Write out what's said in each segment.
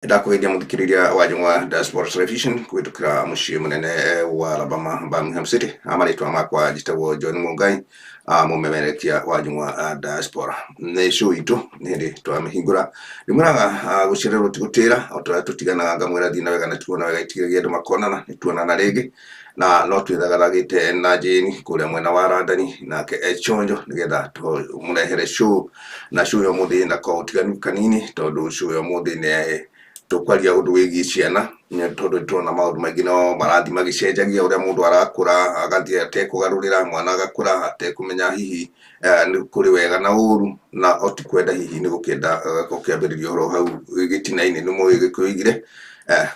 Ndakwĩria mũthikĩrĩria wa Jung'wa Diaspora Television kũhĩtũkĩra mũciĩ mũnene wa Alabama Birmingham City. Marĩtwa makwa njĩtagwo John Mũngai, mũmemerekia wa Jung'wa Diaspora. Nĩ show itũ nĩ hĩndĩ twamĩhingũra. Ndĩmwĩraga gũcererwo ti gũtĩra, o ta ũrĩa tũtiganaga ngamwĩra thiĩ na wega na tuona wega itigĩrĩria andũ makonana nĩ tuonana rĩngĩ, na no twĩthagaragĩte na Jane kũrĩa mwena wa Randani nake Chonjo nĩgetha tũmũrehere show, na show ya ũmũthĩ ĩna kaũtiganu kanini tondũ show ya ũmũthĩ nĩ tukwaria undu wigi ciana nĩ tondu turona maundu maingi no marathi magicenjagia uria mundu arakura agathie atekugarurira mwana agakura atekumenya hihi ni kuri wega na uru na oti kwenda hihi ni gukenda gukiambiriria horo hau gitinaini ni muyi gikuigire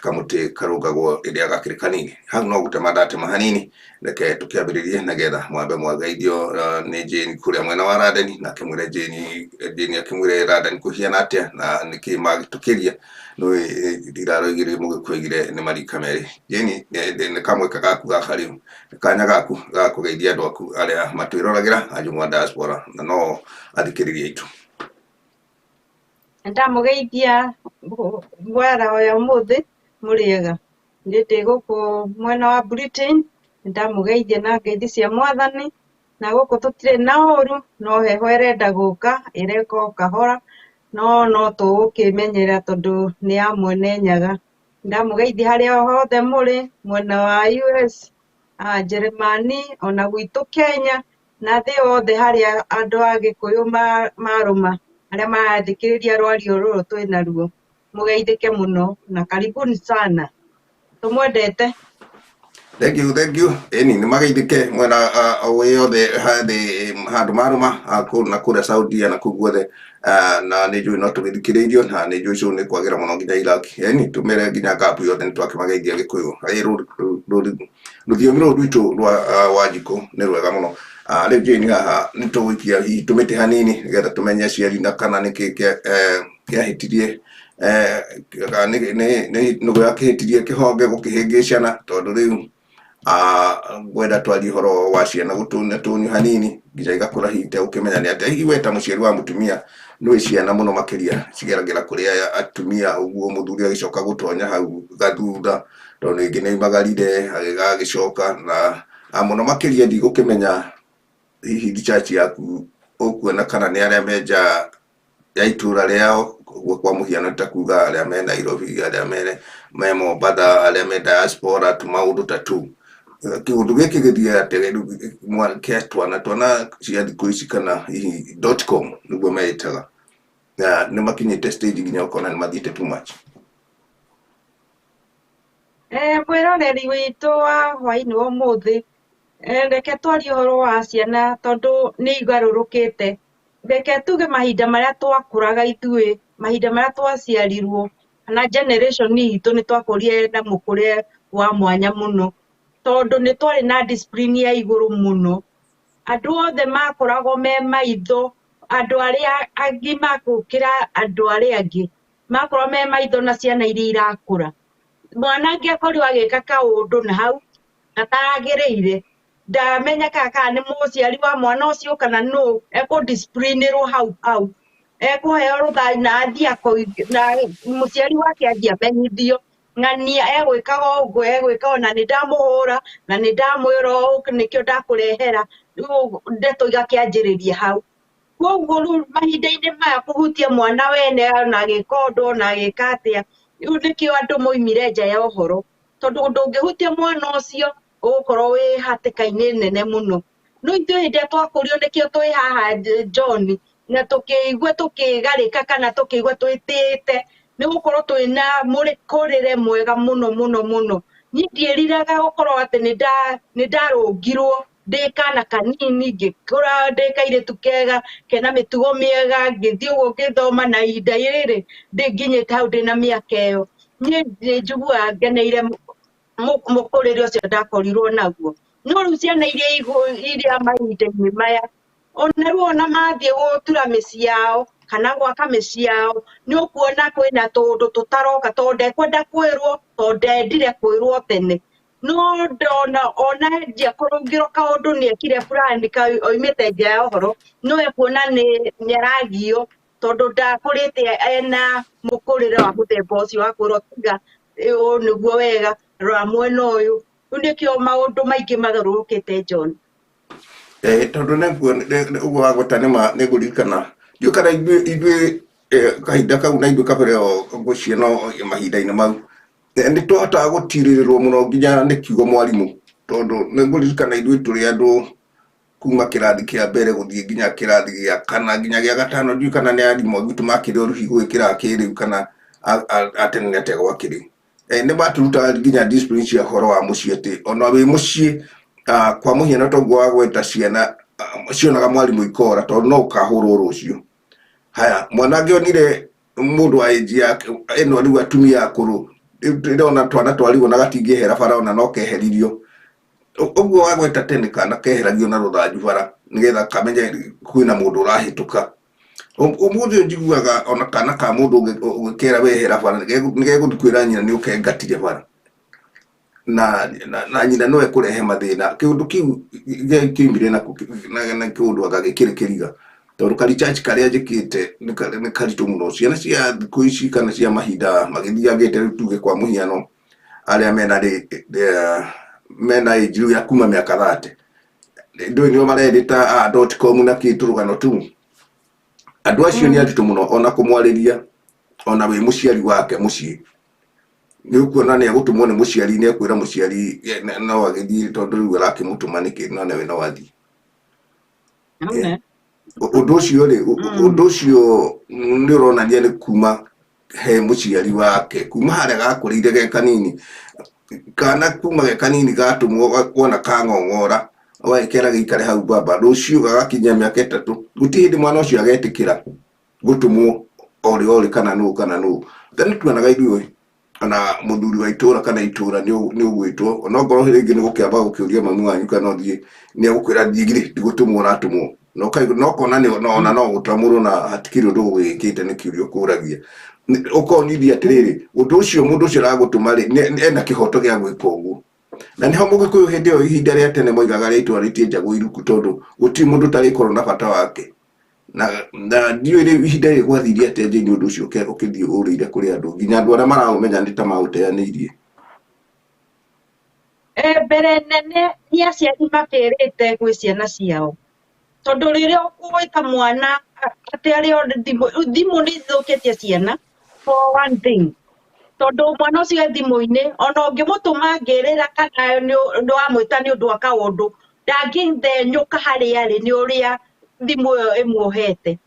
kamuti karugagwo iria gakiri kanini hau no gutema ndatema hanini reke tukiambiririe nagetha mwambe mwagaithio ni Jane kuria mwena wa Randani na kimwire Jane akimwire Randani kuhiana atia na niki magitukiria no iraroigire mugikwigire ni marika meri. Jane ne kamwe kagaku gaka riu kanya gaku gakugeithia andu aku aria matwirораgira a Jung'wa Diaspora na no athikiririe itu. Ndamugeithia gwara oya muthi muriega nditi guku mwena wa Britain. Ndamugeithia na ngeithi cia mwathani na guku tutire na uru no heho irenda guka ireko kahora no tukimenyera tondu ni amwe ne nyaga. Ndamugeithia haria hothe muri mwena wa US, Jeremani ona gwitu Kenya na thi othe haria andu a Gikuyu maruma aria marathikiriria rwario ruru twina ruo. Mugeithike muno na karibuni sana, tumwendete. Thank you. Eni ni magaithike mwena we othe handu maruma na kuria Saudi na kuguothe na ni njui no tugithikiririo na ni njui cio ni kwagira muno nginya Iraq. Eni tumere nginya gapu yothe ni twakimageithia Gikuyu rũthiomi rũrũ rwitũ rwa Wanjikũ nĩ rwega mũno. Rĩu Jane haha nĩ tũgũikia hihi tũmĩtĩ hanini nĩgetha tũmenye aciari na kana nĩkĩ kĩahĩtirie nũgũ yakĩhĩtirie kĩhonge gũkĩhĩngĩcana tondũ rĩu gwenda twarie ũhoro wa ciana gũtũnya tũnyu hanini nginya igakũra hihi itegũkĩmenya nĩ atĩa. Hihi we ta mũciari wa mũtumia nĩũĩ ciana mũno makĩria cigeragĩra kũrĩa atumia ũguo mũthuri agĩcoka gũtonya hau gathutha tondũ rĩngĩ nĩ oimagarire agĩcoka na mũno makĩria ndigũkĩmenya hihi ndichachi yaku ũkuona kana nĩ arĩa me nja ya itũra rĩao ũguo kwa mũhiano ta kuga arĩa me Nairobi arĩa me Mombatha arĩa me diaspora tũmaũndũ ta tũu. Kĩũndũ gĩkĩ gĩthiaga atĩa twana cia thikũ ici kana hihi .com nĩguo meĩtaga na nĩ makinyĩte stage nginya ũkona nĩ mathiĩte too much. Mwĩroreri witũ wa hwainĩ wa ũmũthĩ, reke twarie ũhoro wa ciana tondu nĩ igarũrũkĩte. Reke tuge mahinda marĩa twakũraga ithuĩ, mahinda marĩa twaciarirwo kana generation itũ nĩ twakũrire na mũkũre wa mwanya mũno tondu nĩ twarĩ na discipline ya igũrũ mũno. Andũ othe makoragwo me maitho, andũ arĩa agima gũkĩra andũ arĩa angĩ makorwo me maitho na ciana iria irakũra. Mwana angĩakorirwo agĩka kaũndũ na hau atagĩrĩire ndamenya kana nĩ mũciari wa mwana ũcio kana no ekũdisciplinĩrwo hau ekũheo rũtha na athiĩ na mũciari wake athiĩ amenyithio ng'ania egwĩkaga ũguo egwĩka na nĩ ndamũhũra na nĩ ndamwĩra ũũ nĩkĩo ndakũrehera. Rĩu ndeto igakĩanjĩrĩria hau. Koguo rĩu mahinda-inĩ maya kũhutia mwana wene na agĩka ũndũ na agĩka atĩa, rĩu nĩkĩo andũ moimire nja ya ũhoro tondũ ndũngĩhutia mwana ũcio ũgũkorwo wĩ hatĩka-inĩ nene mũno. No ithuĩ hĩndĩ ĩrĩa twakũrio nĩkĩo twĩ haha John na tũkĩigua tũkĩgarĩka kana tũkĩigua twĩtĩĩte nĩ gũkorwo twĩna mũkũrĩre mwega mũno. Niĩ ndiĩriraga gũkorwo atĩ nĩ ndarũngirwo ndĩ kana kanini ngĩkũra ndĩ kairĩtu kega kena mĩtugo mĩega ngĩthiĩ ũguo ngĩthoma na ihinda rĩrĩ nginyĩte hau ndĩ na mĩaka ĩyo. Niĩ njiguaga ngeneire mũkũrĩre ũcio ndakorirwo naguo. No rĩu ciana iria mahinda-inĩ maya ona rĩu ona mathiĩ gũtura mĩciĩ yao kana gwaka mĩciĩ yao nĩ ũkuona kwĩna tũũndũ tũtaroka tondũ ndekwenda kwĩrwo tondũ ndendire kwĩrwo tene. No ndona ona endia kũrũngĩrwo kaũndũ nĩ ekire fulani oimĩte nja ya ũhoro no ekuona nĩ aragio tondu ndakurite ena mukurire wa muthemba ucio wa kurotiga uyu niguo wega rora mwena uyu nikio maundu maingi magarurukite John. Tondu uguo wagutane nä gå ririkana ndiå kana ithuä kahinda kau na ithuä kabere o gå ciano mahinda-inä mau nä twahotaga gå tirä rä rwo må no nginya nä kiugo mwarimå tondå nä gå ririkana ithuä tå rä andå kuma kä rathi kä a mbere gå thiä nginya kä rathi gä a kana nginya gä a gatano ndiå kana nä arimå gwitå makä rä o ruhi gwä kä ra kä rä u kana atene nä ategwo akä rä u nä maturutaga nginya discipline cia horo wa må ciä atä ona wä må ciä kwa må hiano tonguo wa gweta ciana cionaga mwarimå ikora tondå no å kahå rwo rå cio haya mwana ngä onire må ndå wa ĩnji yake ĩno rĩu atumia akå rå ndĩrona twana twarigwo na gatingä hera bara ona no keheririo ũguo wa gweta tene kana keheragio na rũthanju bara nĩgetha kamenye kwĩna mũndũ ũrahĩtũka ũmũthĩ ũyũ njiguaga ona kana ka mũndũ ũgĩkera wehera bara nĩgegũthiĩ kwĩra nyina nĩ ũkengatire bara na nyina no ekũrehe mathĩna kĩũndũ kĩu kĩumire na kĩũndũ anga gĩkĩrĩ kĩriga tondũ kari church karĩa njĩkĩte nĩ karitũ mũno ciana cia thikũ ici kana cia mahinda magĩthiagĩte rĩu tuge kwa mũhiano arĩa mena age rĩu ya kuma mĩaka 30 ndũĩ nĩo marendĩta .com na kĩtũrũgano tu andũ acio nĩ aritũ mũno ona kũmwarĩria ona wĩ mũciari wake mũciĩ nĩ ũkuona nĩ egũtũmwo nĩ mũciari nĩ ekwĩra mũciari no agĩthiĩ tondũ rĩu arakĩmũtũma nĩkĩ no nawe no athiĩ ũndũ ũcio rĩ ũndũ ũcio nĩ ũronania nĩ kuma he mũciari wake kuma harĩa gakũrĩire ge kanini kana kuma ge kanini gatũmwo wona kang'ong'ora wekera gĩikare hau baba rũciũ gagakinyia mĩaka 3 gũtirĩ hĩndĩ mwana ũcio agetĩkĩra gũtũmwo orĩ kana nũ then tuonaga ithuĩ kana mũthuri wa itũra kana itũra nĩ ũgwĩtwo ona ngorwo rĩngĩ nĩ gũkĩamba gũkĩũria mami wanyu kana ũthiĩ nĩ egũkwĩra ndigiri ndigũtũmwo ũratũmwo no kona ona no gũtamũrwo na hatikĩrĩ ũndũ ũgwĩkĩte nĩ kĩũria ũkũragia ũkonithia atĩrĩrĩ ũndũ ũcio mũndũ ũcio aragũtũma rĩ ena kĩhoto gĩa gwĩka ũguo na nĩho mũgĩkũyũ hĩndĩ ĩyo ihinda rĩa tene moigaga rĩtwarĩtie njagũ iruku tondũ gũtirĩ mũndũ ũtarĩkorwo na bata wake na ndiũĩ rĩu ihinda rĩrĩ gwathirie atĩa nĩ ũndũ ũcio ũkĩthiĩ ũrĩire kũrĩ andũ nginya andũ arĩa maraũmenya nĩ ta maũteanĩirie. Mbere nene nĩ aciari makĩrĩte gwĩ ciana ciao tondũ rĩrĩa ũgwĩta mwana atĩ arĩ thimũ nĩ ithũkĩtie ciana for one thing tondũ mwana ũcio thimũ-inĩ ona ũngĩmũtũma ngĩrĩra kana nĩ wamwĩta nĩ ũndũ wa kaũndũ ndangĩthenyũka harĩa arĩ nĩ ũrĩa thimũ ĩyo ĩmuohete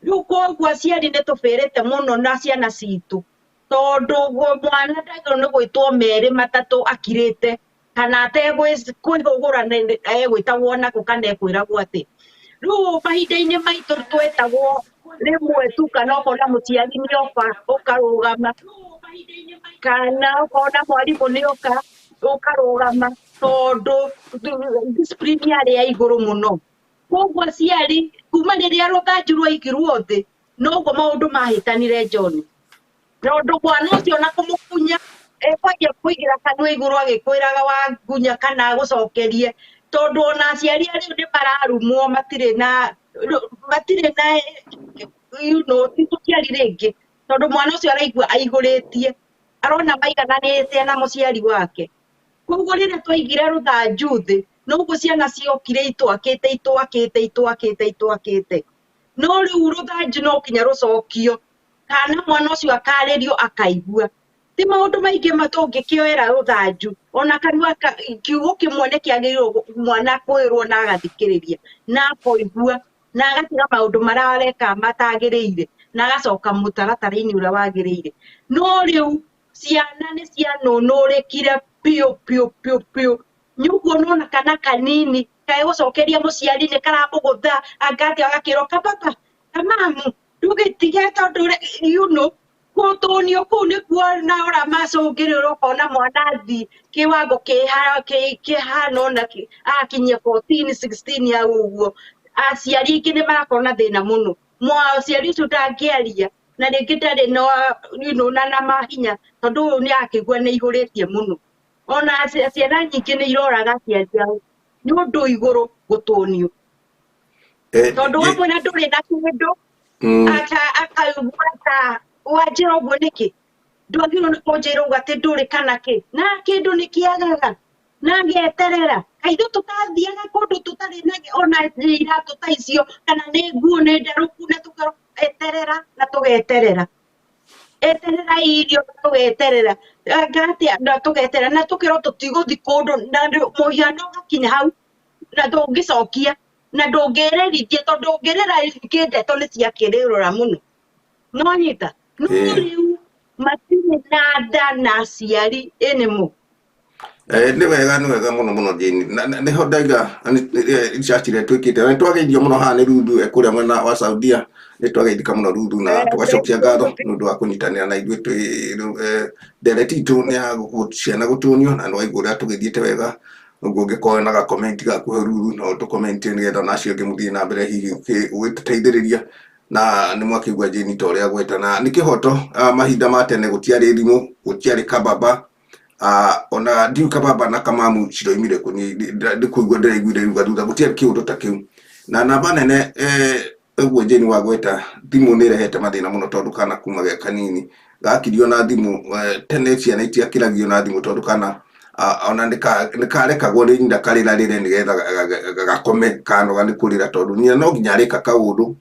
rĩu koguo aciari nĩ tũbĩrĩte mũno na ciana citũ tondũ mwana ndagĩrĩirwo nĩ gwĩtwo merĩ matatũ akirĩte kana atekwĩhũgũra egwĩtagwo nakũ kana ekwĩragwo atĩ rĩu mahinda-inĩ maitũ twetagwo rĩmwe tu kana ũkona mũciari nĩ oka ũkarũgama kana ũkona mwarimũ nĩ oka ũkarũgama tondũ discipline yarĩ ya igũrũ mũno koguo aciari kuma rĩrĩa rũthanju rwaigirwo thĩ noguo maũndũ mahĩtanire John tondũ mwana ũcio na kũmũkunya ekwanjia kũigĩra kanua igũrũ agĩkwĩraga wangunya kana agũcokerie tondũ ona aciari rĩu nĩ mararumwo matirĩ na tũciari rĩngĩ tondũ mwana ũcio araigua aihũrĩtie arona maigananĩte na mũciari wake koguo rĩrĩa twaigire rũthanju thĩ noguo ciana ciokire itwakĩte no rĩu rũthanju no nginya rũcokio kana mwana ũcio akarĩrio akaigua ti maũndũ maingĩ matũngĩkĩoera rũthanju ona kanua kiugo kĩmwe nĩ kĩagĩrĩirwo mwana kwĩrwo na agathikĩrĩria na akoigua na agatiga maũndũ marĩa areka matagĩrĩire na agacoka mũtaratara-inĩ ũrĩa wagĩrĩire no rĩu ciana nĩ cianũnũrĩkire piũ nyuguo nona kana kanini gegũcokeria mũciari nĩ karamũgũtha angathi agakĩrwo kababa kamamu ndũgĩtige tondũ gũtũnio kũu nĩkuo na ũramacũngĩrĩra ũkona mwana athi kĩwango kĩhana ona akinyia 14 16 ya ũguo aciari aingĩ nĩ marakorwo na thĩna mũno mũciari ũcio ndangĩaria na rĩngĩ ndarĩ na mahinya tondũ ũyũ nĩ akĩigua nĩ ihũrĩtie mũno ona ciana nyingĩ nĩ iroraga aciari ao nĩ ũndũ igũrũ gũtũnio tondũ wamwĩra ndũrĩ na kĩndũ akaigua wanjĩra ũguo nĩkĩ ndwagĩrĩirwo nĩ kũnjĩra ũguo atĩ ndũrĩ kana kĩ na kĩndũ nĩ kĩagaga na ngĩeterera kaitũ tũtathiaga kũndũ tũtarĩ na ona iratũ ta icio kana nĩ nguo nĩ nderũku na tũgeterera na tũgeterera eterera irio na tũgeterera ngatia na tũgeterera na tũkĩrwo tũtigũthi kũndũ na mũhiano ũgakinya hau na ndũngĩcokia na ndũngĩrĩrithia tondũ ndũngĩrĩra ndeto nĩ ciakĩrĩrora mũno no nyita no rĩu matirĩ na nda na aciari ĩnĩmũ nĩ wega mũno Jane nĩho ndaiga research ĩrĩa twĩkĩte nĩ twageithio mũno haha nĩ Ruthu kũrĩa mwena wa Saudia nĩ twageithĩka mũno Ruthu na tũgacokia ngatho nĩ ũndũ wa kũnyitanĩra na ithuĩ ndereti itũ nĩ ya ciana gũtũnio na nĩ waigua ũrĩa tũgĩthiĩte wega ũguo ũngĩkorwo na gakomenti gaku he Ruthu no tũkomenti nĩgetha nacio angĩ mũthiĩ na mbere hihi ũgĩtũteithĩrĩria na nĩ mwakĩigua Jane ta ũrĩa gweta na nĩ kĩhoto mahinda ma tene gũtiarĩ thimũ gũtiarĩ kababa ona ndiu kababa na kamamu ciroimire ndĩkũigua ndĩraiguire ruga thutha gũtiarĩ kĩũndũ ta kĩu na namba nene ũguo Jane wa gweta thimũ nĩ ĩrehete mathĩna mũno tondũ kana kuma ge kanini gakirio na thimũ tene ciana itiakĩragio na thimũ tondũ kana ona nĩkarekagwo nĩ nyina karĩra rĩre nĩgetha gakome kanoga nĩ kũrĩra tondũ nyina no nginya arĩka kaũndũ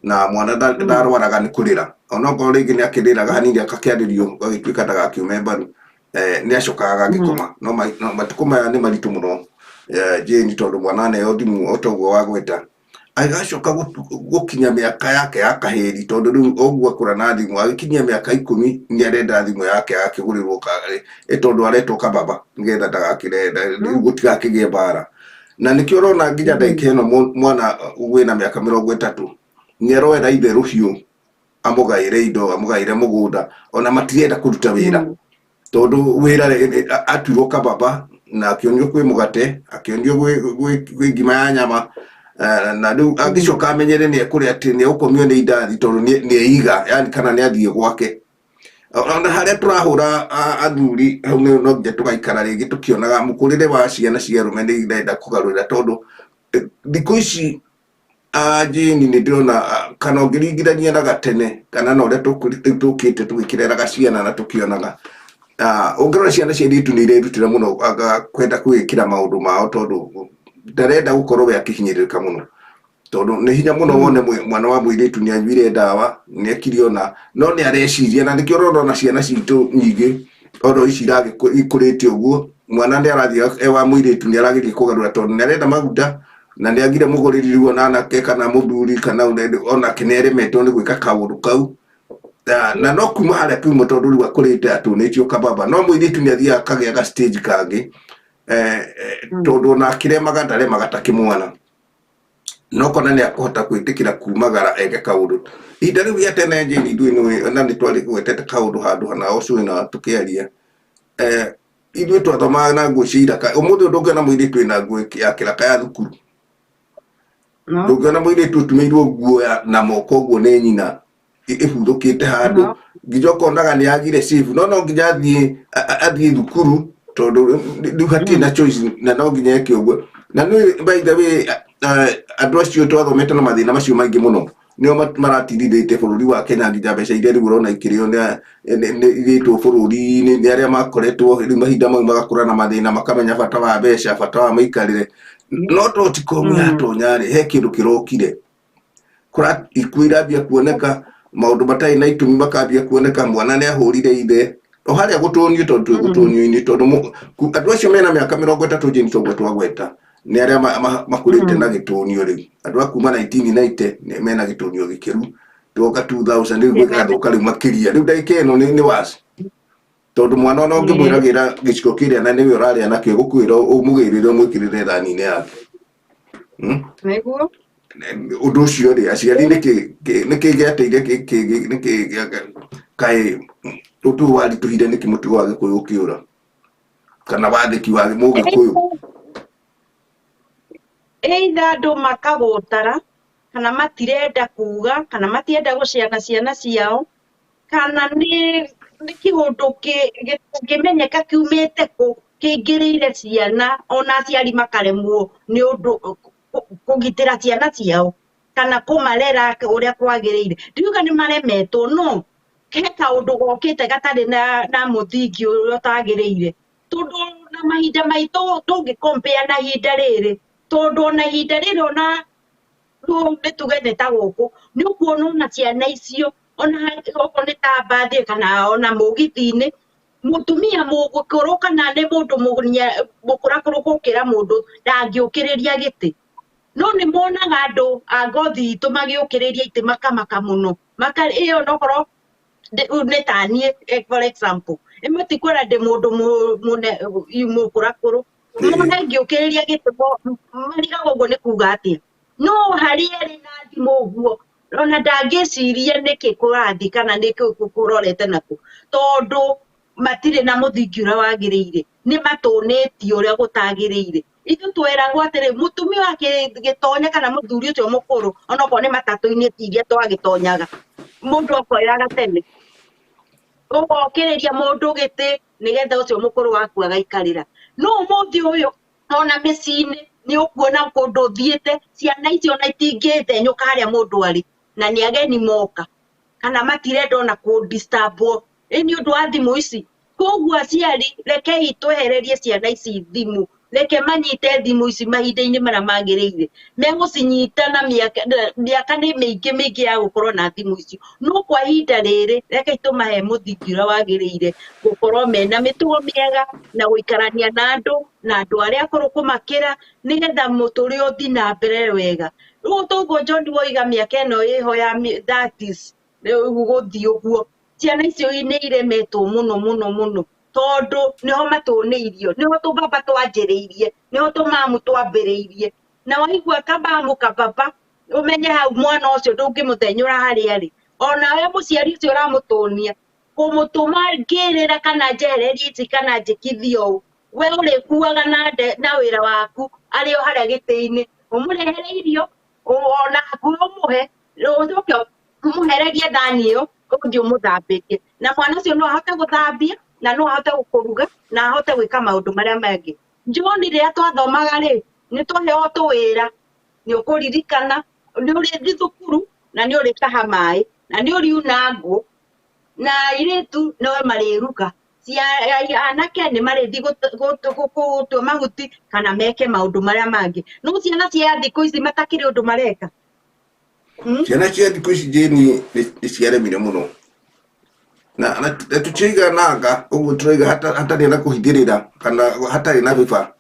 na mwana ndarwaraga nĩ kũrĩra onokorwo rĩngĩ nĩ akĩrĩraga hanini agakĩarĩrio gagĩtuĩka ndagakiume mbaru nĩ acokaga agĩkoma no matukũ maya nĩ maritũ mũno Jane tondũ mwana aneo thimũ otoguo wa gweta agacoka gũkinya mĩaka yake ya kahĩri tondũ rĩu ũguo akũra na thimũ agĩkinyia mĩaka 10 nĩ arenda thimũ yake akĩgũrĩrwo tondũ aretwo kababa nĩgetha ndagakĩrenda gũtigakĩgĩe mbara na nĩkĩo ũrona nginya ndagĩka ĩno mwana wĩna mĩaka 30 nĩ aroera itherũ biũ amũgaĩre indo amũgaĩre mũgũnda ona matirenda kũruta wĩra tondũ wĩra atuirwo kababa na akĩonio kwĩ mũgate akĩonio gwĩ ngima ya nyama na rĩu angĩcoka amenyere nĩ ekũrĩa atĩ nĩ ũkomio nĩ indathi tondũ nĩ eiga yani kana nĩ athiĩ gwake ona harĩa tũrahũra athuri hau no nginya tũgaikara rĩngĩ tũkĩonaga mũkũrĩre wa ciana cia arũme nĩ irenda kũgarũrĩra tondũ thikũ ici Jane nĩ ndĩrona kana ũngĩringithania na gatene kana na ũrĩa tũkĩte tũgĩkĩreraga ciana na tũkĩonaga ũngĩrora ciana cia airĩtu nĩ irerutĩra mũno kwenda kwĩĩkĩra maũndũ mao tondũ ndarenda gũkorwo we akĩhinyĩrĩrĩka mũno tondũ nĩ hinya mũno wone mwana wa mũirĩtu nĩ anyuire ndawa nĩ ekirio na no nĩ areciria na nĩkĩo ũrona ona ciana citũ nyingĩ oro ici ikũrĩte ũguo mwana nĩ arathiĩ wa mũirĩtu nĩ arageria kũgarũra tondũ nĩ arenda maguta na nĩ agire mũgũrĩri ruo na anake kana mũthuri kana onake nĩ aremetwo nĩ gwĩka kaũndũ kau na no kuma harĩa kiuma tondũ rĩu akũrĩte atũnĩtio kababa no mũirĩtu nĩ athiaga akagĩa ga stage kangĩ tondũ ona akĩremaga ndaremaga ta kĩmwana no kona nĩ akũhota kwĩtĩkĩra kumagara eke kaũndũ ihinda rĩu rĩa tene Jane ithuĩ na nĩ twarĩ gwetete kaũndũ handũ hana ũcũĩ na tũkĩaria ithuĩ twathomaga na nguo cia iraka ũmũthĩ ndũngĩona mũirĩtu wĩna nguo ya kĩraka ya thukuru ndũngĩona mũirĩtu ũtumĩirwo nguo na moko ũguo nĩ nyina ĩhuthũkĩte handũ nginya ũkonaga nĩ agire shave no nginya athiĩ thukuru tondũ rĩu hatirĩ na choice na no nginya eke ũguo na nĩ by the way andũ acio twathomete na mathĩna macio maingĩ mũno nĩo maratirithĩte bũrũri wa Kenya nginya mbeca iria rĩu ũrona ikĩrĩo nĩ irĩtwo bũrũri-inĩ nĩ arĩa makoretwo rĩu mahinda mau magakũra na mathĩna makamenya bata wa mbeca bata wa mĩikarĩre no to ti komu yatonya-rĩ he kĩndũ kĩrokire ikuũ irambia kuoneka maũndũ matarĩ na itũmi makambia kuoneka mwana nĩ ahũrire ithe o harĩa gũtũnio tondũ gũtũnio-inĩ tondũ andũ acio mena mĩaka 30 Jane toguo twagweta nĩ arĩa makũrĩte na gĩtũnio rĩu andũ a kuma 1990 mena gĩtũnio gĩkĩru twoka 2000 rĩu gĩgathũka rĩu makĩria rĩu ndagĩka ĩno nĩ waci tondũ mwana ona ũngĩmwĩragĩra gĩciko kĩrĩa na nĩwe ũrarĩa nakĩo gũkwĩra ũmũgĩrĩre ũmwĩkĩrĩre thani-inĩ yake ũndũ ũcio rĩ aciari nĩkĩ gĩateire kaĩ ũndũ waritũhire nĩkĩ mũtugo wa Gĩkũyũ ũkĩũra kana wathĩki wa Mũgĩkũyũ either andũ makagũtara kana matirenda kuga kana matienda gũciana ciana ciao kana nĩ kĩũndũ kĩmenyeka kiumĩte kũ kĩingĩrĩire ciana ona aciari makaremwo nĩ ũndũ kũgitĩra ciana ciao kana kũmarera ũrĩa kwagĩrĩire. Ndiuga nĩ maremetwo, no he kaũndũ gokĩte gatarĩ na mũthingi ũrĩa ũtagĩrĩire. Tondũ na mahinda maitũ tũngĩ compare na ihinda rĩrĩ, tondũ ona ihinda rĩrĩ ona nĩ tuge nĩ ta gũkũ, nĩ ũkuona ona ciana icio, ona okorwo nĩ ta mbathi kana ona mũgithi-inĩ, mũtumia mũgũkũrũ kana nĩ mũndũ mũkũrakũrũ gũkĩra mũndũ ndangĩũkĩrĩria gĩtĩ. No nĩ monaga andũ a ngothi itũ magĩũkĩrĩria itĩ makamaka mũno. Ĩyo nokorwo nĩ ta niĩ for example. Matikwĩra ndĩ mũndũ mũkũrakũrũ. Mona ngĩũkĩrĩria gĩtĩ marigaga ũguo nĩ kuga atĩa. No harĩa ĩrĩ na thimũ ũguo, ona ndangĩciria nĩkĩ kũrathi kana nĩkĩ kũrorete nakũ. Tondũ matirĩ na mũthingi ũrĩa wagĩrĩire. Nĩ matũnĩtio ũrĩa gũtagĩrĩire. Ithuĩ tweragwo atĩrĩ, mũtumia agĩtonya kana mũthuri ũcio mũkũrũ, onokorwo nĩ matatũ-inĩ iria twagĩtonyaga, mũndũ akoeraga tene. Ũgokĩrĩria mũndũ gĩtĩ nĩgetha ũcio mũkũrũ waku agaikarĩra. No ũmũthĩ ũyũ ona mĩciĩ-inĩ nĩ ũkuona kũndũ ũthiĩte, ciana icio ona itingĩthenyũka harĩa mũndũ arĩ, na nĩ ageni moka, kana matirenda ona kũ-disturb-wo nĩ ũndũ wa thimũ ici. Koguo aciari rekei twehererie ciana ici thimũ, reke manyite thimũ ici mahinda-inĩ marĩa magĩrĩire. Megũcinyita na mĩaka nĩ mĩingĩ ya gũkorwo na thimũ icio. No kwa ihinda rĩrĩ rekei tũmahe mũthingi ũrĩa wagĩrĩire, gũkorwo mena mĩtugo mĩega na gũikarania na andũ arĩa akũrũ kũmakĩra, nĩgetha mũtũrĩre ũthiĩ na mbere wega. Rĩu toguo John woiga mĩaka ĩno ĩho ya 30s gũthiĩ ũguo, ciana icio nĩ iremetwo mũno. Tondũ nĩho matũnĩirio, nĩho tũbaba twanjĩrĩirie, nĩho tũmamu twambĩrĩirie. Na waigua kabamu kababa, ũmenye hau mwana ũcio ndũngĩmũthenyũra harĩa arĩ. Ona we mũciari ũcio ũramũtũnia, kũmũtũma ngĩrĩra kana njehererie ici kana njĩkithie ũũ, we ũrĩkuaga na wĩra waku arĩ o harĩa gĩtĩ-inĩ, ũmũrehere irio, ona hakuhĩ ũmũhe, ũcoke ũmũhererie thani ĩyo, ũthiĩ ũmũthambĩrie. Na mwana ũcio no ahote gũthambia, na no ahote gũkũruga, na ahote gwĩka maũndũ marĩa mangĩ. John rĩrĩa twathomaga rĩ, nĩ twaheagwo tũwĩra, nĩ ũkũririkana, nĩ ũrĩthiĩ thukuru, na nĩ ũrĩtaha maĩ, na nĩ ũriuna ngũ, na airĩtu no marĩruga. Anake nĩ marĩthiĩ gũtua mahuti kana meke maũndũ marĩa mangĩ. No ciana cia thikũ ici matakĩrĩ ũndũ mareka. Ciana cia thikũ ici Jane nĩ ciaremire mũno. Na tũtiaiga nanga ũguo tũraiga hatarĩ na kũhithĩrĩra kana hatarĩ na biba,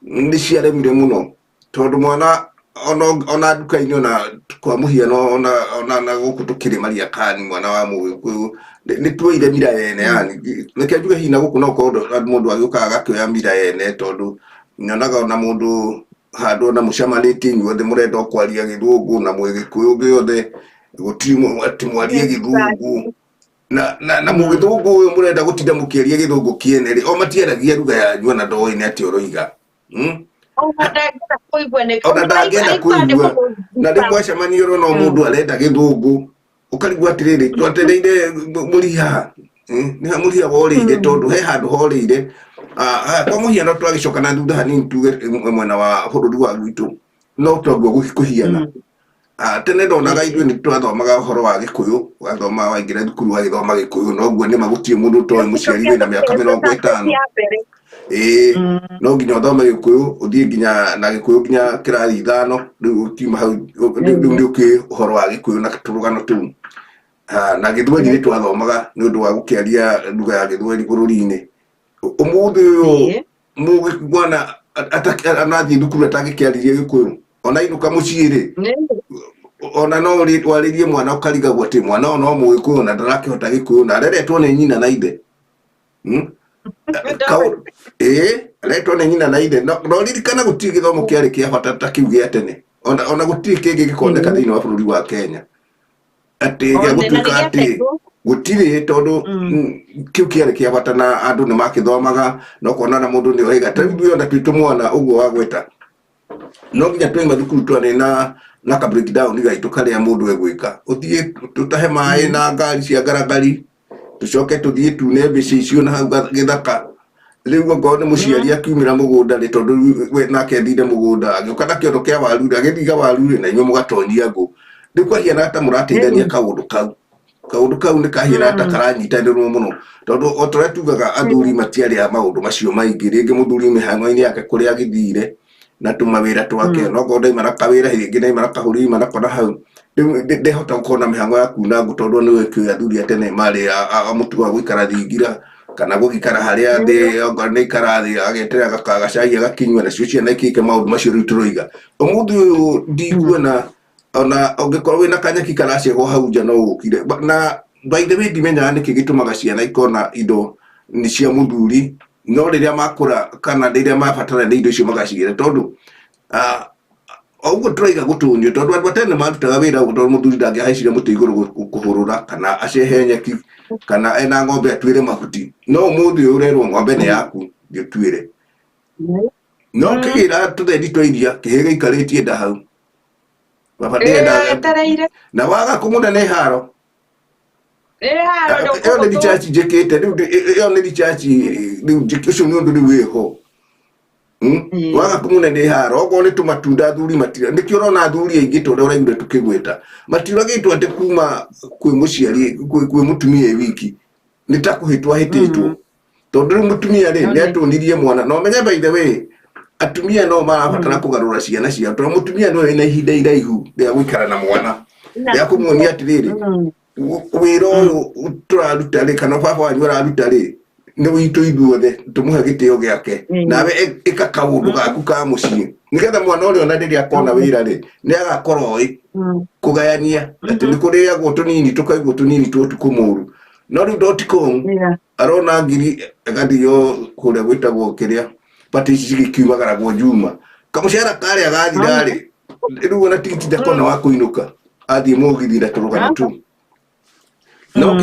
nĩ ciaremire mũno. Tondũ mwana ona nduka-inĩ ona kwa mũhiano ona gũkũ tũkĩrĩ Mariakani, mwana wa Mũgĩkũyũ nĩ tuoire mira yene, yani reke njuge hihi na gũkũ no korwo mũndũ agĩũkaga agakĩoya mira yene, tondũ nyonaga ona mũndũ handũ ona mũcemanĩtie inyuothe mũrenda kwaria Gĩthũngũ na Mũgĩkũyũ gĩothe, gũtirĩ atĩ mwarie Gĩthũngũ na Mũgĩthũngũ ũyũ mũrenda gũtinda mũkĩaria Gĩthũngũ kĩene rĩ, o matiaragia lugha yanyu ona ndoĩ nĩ atĩ ũroiga. Ona ndangĩenda kũigua, na rĩu mwacemania ũrona mũndũ arenda Gĩthũngũ, ũkarigwo atĩrĩrĩ twetereire mũriha, nĩ mũriha worĩire, tondũ he handũ horĩire. Kwa mũhiano twagĩcoka na thutha hanini tuge mwena wa bũrũri wa gwitũ, no twaguo kũhiana. Tene ndonaga ithuĩ nĩ twathomaga ũhoro wa Gĩkũyũ, wathomaga waingĩra thukuru wagĩthoma Gĩkũyũ, na ũguo nĩ magũtirĩ mũndũ ũtoĩ mũciari wĩna mĩaka 50. No nginya ũthome Gĩkũyũ, ũthiĩ nginya na Gĩkũyũ nginya kĩrathi 5, rĩu ũkiuma hau nĩ ũkĩ ũhoro wa Gĩkũyũ na tũrũgano tũu. Na Gĩthweri nĩ twathomaga nĩ ũndũ wa gũkĩaria lugha ya Gĩthweri bũrũri-inĩ. Ũmũthĩ ũyũ mwana anathiĩ thukuru atangĩkĩarĩria Gĩkũyũ, ona ainũka mũciĩ rĩ, ona no warĩrie mwana ũkarigagwo atĩ mwana no Mũgĩkũyũ na ndarakĩhota Gĩkũyũ, na areretwo nĩ nyina na ithe. Areretwo nĩ nyina na ithe. No ririkana gũtirĩ gĩthomo kĩarĩ kĩa bata ta kĩu gĩa tene, ona gũtirĩ kĩngĩ gĩkoneka thĩinĩ wa bũrũri wa Kenya atĩ gĩa gũtuĩka atĩ gũtirĩ, tondũ kĩu kĩarĩ kĩa bata na andũ nĩ makĩthomaga, no kuona na mũndũ nĩ oiga ta ithuĩ ona twitũ mwana ũguo wa gweta, no nginya twaima thukuru twarĩ na ka breakdown gaitũ karĩa mũndũ egwĩka, ũthiĩ tũtahe maĩ na ngari cia ngarangari, tũcoke tũthiĩ tune mbica icio na hau gĩthaka, riu ngo nĩ mũciari akiumĩra mũgũnda rĩ tondũ we nake athire mũgũnda agĩũka na kĩondo kĩa waru rĩ agĩthiga waru rĩ na inyuĩ mũgatonyia ngũ rĩu kwahiana ta mũrateithania kaũndũ kau nĩ kahiana ta karanyitanĩrwo mũno tondũ o tũrĩa tugaga athuri matiarĩ a maũndũ macio maingĩ rĩngĩ mũthuri mĩhang'o-inĩ yake kũrĩa agĩthire na tũmawĩra twake no ngo ndaima na kawĩra rĩngĩ ndaima na kahũri ima na kona hau rĩu ndĩhota gũkorwo na mĩhang'o ya kuna ngũ tondũ nĩ wĩkĩũĩ athuri a tene marĩ a mũtugo wa gũikara thingira kana gũgĩikara harĩa thĩ nĩ ikara thĩ ageterera gacai agakinyua nacio ciana ikĩke maũndũ macio rĩu tũroiga ũmũthĩ ũyũ ndikuona ona ũngĩkorwo wĩna kanyaki karacegwo hau nja no ũkire na by the way ndimenyaga nĩkĩ gĩtũmaga ciana ikona indo nĩ cia mũthuri no rĩrĩa makũra kana rĩrĩa mabatara nĩ indo icio magacigĩra tondũ ũguo tũraiga gũtũnio tondũ andũ atene marutaga wĩra ũguo tondũ mũthuri ndangĩhaicire mũtĩ igũrũ kũhũrũra kana acehe nyeki kana ena ng'ombe atuĩre mahuti no ũmũthĩ ũyũ ũrerwo ng'ombe nĩ yaku gĩtuĩre no kĩgĩra tũthendi twa iria kĩhĩ gĩikarĩtie nda hau baba ndĩendaga na waga kũmũna nĩ haro ĩyo nĩ richaci njĩkĩte rĩu ĩyo nĩ richaci rĩu ũcio nĩ ũndũ rĩu wĩho waga kũmũna nĩ haro okorwo nĩ tũmatunda athuri matira nĩkĩo ũrona athuri aingĩ tondũ ũraigire tũkĩgwĩta matiragĩtwo atĩ kuma kwĩ mũciari kwĩ mũtumia wiki nĩ ta kũhĩtwo ahĩtĩtwo tondũ rĩu mũtumia rĩ nĩ atũnirie mwana no menye by the way atumia no marabatara kũgarũra ciana ciao tondũ mũtumia nĩwe wĩna ihinda iraihu rĩa gũikara na mwana rĩa kũmuonia atĩrĩrĩ wĩra ũyũ tũraruta rĩ kana baba wanyu araruta rĩ nĩ witũ ithuothe tũmũhe gĩtĩo gĩake nawe ĩka kaũndũ gaku ka mũciĩ nĩgetha mwana ũrĩa ona rĩrĩa akona wĩra rĩ nĩ agakorwo oĩ kũgayania atĩ nĩ kũrĩagwo tũnini tũkaigwo tũnini twa ũtukũ mũru no rĩu .com arona ngiri agathio kũrĩa gwĩtagwo kĩrĩa pati ici cigĩkiumagaragwo Juma kamũcara karĩa gathira rĩ rĩu ona tigiti ndakona wa kũinũka athiĩ mũgithira tũrũgano tu no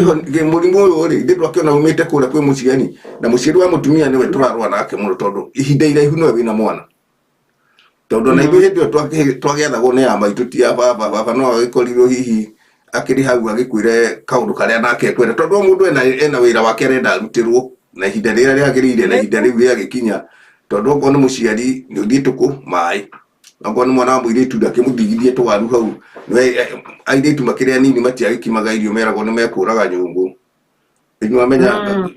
mũrimũ ũyũ rĩ ndĩ twakĩona umĩte kũrĩa kwĩ mũciari na mũciari wa mũtumia nĩwe tũrarũa nake mũno tondũ ihinda iraihu nĩwe wĩna mwana tondũ na ithuĩ hĩndĩ ĩyo twagĩathagwo nĩ ya maitũ ti ya baba no agĩkorirwo hihi akĩrĩ hau agĩkwĩre kaũndũ karĩa nake ekwenda tondũ o mũndũ ena wĩra wake arenda arutĩrwo na ihinda rĩrĩa rĩagĩrĩire na ihinda rĩu rĩagĩkinya tondũ okorwo nĩ mũciari nĩ ũthiĩ tũkũ maĩ okorwo nĩ mwana wa mũirĩtu ndakĩmũthigithie tũwaru hau airĩtu makĩrĩ anini matiagĩkimaga irio meragwo nĩ mekũraga nyũngũ inyuĩ amenya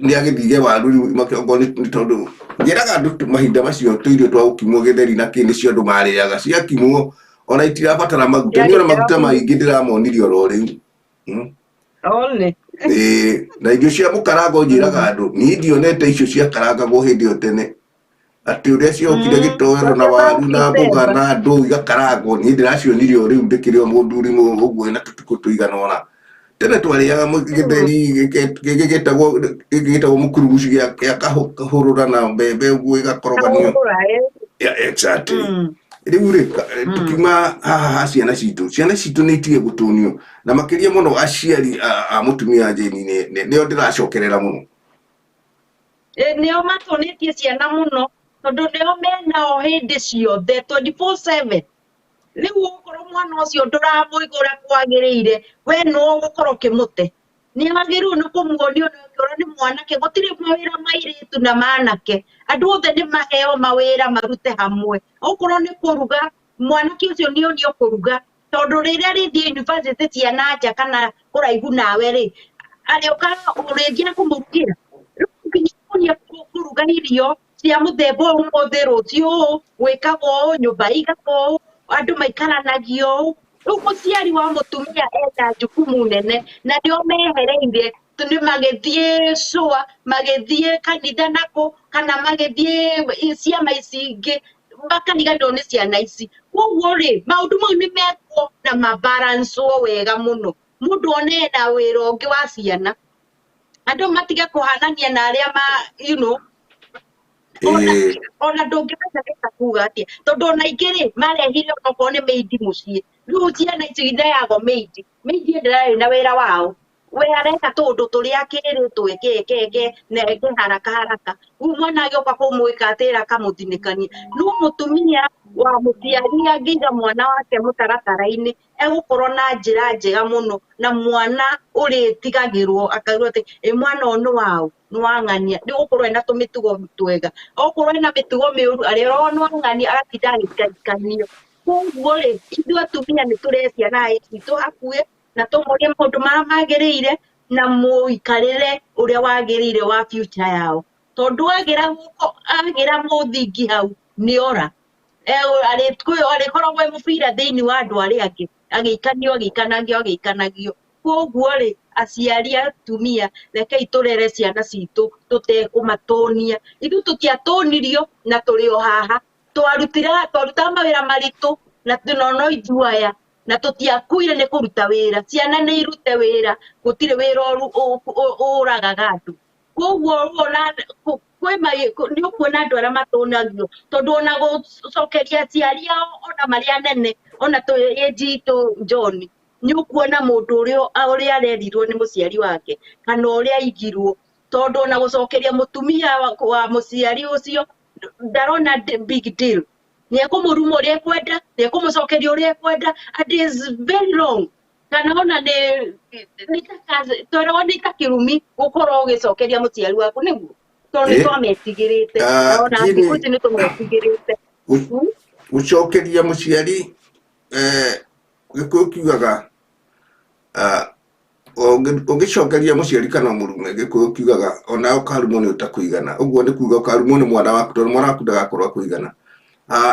nĩ agĩthige waru okorwo nĩ tondũ njĩraga andũ mahinda macio tũirio twa gũkimwo gĩtheri na kĩ nĩcio andũ marĩaga ciakimwo ona itirabatara maguta nĩ ona maguta maingĩ ndĩramonirie oro rĩu na irio cia mũkarango njĩraga andũ niĩ ndionete icio ciakarangagwo hĩndĩ ĩyo tene atĩ ũrĩa ciokire gĩtoero na waru na mboga na ndũ igakarangwo niĩ ndĩracionirie o rĩu ndĩkĩrĩ o mũthuri ũguo na tũtukũ tũigana ũna tene twarĩaga gĩtheri gĩgĩtagwo mũkuruguci gĩa kahũrũra na mbembe ũguo ĩgakoroganio exactly rĩu rĩ tukiuma haha ciana citũ nĩ itige gũtũnio na makĩria mũno aciari a mũtumia Jane nĩo ndĩracokerera mũno nĩo matũnĩtie ciana mũno tondũ nĩo menao hĩndĩ ciothe 24/7 rĩu ũkorwo mwana ũcio ndũramũigũra kwagĩrĩire we no gũkorwo kĩmũte nĩ agĩrĩirwo nĩ kũmuonia ũkorwo nĩ mwanake gũtirĩ mawĩra mairĩtu na manake andũ othe nĩ maheo mawĩra marute hamwe okorwo nĩ kũruga mwanake ũcio nĩ onio kũruga tondũ rĩrĩa rĩthiĩ university cia nanja kana kũraihu nawe rĩ arĩoka ũrĩngĩra kũmũrugĩra rĩu kũruga irio cia mũthemba ũmũthĩ rũciũ gwĩkagwo ũũ nyũmba igakwo ũũ andũ maikaranagia ũũ rĩu mũciari wa mũtumia ena jukumu nene na nĩo mehereire nĩ magĩthiĩ cũa magĩthiĩ kanitha nako kana magĩthiĩ ciama ici ingĩ makariganĩrwo nĩ ciana ici koguo rĩ maũndũ mau nĩ mekwo na mabarancwo wega mũno mũndũ one na wĩra ũngĩ wa ciana andũ matige kũhanania na arĩa ona ndũngĩmenya gĩka kuga atĩa tondũ ona ingĩ rĩ marehire okorwo nĩ meidi mũciĩ rĩu ciana icio itheagwo meidi ndararĩ na wĩra wao we areka tũndũ tũrĩa akĩrĩtwo eke na eke haraka rĩu mwana agĩũka kũmwĩka atĩra kamũthinĩkanie no mũtumia wa mũciari angĩiga mwana wake mũtaratara-inĩ egũkorwo na njĩra njega mũno na mwana ũrĩtigagĩrwo akaigua atĩ mwana ũyũ nĩ waũ nĩ wang'ania nĩ gũkorwo ena tũmĩtugo twega okorwo ena mĩtugo mĩũru arĩrorwo nĩ wang'ania agatinda agĩikarikanio koguo rĩ ithuĩ atumia nĩ tũrehe ciana citũ hakuhĩ na tũmorie maũndũ marĩa magĩrĩire na mũikarĩre ũrĩa wagĩrĩire wa future yao tondũ agĩra mũthingi hau nĩ ora arĩkoragwo mũbira thĩinĩ wa andũ arĩa angĩ agĩikanagio koguo rĩ aciari atumia rekei tũrere ciana citũ tũtekũmatũnia ithuĩ tũtiatũnirio na tũrĩ o haha twarutaga mawĩra maritũ na no ithuaya na tũtiakuire nĩ kũruta wĩra ciana nĩ irute wĩra gũtirĩ wĩra ũragaga andũ koguo nĩ ũkuona andũ arĩa matũnagio tondũ ona gũcokeria aciari ao ona marĩ anene ona tũĩnjitũ John nĩ ũkuona mũndũ ũrĩa arerirwo nĩ mũciari wake kana ũrĩa aigirwo tondũ ona gũcokeria mũtumia wa mũciari ũcio ndarona big deal nĩ ekũmũruma ũrĩa ekwenda nĩ ekũmũcokeria ũrĩa ekwenda and is very wrong kana ona twĩragwo nĩ ta kĩrumi gũkorwo ũgĩcokeria mũciari waku nĩguo tondũ nĩ twametigĩrĩte ona thikũ ici nĩ tũmetigĩrĩte gũcokeria mũciari gĩkũyũ kiugaga ũngĩcokeria mũciari kana mũrume gĩkũyũ kiugaga ona ũkarumwo nĩ ũtakũigana ũguo nĩ kuuga ũkarumwo nĩ mwana waku tondũ mwana waku ndagakorwo akũigana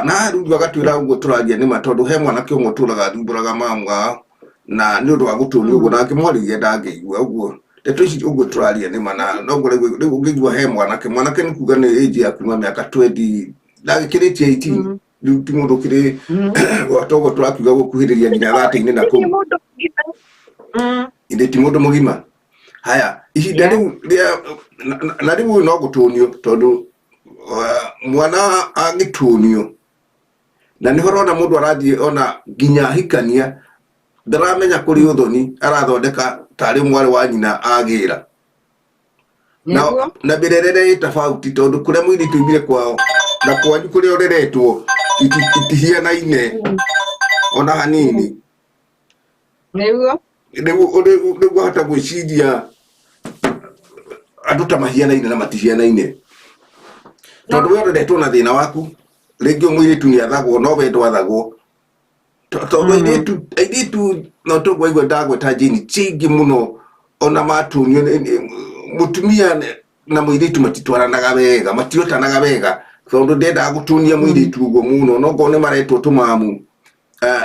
na rĩu agatwĩra ũguo tũraria nĩma tondũ he mwanake ũmwe ũtũraga thumbũraga mamu wao na nĩ ũndũ wa gũtũũria ũguo nake mwarĩrie ndangĩigua ũguo ndeto ici ũguo tũraria nĩma na noguo rĩu ũngĩigua he mwanake nĩ kuuga nĩ age ya kuma mĩaka 20 ndagĩkĩrĩtie 18 rĩu ti mũndũ kĩrĩ toguo tũrakiuga gũkuhĩrĩria nginya 30 na kũu ithĩ ti mũndũ mũgima haya ihinda rĩu na rĩu no gũtũnio tondũ mwana agĩtũnio na nĩ horona mũndũ arathiĩ ona nginya hikania ndaramenya kũrĩ ũthoni arathondeka tarĩ mwarĩ wa nyina agĩra na mĩrerere ĩtafauti tondũ kũrĩa mũirĩtu oimire kwao na kwanyu kũrĩa ũreretwo itihianaine ona hanini nĩguo hota gwĩciria andũ ta mahianaine na matihianaine tondũ we ũreretwo na thĩna waku rĩngĩ mũirĩtu nĩ athagwo no we ndwathagwo tondũ airĩtu no tũgwaigua ndagweta njini cingĩ mũno ona matunio mũtumia na mũirĩtu matitwaranaga wega matiotanaga wega tondũ ndendaga gũtunia mũirĩtu ũguo mũno no ngona maretwo tũmamu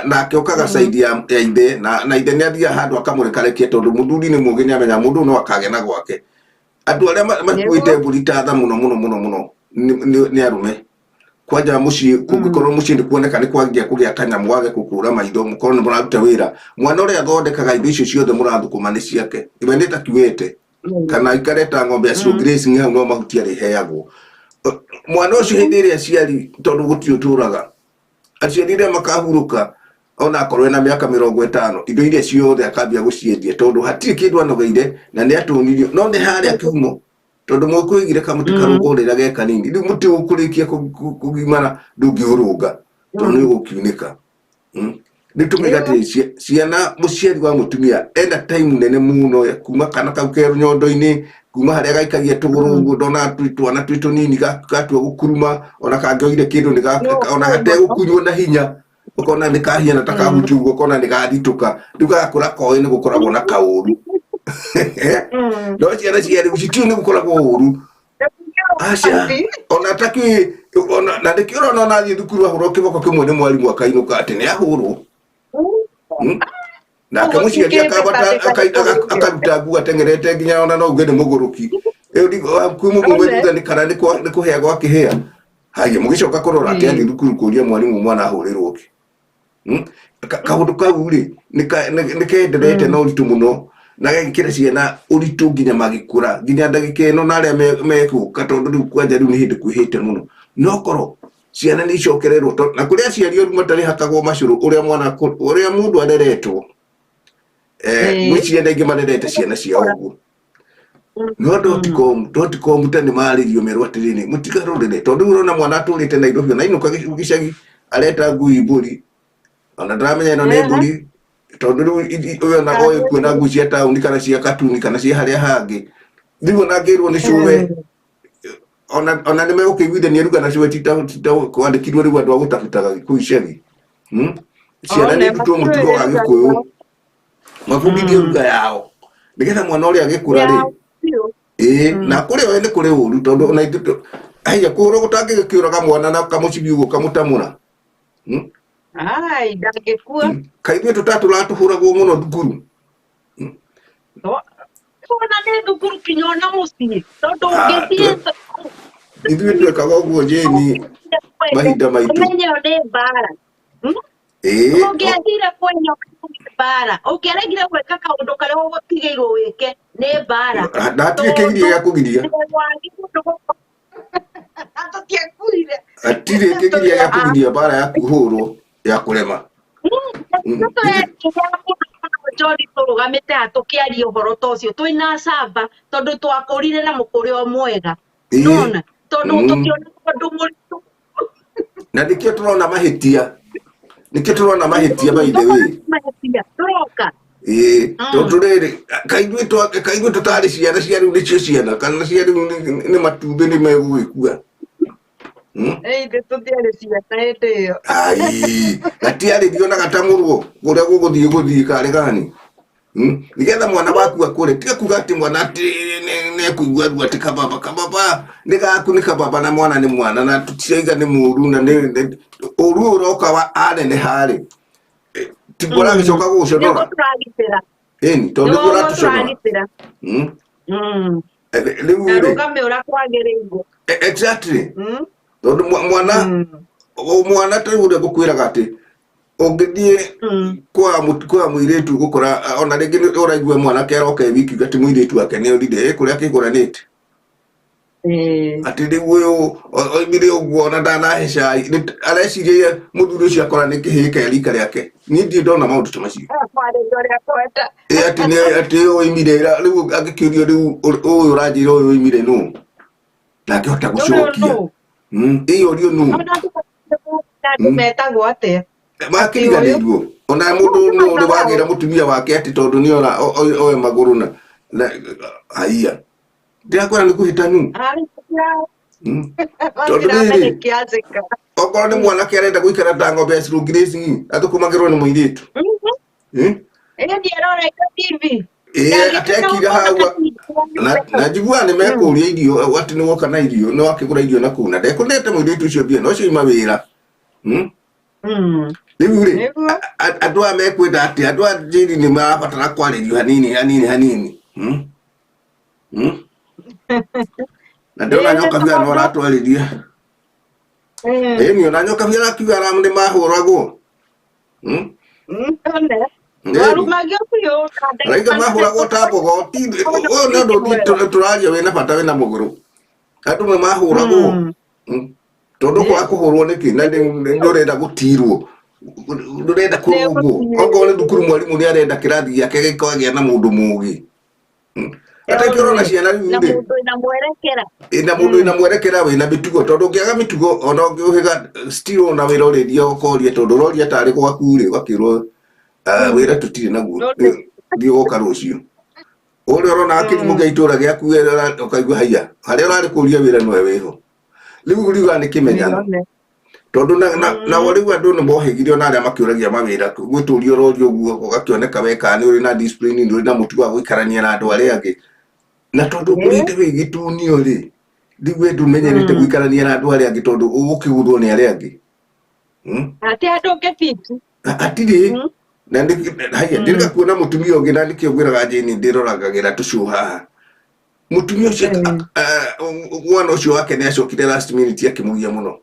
nake okaga side ya ithe na ithe nĩ athiaga handũ akamũrekarekia tondũ mũthuri nĩ mũũgĩ nĩamenya mũndũ no akagena gwake andũ arĩa makuĩte mbũri tatha mũno nĩ arume kwanja mũciĩ kũngĩkorwo mũciĩ nĩ kuoneka nĩ kwangĩa kũgĩa kanyamũ wage kũkũra maitho mũkorwo nĩ mũraruta wĩra mwana ũrĩa athondekaga indo icio ciothe mũrathũkũma nĩ ciake iwe nĩ takiwete kana ikareta ng'ombe ya slow grazing hau no mahuti arĩheagwo mwana ũcio hĩndĩ ĩrĩa aciari tondũ gũtirĩ ũtũraga aciari rĩrĩa makahurũka ona akorwo ena mĩaka 50 indo iria ciothe akambia gũciendia tondũ hatirĩ kĩndũ anogeire na nĩ atũnirio no nĩ harĩa kiumo tondũ mũkwĩgire kamuti karũgũrĩra ge kanini rĩu mũtĩ ũkũrĩkia kũgimara ndũngĩũrũnga tondũ nĩ ũgũkiunĩka nĩ tũmĩga atĩ ciana mũciari wa mũtumia enda time nene mũno kuma kana kau kerũ nyondo-inĩ kuma harĩa gaikagia tũgũrũ ũguo ndona twana twĩ tũnini gatua gũkuruma ona kangĩoire kĩndũ ona gategũkunywo na hinya ũkona nĩ kahiana ta kahuti ũguo ũkona nĩ gathitũka rĩu gagakũra koĩ nĩ gũkoragwo na kaũru no ciana ciarĩ citiũ nĩ gũkoragwo ũru aca ona takĩ na ndĩkĩrona ona athiĩ thukuru ahũrwo kĩboko kĩmwe nĩ mwarimũ akainũka atĩ nĩ ahũrwo nake mũciari akambata akaruta nguo ateng'erete nginya ona no uge nĩ mũgũrũki kuma mũmwe thutha kana nĩ kũhĩa gwakĩhĩa haya mũgĩcoka kũrora atĩ athiĩ thukuru kũria mwarimũ mwana ahũrĩrwo kĩ kaũndũ kau rĩ nĩ kenderete na ũritũ mũno na gĩkĩra ciana ũritũ nginya magĩkũra nginya ndagĩka ĩno na arĩa megũka tondũ rĩu kwanja rĩu nĩ hĩndĩ kwĩhĩte mũno no korwo ciana nĩ icokererwo na kũrĩa aciari ũru matarĩ hakagwo macũrũ ũrĩa mũndũ areretwo ciana ingĩ marerete ciana ciao ũguo no dotcom ta nĩ marĩrio merwo atĩrĩrĩ mũtigarũrĩre tondũ ũrona mwana atũrĩte Nairobi na inũka gĩcagi areta ngui mbũri ona ndaramenya ĩno nĩ mbũri tondu riu uyo na oyo kwena ngucia tauni kana cia katuni kana cia haria hangi riu ona ngirwo ni cuwe ona nä megå kä iguithania ruga nacio kwandäkirwo rä u andå a gå tabutaga kå icagi ciana nä ndutwo må tugo wa gä kå yå mabundithie ruga yao nä getha mwana å rä a agä kå ra rä na kå rä oe nä kå rä å ru tondå ona haiya kå hå rwo gå tangä gä kä å raga mwana na kamå cibi å gå kamå tamå ra kaithuä tå tatå ratå hå ragwo må no thukuru ona nä thukuru kinya ona må ciä tondå å ngä ithuä twekaga å guo njeni mahinda maitå å nä mbara å ngä athire kwenyo mbara å ngä aregire gwä ka kaå ndå karä a å gå tigä irwo wä ke nä mbara ndatigä kä girie gä a kå giria atirä kä giria gä a kå giria mbara ya kuhå rwo ya kå rema Jori tå rå gamä te tå kä aria å horo ta å cio twä na camba tondå twakå rire na må kå rä o mwega nona tondå tå kä ona andå må ritå na nä kä o tå rona mahä tia nä kä o tå rona mahä tia maithe wä tå roka tondå rä rä kaiguä tå tarä ciana cia rä u nä cio ciana kana cia rä u nä matumbä nä megå gä kua ithe tå tiarä ciana hä ndä ä yo gatiarä rio na gatamå rwo kå rä a gå gå thiä karä gani nä getha mwana waku akå re tiga kuga atä mwana nä ekåigua ru atä kababa nä gaku nä kababa na mwana nä mwana na tå tiraiga nä må ru na å ru å roka wa anene harä tiguo ragä coka gå gå conora ĩni tondå nĩguo ratå conora rä u rä rũgame ũrĩa kwagĩrĩirwo exactly tondå mwana tarä u rä a ngå kwä raga atä å ngä thiä kwa må irä tu gå kora ona rä ngä å raigua mwanake aroka wiki gatä må irä tu wake nä orire kå rä a kä gå ranä te atä rä u å yå oimire å guo ona ndanahe cai areciria må thuri å cio akora nä kä hä ka rika rä ake niä ndirä ndona maå ndå ta macio atä oimire rä u angä kä rio rä u å yå å ranjä ra å yå oimire nå na ngä hota gå cokia ä yo rio nå metagwo atä makiriganä iruo ona må ndå no nä wagä ra må tumia wake atä tondå nä ora oe magå rå na haia ndä rakwä nä kå hä tanu tondå rä rä okorwo nä mwanake arenda gå ikara ta ng'ombe ya cirå athå kå magä rwo nä må irä tu atä ekire hau na njiguaga nä mekå ria irio atä nä woka na irio nä wakä gå ra irio na kå na ndekå nete må irä tu å cio mbia no cio ima wä ra rä u rä andå aya mekwä nda atä andå a njiri nä marabatara kwarä rio hanini na ndä ona nyoka bia no ratwarä ria nä ona nyoka bia rakiuga nä mahå ragwo raiga mahå ragwo ta mbogo å yå nä ndå tå raria wä na bata wä na må gå rå andå me mahå ragwo tondå kwaga kå hå rwo nä kä na nä å renda gå tirwo ndå renda kå rå okorwo nä thukuru mwarimå nä arenda kä rathi gäake gä korwo gä a na må ndå må gä atä rona ciana rä u rä na må ndå wä na mwerekera wä na mä tugo tondå å ngä aga mä tugo ona å ngä å hä ga ona wä ra å rä ria åkoria tondå å roria tarä gwaku rä å gakä rwo wä ra tå tirä naguo thiä goka rå cio å rä a å rona akä rimå gä a itå ra gä aku å kaigua haia harä a å rarä kå ria wä ra nowe wä ho rä u riuga nä kä menyano tondå nao rä u andå nä mohägire ona arä a makä å ragia mawä ra gwä tå ria å roria å guo å gakĩoneka weka nä å rä na nä å rä na må tugo wa gå ikarania na andå arä angä na tondå å rä te wä gä tunio rä ndigwä ndå menyerete gå ikarania na andå arä angä tondå å gå kä gå rwo nä arä angä atirä na haya ndä rega kuona må tumia å ngä na nä kä o ngwä raga njä ndä roragagä ra tå cio haha må tumia å cio mwana å cio wake nä acokire akä må gia må no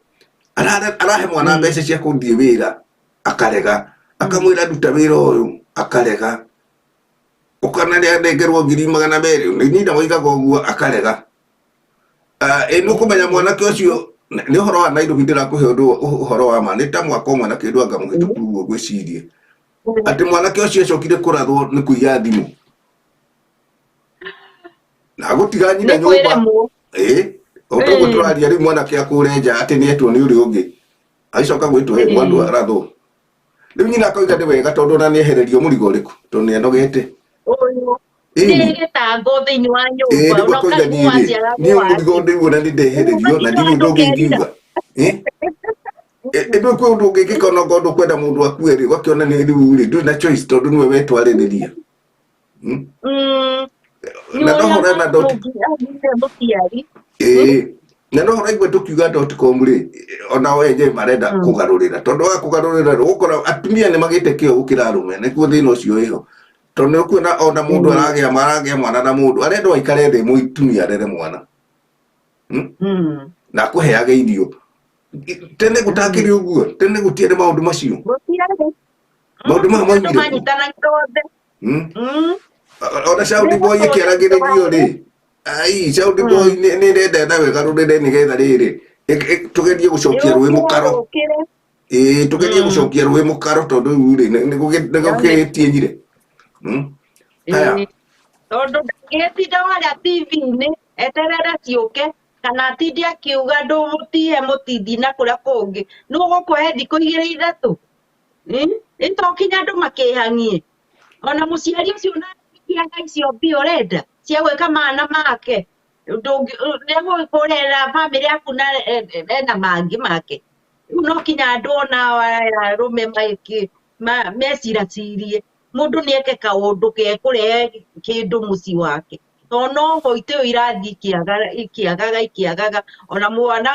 arahe mwana mbeca cia kå thiä wä ra akarega akamwä ra nduta wä ra å yå akarega å kana nä anengerwo 200,000 nä nyina moigaga å guo akarega nä å kå menya mwanake å cio nä å horo wa Nairobi ndä rakå he å horo wa ma nä ta mwaka å mwanake ndå anga må hä tå ku guo ngwä cirie atä mwanake å cio acokire kå rathwo nä kå iya thimå na gå tiga nyina nyå mba o tå gå tå raria rä u mwanake akå re nja atä nä etwo nä å rä å ngä agicoka gwä two mwandu arathwo riu nyina koiga ndi wega tondu na niehererio murigo riku tondu nienogete Uyu nĩ gĩtango thĩinĩ wa nyũmba niguo no koiga karibu waciara niĩ mũrigo ndĩguo na nĩndehererio na ndirĩ ũndũ ũngĩ ingiuga ĩndũ kwĩ ũndũ ũngĩ ngĩka ona ngorwo ndũkwenda mũndũ akue rĩ ũgakĩona nĩ rĩu rĩ ndũrĩ na choice tondũ nĩwe wetwarĩrĩria na no hora na mũciari na no hora igwe tũkiuga .com rĩ ona wenje marenda kũgarũrĩra tondũ wa kũgarũrĩra ũgũkora atumia nĩ magĩte kĩo gũkĩra arũme nĩkuo thĩna ũcio wĩho tondũ nĩũkuona ona mũndũ aragĩa mwana na mũndũ arenda aikare thĩ mũtumia arere mwana na akũheage irio tene gũtakĩrĩ ũguo tene gũtiarĩ maũndũ macio maũndũ maya moimire ona Saudi boy ĩkĩaragĩrĩrio rĩ ai Saudi boy nĩ ĩrenda wegarũrĩre nĩgetha rĩrĩ tũgerie gũcokia rũĩ mũkaro tũgerie gũcokia rũĩ mũkaro tondũ rĩu rĩ nĩgũkĩtiĩnyire tondũ ndangĩtinda harĩa TV-inĩ eterere ciũke kana atinde akiuga ndũmũtihe mũtindi na kũrĩa kũngĩ nĩ ũgũkũhe thikũ 2-3 ĩtokinya andũ makĩhang'ie ona mũciari ũcio na ciana icio mbia ũrenda cia gwĩka mana make nĩgũkũrera bamĩrĩ yaku na ena mangĩ make rĩu no kinya andũ ona arũme meciracirie mũndũ nĩeke kaũndũ gekũrehe kĩndũ mũciĩ wake tondũ no hoite ũyũ irathiĩ ikiagaga ona mwana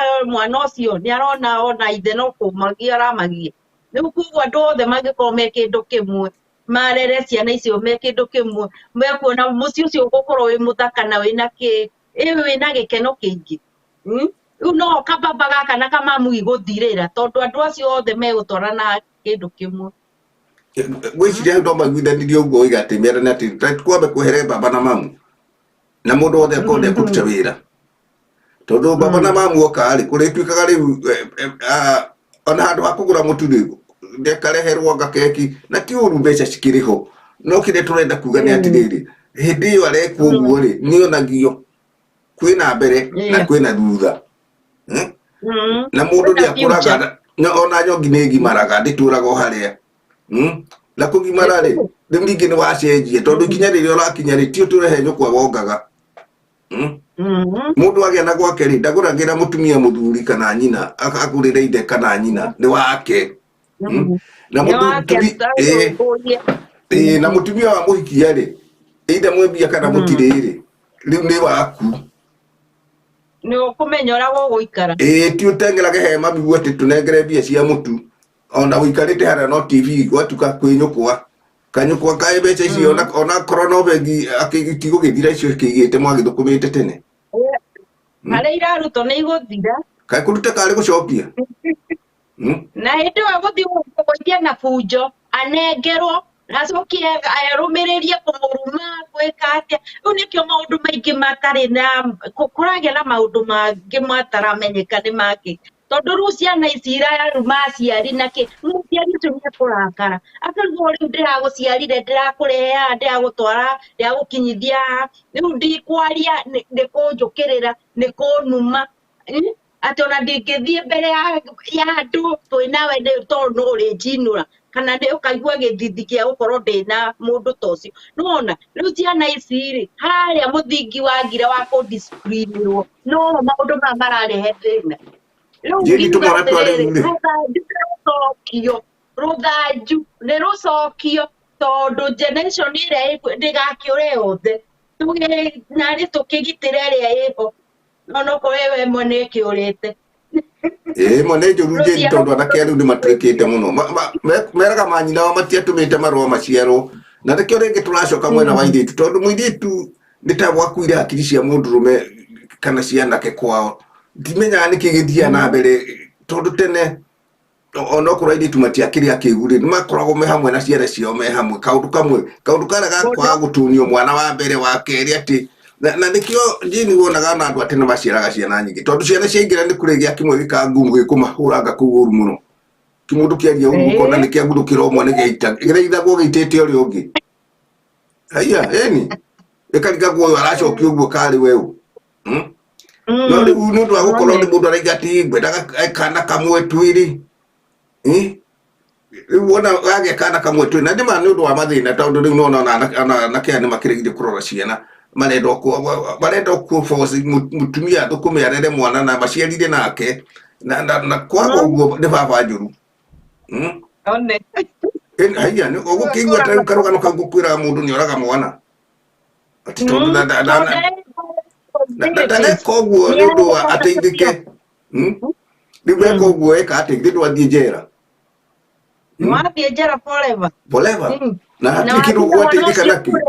ũcio nĩarona ona ithe no kũmagia aramagia rĩu koguo andũ othe mangĩkorwo me kĩndũ kĩmwe marere ciana icio me kĩndũ kĩmwe mekuona mũciĩ ũcio ũgũkorwo wĩ mũthaka na wĩna gĩkeno kĩingĩ rĩu no kababa gaka na kamamu igũthirĩra tondũ andũ acio othe megũtwarana kĩndũ kĩmwe gwĩciria hau no maiguithanirie ũguo oiga atĩ merane atĩ twambe kwehere baba na mamu na mũndũ wothe akorwo ndekũruta wĩra tondũ baba na mamu oka rĩ kũrĩtuĩkaga rĩu ona handũ ha kũgũra mũtu rĩ ndekareherwo gakeki na ti ũru mbeca cikĩrĩ ho no kĩrĩa tũrenda kuga nĩ atĩrĩrĩ hĩndĩ ĩyo arekwo ũguo rĩ nĩonagio kwĩna mbere na kwĩna thutha na mũndũ nĩakũraga ona nyogi nĩngimaraga ndĩtũraga o harĩa na kũgimara rĩ rĩu ningĩ nĩ wacenjia tondũ ikinya rĩrĩa ũrakinya rĩ ti ũtũrehe nyũkwa wongaga mũndũ agĩa na gwake rĩ ndagũragĩra mũtumia mũthuri kana nyina akagũrĩra ithe kana nyina nĩ wake na mũtumia wa mũhikia rĩ ithe mwembia kana mũtirĩ rĩ rĩu nĩ waku nĩ ũkũmenya ũrĩa gũgũikara ti ũtengerage he mami atĩ tũnengere mbia cia mũtu ona ũikarĩte harĩa no TV gwatuka kwĩ nyũkwa kanyũkwa kaĩ mbeca icio ona korwo no bengi akĩtigũgĩthira icio kĩigĩte mwagĩthũkũmĩte tene harĩa irarutwo nĩ igũthira kaĩ kũruta karĩ gũcokia na hĩndĩ ĩyo gũthiĩ gũitia na bunjo anengerwo acokie arũmĩrĩrie kũmũruma gwĩka atĩa rĩu nĩkĩo maũndũ maingĩ matarĩ na kũragĩa na maũndũ mangĩ mataramenyeka nĩ makĩ tondũ rĩu ciana ici iraruma aciari nakĩ mũciari ũcio nĩekũrakara akarigwo rĩu ndĩragũciarire ndĩrakũrehe ndĩragũtwara ndĩragũkinyithia rĩu ndikwaria nĩkũnjũkĩrĩra nĩkũnuma atĩ ona ndingĩthiĩ mbere ya andũ twĩ nawe tondũ ũrĩnjinũra kana nĩ ũkaigua gĩthithi kĩa gũkorwo ndĩna mũndũ ta ũcio nĩwona rĩu ciana ici rĩ harĩa mũthingi wagire wa kũdisciplinĩrwo no maũndũ maya mararehe thĩna rũthanju nĩ rũcokio tondũ generation ĩrĩa ndĩgakĩũre yothe narĩ tũkĩgitĩre ĩrĩa ĩho onokorwo we mwene ĩkĩũrĩte ĩmwe nĩ njũru njĩri tondũ anake rĩu nĩmatũrĩkĩte mũno meraga manyina wao matiatũmĩte marũa maciarwo na nĩkĩo rĩngĩ tũracoka mwena wa airĩtu tondũ mũirĩtu nĩ ta gwakuire hakiri cia mũndũrũme kana cia anake kwao ndimenyaga nĩkĩ gĩthiaga na mbere tondũ tene onokorwo airĩtu matiakĩrĩ akĩgu rĩ nĩmakoragwo me hamwe na ciana ciao me hamwe kaũndũ karĩa gakwaga gũtũnio mwana wa mbere wa kerĩ atĩ na nĩkĩo njini wonaga na andũ atĩ nĩmaciaraga ciana nyingĩ tondũ ciana ciaingĩra nĩ kũrĩ gĩa kĩmwe gĩkangumu gĩkũmahũranga kũu ũru mũno kĩmũndũ kĩaria ũguo ũkona nĩkĩagurũkĩra ũmwe gĩithagwo gĩitĩte ũrĩa ũngĩ haiya ĩni ĩkarigagwo ũyũ aracokio ũguo karĩ weũ no rĩu nĩ ũndũ wa gũkorwo nĩ mũndũ araiga atĩ ngwendaga kana kamwe twĩrĩ wona wage kana kamwe tu na ndima ndu wa mathina tondu riu nona na kia ni makirigire kurora ciana marenda ku force mutumia thukume arere mwana na maciarire nake na kwaga uguo ni baba njuru one haya ni ugukigua tari karugano kagukwira mundu ni oraga mwana ati tondu na koguo ni undu wa ateithike riu eka uguo eka ateithike ndwathie njera mwathie njera forever na hatirĩ kĩndũ gwateithĩka nakĩo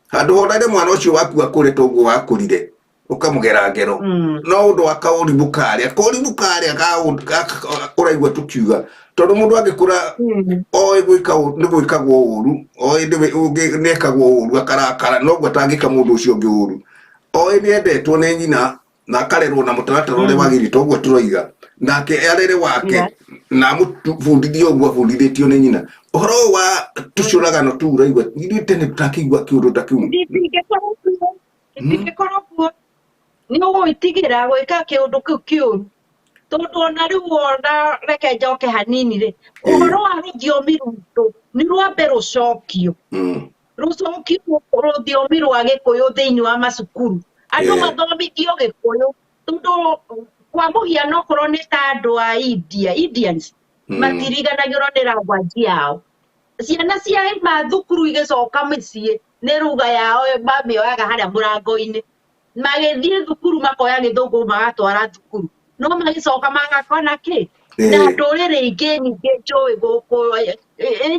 handũ honare mwana ũcio waku akũre ta ũguo wakũrire ũkamũgera ngero no ũndũ wa kaũrimũ karĩa ũraigua tũkiuga tondũ mũndũ angĩkũra oĩ nĩ gwĩkagwo ũru oĩ nĩekagwo ũru akarakara noguo atangĩka mũndũ ũcio ũngĩ ũru oĩ nĩendetwo nĩ nyina na akarerwo na mũtaratara ũrĩa wagĩrĩire toguo tũroiga nake arere wake na mũbundithio ũguo abundithĩtio nĩ nyina ũhoro wa tũcũragano tu ũraigua ithuĩ tene tũtakĩigua kĩũndũ ta kĩu ndingĩkorwo kuo nĩ ũgwĩtigĩra gwĩka kĩũndũ kĩu kĩũru tondũ ona rĩu ona reke njoke hanini rĩ ũhoro wa rũthiomi rwitũ nĩ rwambe rũcokio rũthiomi rwa gĩkũyũ thĩinĩ wa macukuru andũ mathomithio gĩkũyũ tondũ kwa mũhiano okorwo nĩ ta andũ a Indians matiriganagĩrwo nĩ language yao ciana ciaima thukuru igĩcoka mũciĩ nĩ lugha yao mamĩoyaga harĩa mũrango-inĩ magĩthiĩ thukuru makoya gĩthũngũ magatwara thukuru no magĩcoka magakona kĩ na ndũrĩrĩ ingĩ nyingĩ njũĩ gũkũ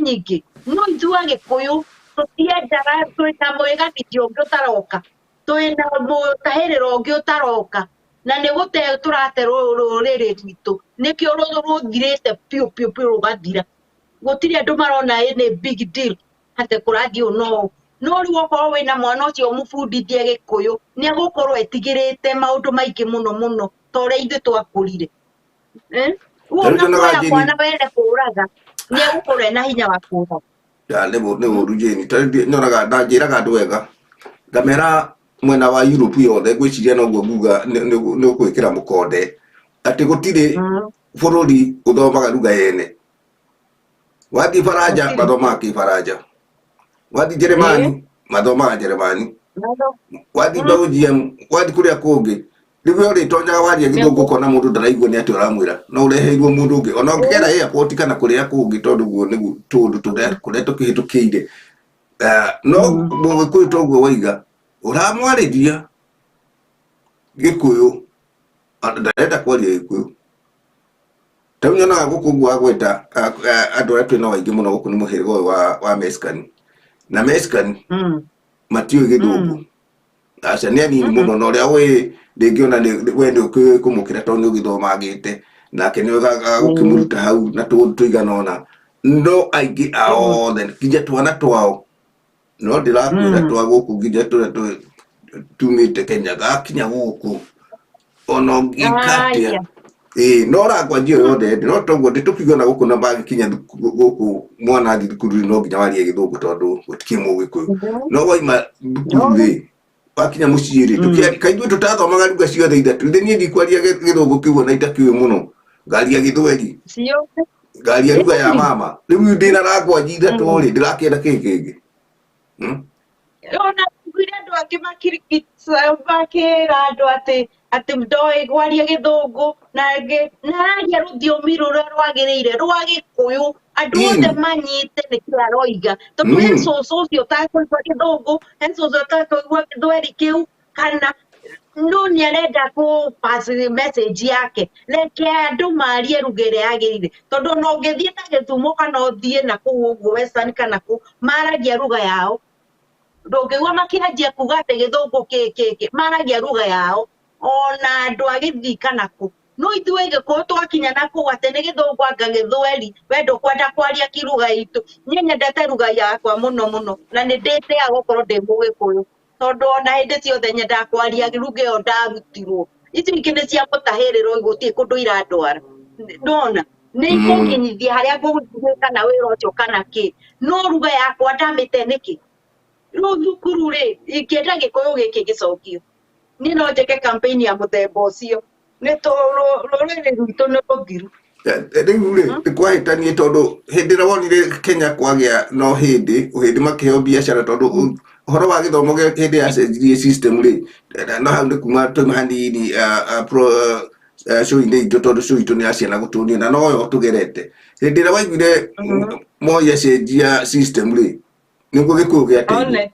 nyingĩ no ithuĩ Agĩkũyũ tũtiendaga twĩna mwĩganithio ũngĩ ũtaroka twĩna mũtahĩrĩro ũngĩ ũtaroka na nĩ gũte tũrate rũrĩrĩ rwitũ nĩkĩo rũthirĩte piũ rũgathira gũtirĩ andũ marona nĩ big deal atĩ kũrathiĩ ũũ no rĩu okorwo wĩna mwana ũcio mũbundithie Gĩkũyũ nĩ egũkorwo etigĩrĩte maũndũ maingĩ mũno ta ũrĩa ithuĩ twakũrire ũguo mwana wende kũũraga nĩ egũkorwo ena hinya wa kũũraga nĩ ũru Jane nyonaga njĩraga andũ wega ngamera mwena wa Europe yothe ngwĩciria noguo nguga nĩ ũkwĩkĩra mũkonde atĩ gũtirĩ bũrũri ũthomaga lugha yene wathiĩ Baranja mathomaga Kĩbaranja wathiĩ Njeremani mathomaga Njeremani wathiĩ Belgium wathiĩ kũrĩa kũngĩ rĩu ũrĩtonyaga waria Gĩthũngũ ũkona mũndũ ndaraigua nĩ atĩ ũramwĩra no ũreheirwo mũndũ ũngĩ ona ũngĩgera airport kana kũrĩa kũngĩ tondũ guo nĩguo tũndũ kũrĩa tũkĩhĩtũkĩire no Mũgĩkũyũ toguo waiga ũramwarĩria Gĩkũyũ ndarenda kwaria Gĩkũyũ tarĩu nyonaga gũkũ ũguo wa gweta andũ arĩa twĩna aingĩ mũno gũkũ nĩ mũhĩrĩga ũyũ wa Mexican na Mexican matiũĩ Gĩthũngũ aca nĩ anini mũno na ũrĩa wĩ ndĩngĩona we nĩ ũkũmũkĩra tondũ nĩ ũgĩthomagĩte nake nĩ gũkĩmũruta hau na tũigana ũna no aingĩ aothe nginya twana twao no ndĩrakwĩra twa gũkũ nginya tũrĩa tumĩte Kenya gakinya gũkũ ona ũngĩka no rangwa njio yothe no toguo ndĩtũkiuga na gũkũ na magĩkinya gũkũ mwana athiĩ thukuru no nginya warie Gĩthũngũ tondũ gũtikĩ Mũgĩkũyũ no waima thukuru wakinya mũciĩ kaingĩ tũtathomaga lugha ciothe ithatũ niĩ ndikwaria Gĩthũngũ kĩu ona itakĩũĩ mũno ngaria Gĩthweri ngaria lugha ya mama rĩu ndĩna rangwa ithatũ ndĩrakĩenda kĩĩ kĩngĩ ona ngwire andũ angĩ makĩra andũ atĩ ndoĩ kwaria Gĩthũngũ na araria rũthiomi rũrĩa rwagĩrĩire rwa Gĩkũyũ andũ othe manyite nĩkĩo aroiga tondũ he cũcũ ũcio ũtakũigua Gĩthũngũ he cũcũ ũtakũigua Gĩthweri kĩu kana no nĩ arenda kũ pass message yake reke andũ marie lugha ĩrĩa yagĩrĩire tondũ ona ũngĩthiĩ na Gĩthumo kana ũthiĩ na kũu ũguo Western kana kũ maragia lugha yao ndũngĩigua makĩanjia kuga atĩ Gĩthũngũ kĩkĩ maragia lugha yao ona andũ a Gĩthii kana kũ no ithuĩ Gĩkũyũ twakinya na kũu atĩ nĩ Gĩthũngũ anga Gĩthweri we ndũkwenda kwaria kĩlugha itũ niĩ nyendete lugha yakwa mũno na nĩ ndĩtĩaga gũkorwo ndĩ Mũgĩkũyũ tondũ ona hĩndĩ ciothe nyendaga kwaria lugha ĩyo ndarutirwo ici ingĩ nĩ cia mũtahĩrĩro gũtirĩ kũndũ iradwara ndona nĩ ikũnginyithia harĩa ngũgũthiĩ kana wĩra ũcio kana kĩ no lugha yakwa ndamĩte nĩkĩ rĩu thukuru rĩ ingĩenda Gĩkũyũ gĩkĩ gĩcokio niĩ no njĩke campaign ya mũthemba ũcio nĩ rũrĩrĩ rwitũ nĩ rũthiru Rĩu rĩ nĩkwahĩtanie tondũ hĩndĩ ĩrĩa wonire Kenya kwagĩa no hĩndĩ makĩheo biacara tondũ ũhoro wa gĩthomo hĩndĩ yacenjirie system rĩ no hau nĩ kuma tũma hanini cũi-inĩ itũ tondũ cũi itũ nĩ ya ciana gũtũnio na noyo tũgerete hĩndĩ ĩrĩa waiguire Moi acenjia system rĩ nĩguo Gĩkũyũ gĩateithio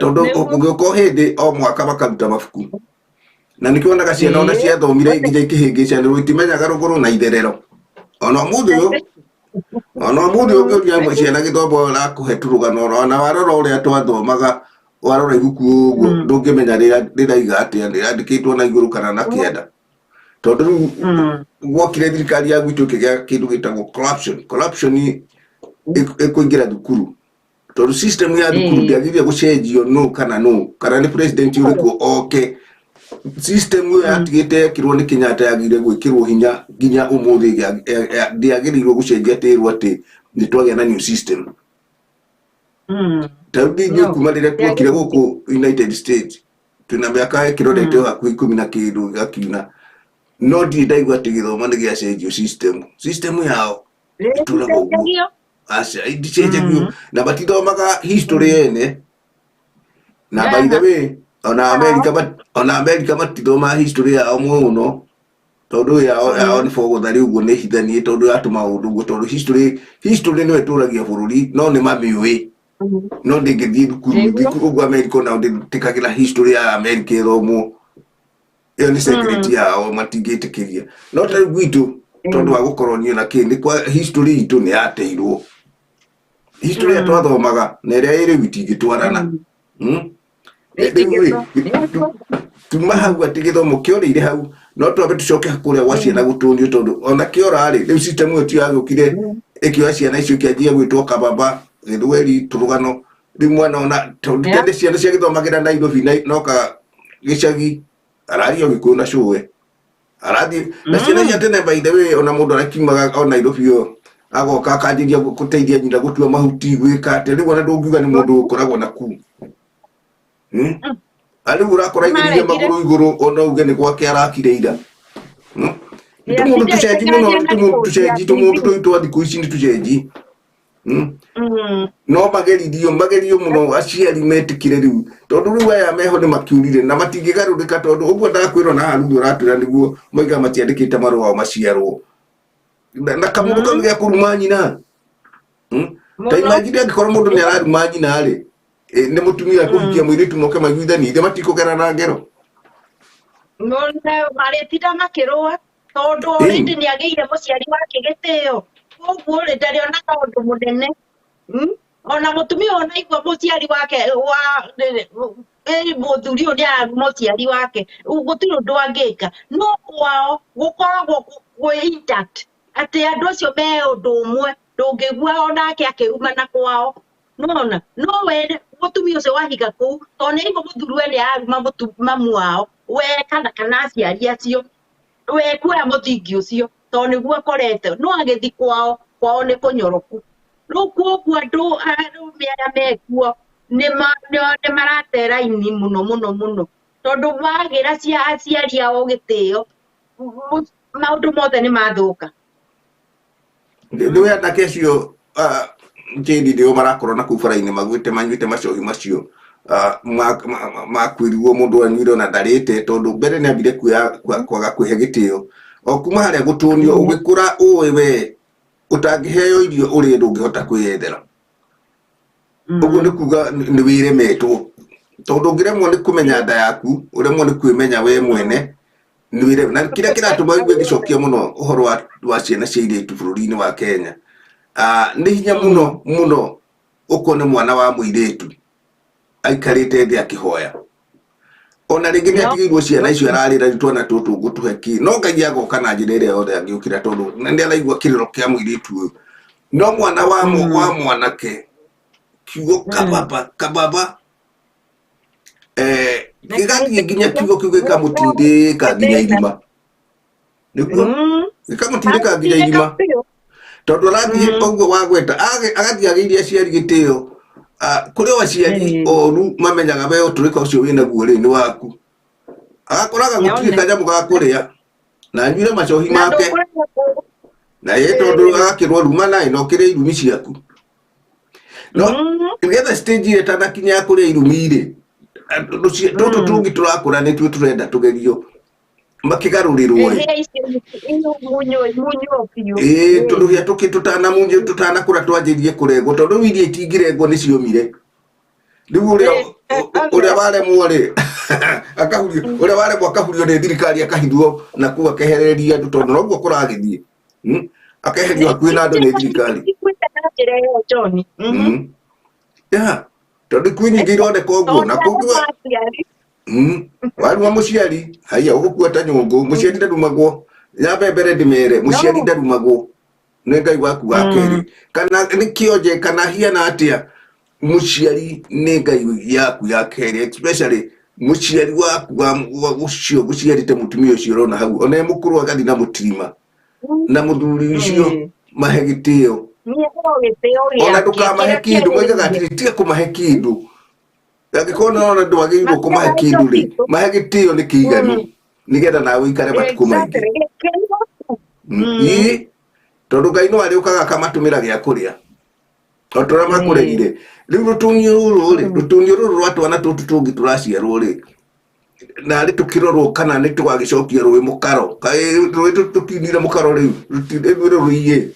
tondũ ũgĩũka hĩndĩ o mwaka makaruta mabuku na nĩkĩonaga ciana ona ciathomire nginya ikĩhĩngĩcanĩrwo itimenyaga rũgũrũ na itherero ona ũmũthĩ ũngĩũria ciana gĩthomo ũrakũhe tũrũgano ona warora ũrĩa twathomaga warora ibuku ũguo ndũngĩmenya rĩraiga atĩa rĩandĩkĩtwo na igũrũ kana na kĩanda tondũ rĩu gwokire thirikari ya gwitũ ĩkĩgĩa kĩndũ gĩtagwo corruption ĩkũingĩra thukuru tondũ system ya thukuru ndĩagĩrĩire gũcenjio kana nĩ president ũrĩkũ oke system ĩyo yatigĩte yekĩrwo nĩ Kenyatta yagĩrĩire gwĩkĩrwo hinya nginya ũmũthĩ ndĩagĩrĩirwo gũcenjia tĩrwo atĩ nĩ twagĩa na new system tarĩu kuma rĩrĩa tuokire gũkũ United States twĩna mĩaka ĩkĩrorete hakuhĩ 10 na kĩndũ gakiuna no ndirĩ ndaigua atĩ gĩthomo nĩ gĩacenjio system yao ĩtũraga ũguo ndicenjagio na matithomaga history ene na by the way ona America matithoma history yao mũno tondũ yao nĩ bogotha rĩu ũguo nĩ hithanie tondũ yatũ maũndũ ũguo tondũ history nĩyo ĩtũragia bũrũri no nĩ mamĩũĩ no ndĩngĩthiĩ thukuru ũguo America ona ndĩtĩkagĩra history ya America ĩthomwo ĩyo nĩ secret yao matingĩtĩkĩria no ta gwitũ tondũ wa gũkoronio na kĩ nĩ kwa history itũ nĩ yateirwo history ya twathomaga na ĩrĩa ĩrĩ itingĩtwarana tuma hau atĩ gĩthomo kĩorĩire hau no twambe tũcoke kũrĩa gwa ciana gũtũnio tondũ ona kĩora-rĩ rĩu system ĩyo ti yagĩũkire ĩkĩoya ciana icio kĩanjia gwĩtwo kababa gĩthweri tũrũgano rĩu mwana ona tondũ ciana ciagĩthomagĩra Nairobi noka gĩcagi araria Gĩkũyũ na cũwe arathiĩ na ciana cia tene by the way ona mũndũ arakiumaga o Nairobi ĩyo agoka akanjĩria gũteithia nyina gũtua mahuti gwĩka atĩ rĩu ona ndũngiuga nĩ mũndũ ũkoragwo na kuu rĩu ũrakora igĩrĩire magũrũ igũrũ ona uge nĩ gwake arakire ira tũmũndũ tũcenji mũno tũmũndũ tũu twa thikũ ici nĩ tũcenji no magerio mũno aciari metĩkire rĩu tondũ rĩu aya meho nĩ makiurire na matingĩgarũrĩka tondũ ũguo ndakwĩrwo na haha ũratwĩra nĩguo moiga matiandĩkĩte marũa maciarwo na kamũndũ kau gĩa kũruma nyina ta imagine angĩkorwo mũndũ nĩ araruma nyina-rĩ nĩ mũtumia kũhikia mũirĩtu moke maiguithanie ithe matikũgera na ngero marĩtinda makĩrũa tondũ already nĩ agĩire mũciari wake gĩtĩo koguo rĩ ndarĩonaga ũndũ mũnene ona mũtumia ona igua mũciari wake mũthuri ũyũ nĩ araruma mũciari wake gũtirĩ ũndũ angĩka no kwao gũkoragwo gwĩ intact atĩ andũ acio me ũndũ ũmwe ndũngĩigua onake akĩruma na kwao nona no we mũtumia ũcio wahiga kũu tondũ nĩ igua mũthuri we nĩ araruma mamu wao we kana aciari acio we kuoya mũthingi ũcio tondũ nĩguo akorete no agĩthi kwao nĩ kũnyoroku rĩu kuoguo andũ arũme arĩa mekuo nĩ marate raini mũno tondũ magĩra aciari ao gĩtĩo maũndũ mothe nĩ mathũka nĩwe anake acio njĩri nĩo marakorwo na kũu bara-inĩ manyuĩte macohi macio makwĩriguo mũndũ anyuire ona ndarĩte tondũ mbere nĩ ambire kwaga kwĩhe gĩtĩo o kuma harĩa gũtũnio ũgĩkũra ũĩ we ũtangĩheo irio ũrĩe ndũngĩhota kwĩyethera ũguo nĩ kuga nĩ wĩremetwo tondũ ũngĩremwo nĩ kũmenya nda yaku ũremwo nĩ kwĩmenya we mwene na kĩrĩa kĩratũma igue gĩcokia mũno ũhoro wa ciana cia airĩtu bũrũri-inĩ wa Kenya nĩ hinya mũno ũkone mwana wa mũirĩtu aikarĩte thĩ akĩhoya ona rĩngĩ nĩ atigĩirwo ciana icio ararĩra twana tũtũ ngũtũhe kĩ no Ngai agoka na njĩra ĩrĩa yothe angĩũkĩra tondũ nĩ araigua kĩrĩro kĩa mũirĩtu ũyũ no mwana wa mwanake kiugo kababa gĩgathiĩ nginya kiugo kĩu gĩkamũtindĩka nginya irima nĩguo gĩkamũtindĩka nginya irima tondũ arathiĩ ũguo wagweta agathiĩ agĩirie aciari gĩtĩo kũrĩ o aciari oru mamenyaga we ũtũrĩka ũcio wĩnaguo rĩ nĩ waku agakoraga gũtirĩ kanyamũ ga kũrĩa na anyuire macohi make na ye tondu akirwo ruma nae no kire irumi ciaku no ngetha stage etanakinya kuria irumi ri tutu tungi turakura ni tu turenda tugerio makigarurirwo turugia tukitutana munje tutanakura twanjirie kurengwo tondu wirie itingirengwo ni ciomire riu uria waremwo ri akahurio uria waremwo akahurio ni thirikari akahithwo na kuo akehereria andu tondu noguo kuragithie akeherio hakuhi na andu ni thirikari tondu ikui nyingi ironeka uguo na kugua waruma muciari haya ugukua ta nyungu muciari ndarumagwo nyambe mbere ndimere muciari ndarumagwo ni Ngai waku wa keri kana ni kionje kana hiana atia muciari ni Ngai yaku ya keri especially muciari waku wa ucio guciarite mutumia ucio rona hau ona mukuru agathi na mutirima na muthuri ucio mahegitio ona ndukamahe kindu mwigaga atitie kumahe kindu yakikona ona ndwagirwo kumahe kindu ri mahe gitio ni kiganu nigetha nawe ikare matuku maingi tondu Ngai no ari ukaga kamatumira gya kuria otora makuregire riu rutunio ruru rwatwana tutu tungi turaciarwo ri na ari tukirorwo kana ni twagicokia rui mukaro kai rui tukinire mukaro riu ruiye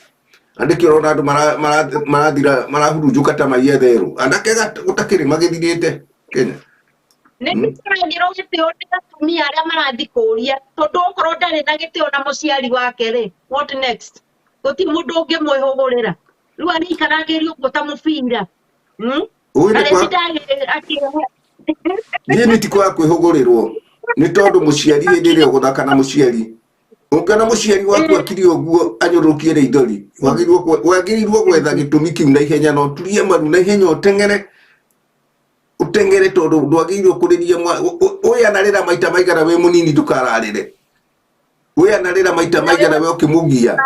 andikiro na andu marathira marahurunjuka ta maiye theru andakega gutakiri magithirite Kenya nĩndĩragĩrwo gĩtĩo nĩ atumia arĩa marathi kũria tondũ okorwo ndarĩ na gĩtĩo na mũciari wake rĩ what next gũtirĩ mũndũ ũngĩmwĩhũgũrĩra rĩu arĩikaragĩrio ũguo ta mũbira niĩ nĩ tikwaga kwĩhũgũrĩrwo nĩ tondũ mũciari hĩndĩ ĩrĩa ũgũthaka na mũciari ũngĩona mũciari waku akiri ũguo anyũrũkie rĩithori wagĩrĩirwo gwetha gĩtũmi kĩu na ihenya na ũturie maru na ihenya utengere tondu ndwagĩirwo kũrĩria ũyanarĩra maita maigana wĩ mũnini ndũkararĩre ũyanarĩra maita maigana wĩ ũkĩmũgia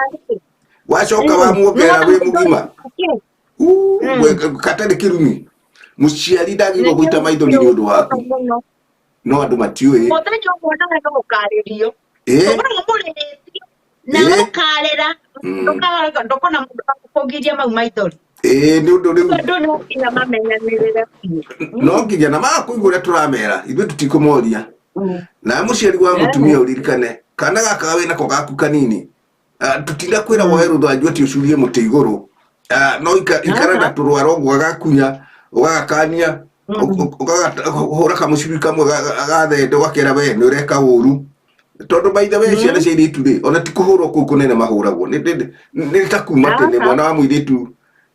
wacoka wamuongerera wĩ mũgima katarĩ kĩrumi mũciari ndagĩrĩirwo gũita maithori nĩ ũndũ waku no andũ matiũĩ mũthenya ũmwe nawe no ũkarĩrio ũkoragwo mũrĩrĩtio na ũkarĩra ndũkona mũndũ akũgiria mau maithori nĩ ũndũ rĩu no nginya mamenyanĩrĩre no nginya na magakuigua ũrĩa tũramera ithuĩ tũtikũmoria na mũciari wa mũtumia ũririkane kana gaka wĩ nako gaku kanini tũtinda kwĩra woe rũthanju atĩ ũcurie mũtĩ igũrũ no ikara na tũrwara ũguo agakunya ũgagakania ũkahũra kamũcibi kamwe gathende ũgakera we nĩ ũreka ũru tondu by the way ciana cia airĩtu rĩ ona ti kũhũrwo kũu kũnene mahũragwo nĩ ta kuma tene mwana wa mũirĩtu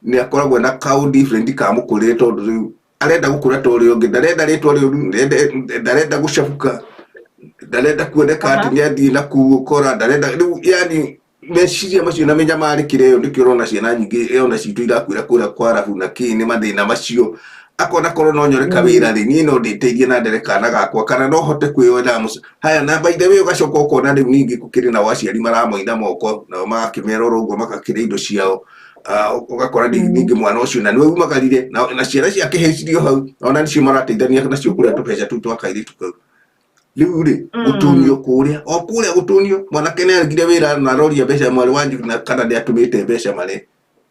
nĩ akoragwo na kaũ different ka mũkũrĩre tondu rĩu arenda gũkũra ta ũrĩa ũngĩ ndarenda rĩtwa rĩũru ndarenda gũcabuka ndarenda kuoneka atĩ nĩ athiĩ na kũu ũkora ndarenda rĩu yani meciria macio na mĩnyamarĩkĩre ĩyo nĩkĩo ũrona ciana nyingĩ ona citũ irakwĩra kũrĩa kwa Arabu na kĩ nĩ mathĩna macio akona korwo no nyore kawĩra rĩ niĩ no ndĩteithie na ndere kana gakwa kana no hote kwĩyoera haya na by the way ũgacoka ũkona rĩu ningĩ gũkĩrĩ na aciari maramoina moko nao magakĩmerora ũguo magakĩrĩa indo ciao ugakora ningĩ mwana ũcio na nĩwe umagarire na ciana ciakĩhĩcirio hau ona nĩcio marateithania nacio kũrĩa tũbeca tũu twa kairĩtu kau rĩu rĩ gũtunio kũrĩa o kũrĩa gũtunio mwanake nĩarugire wĩra na aroria mbeca mwarĩ wa Njuguna kana nĩatũmĩte mbeca marĩ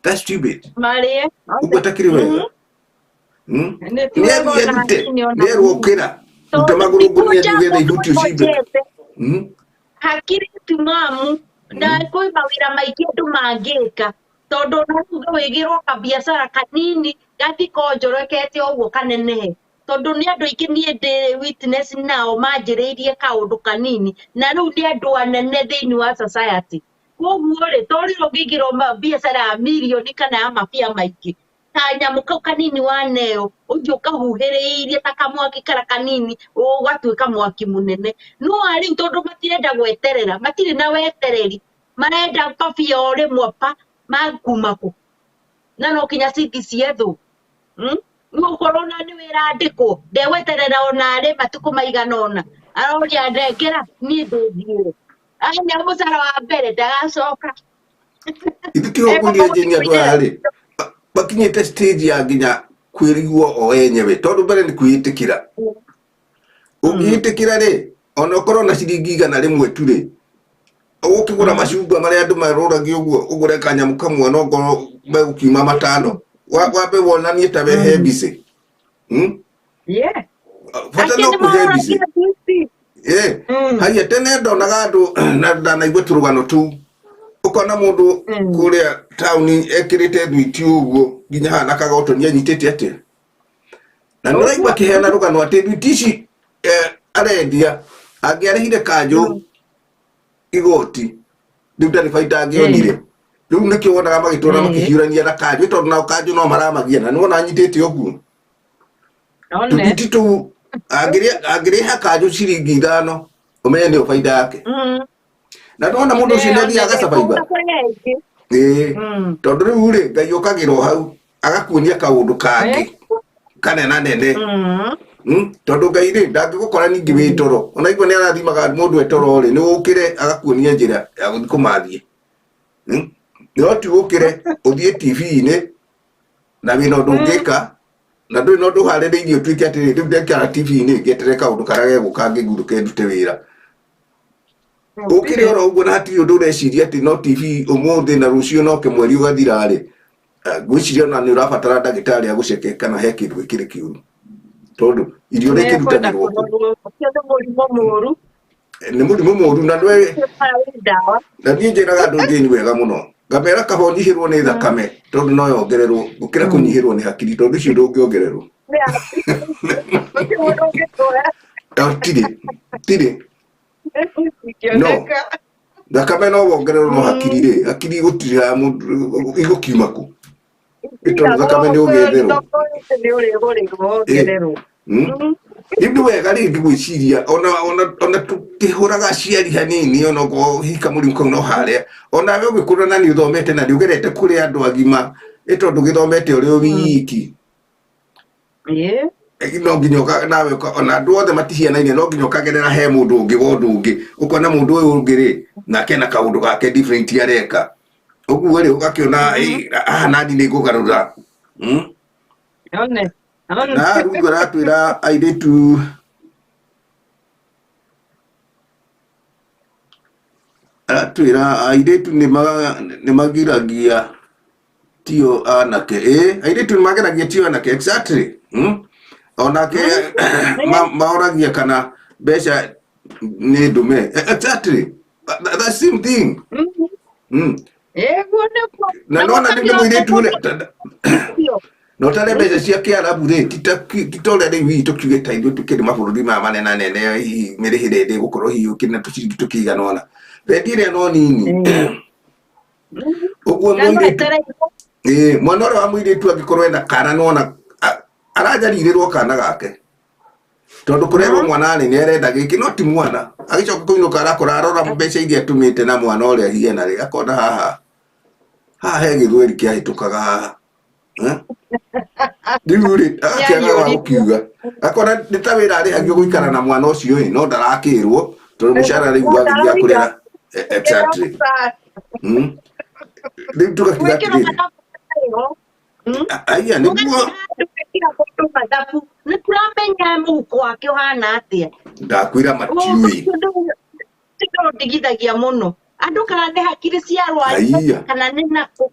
that's stupid ũguo atakĩrĩ wega nĩerwo ũkĩra ruta magũrũ ngũnia nĩgetha ihuti ũcimbe hakiri timamu kwĩ mawĩra maingĩ andũ mangĩka tondu no wĩgĩrwo kabiacara kanini gathi konjorekete ũguo kanenehe tondu nĩ andũ aingĩ niĩ ndĩ witness nao manjĩrĩirie kaũndũ kanini na rĩu nĩ andũ anene thĩinĩ wa society koguo rĩ torĩrwo ngĩingĩrwo biacara ya mirioni kana ya mabia maingĩ kanyamũ kau kanini waneo ũthiĩ ũkahuhĩrĩirie ta kamwaki kara kanini ũgatuĩka mwaki mũnene no rĩu tondũ matirenda gweterera matirĩ na wetereri marenda kabia o rĩmwe pa makuma kũ na no kinya citi ciethwo ũkorwo na nĩ wĩra andĩkwo ndegweterera ona arĩ matukũ maigana ona aroria ndengera niĩ ndũthiĩre anya mũcara wa mbere ndagacoka ithukihokuria njĩni andũ aya rĩ bakinyĩte stage ya nginya kwĩriguo o enyewe tondu mbere nĩ kwĩĩtĩkĩra ũngĩĩtĩkĩra rĩ ona ũkorwo na ciringi igana rĩmwe tu rĩ ukigura macungwa maria andu maruragia uguo ugure kanyamu kamwe no ngoro megukiuma matano wambe wonanie ta wehe mbici bata no kuhe mbici haia tene ndonaga andu na ndanaigua turugano tu ukona mundu kuria tauni ekirite thwiti uguo nginya hana kagotoni anyitite atia na ndiraigua kiheana rugano ati thwiti ici arendia angiarehire kanju igoti riu ndari baita angionire riu nikio wonaga magitura makihiurania na kanju tondu nao kanju no maramagia na niwona anyitite uguo thwiti tu angiriha kanju ciringi 5 umenye nio baida yake na ndona mundu ucio ndathiaga survivor tondu riu ri Ngai ukagirwo hau agakuonia kaundu kangi kanena nene tondu Ngai ri ndangigukora ningi wi toro onaigua ni arathimaga mundu etoro ri ni ukire agakuonia njira ya guthi kumathie no ti ukire uthie TV-ini na wina undu ungika na ndui no nduhaririirie utuike ati riu ndekara TV-ini ngetere kaundu karia geguka ngiguruke ndute wira ukire oro uguo na hatiri undu ureciria ati no TV umuthi na rucio no ke mweri ugathira ri gwiciria na ni urabatara ndagitari aguceke kana he kindu gikiri kiuru tondu irio ri kirutagirwo ni murimu moru na ndwe na thie njiraga andu ngini wega muno ngamera kahonyihirwo ni thakame tondu no yongererwo gukira kunyihirwo ni hakiri tondu cio ndungiongererwo tiri no thakame no wongererwo no hakiri ri hakiri gutiri ha mundu igukiuma ku tondu thakame ni ugetherwo Ibdu wega ringi gwiciria ona tukihuraga aciari hanini ona go hika muri ko no haria ona we gwikurana ni uthomete na ndiugerete kuri andu agima itondu githomete uri wiki no nginyoka nawe ona andu othe matihianaine no nginyoka gerera he mundu ungi wondu ungi ukona mundu uyu ungiri nake na kaundu gake different areka uguo ri ugakiona nadi ni gugarura na rugo ratwira airetu ni magiragia tio anake airetu ni magiragia tio anake exactly onake maoragia kana besha ni dume exactly that same thing na nona ni muiretu no tale beza cia kiarabu ri titore ri wi tukiuge taithu tukiri mabururi ma manena nene hi mirihire ndi gukorwo hi ukina tuciringi tukiganona bendire no nini uguo muiretu mwana wa muiretu agikorwo ena kana nona arajarirwo kana gake tondu kurerwo mwana ni arenda giki no ti mwana agicoka kuinuka arakora arora mbeca iria atumite na mwana uria hiena ri akona haha he githweri kiahitukaga haha Diuri akiaga wa gukiuga akona nitawira ari hagio guikara na mwana ucio no ndarakirwo tondu mushara ri gwathia kurera exactly ndi tukakiga ati aya ni guo ni turamenya muko wake uhana atia ndakwira matiui ndigithagia muno andu kana ne hakiri cia rwari kana ni nako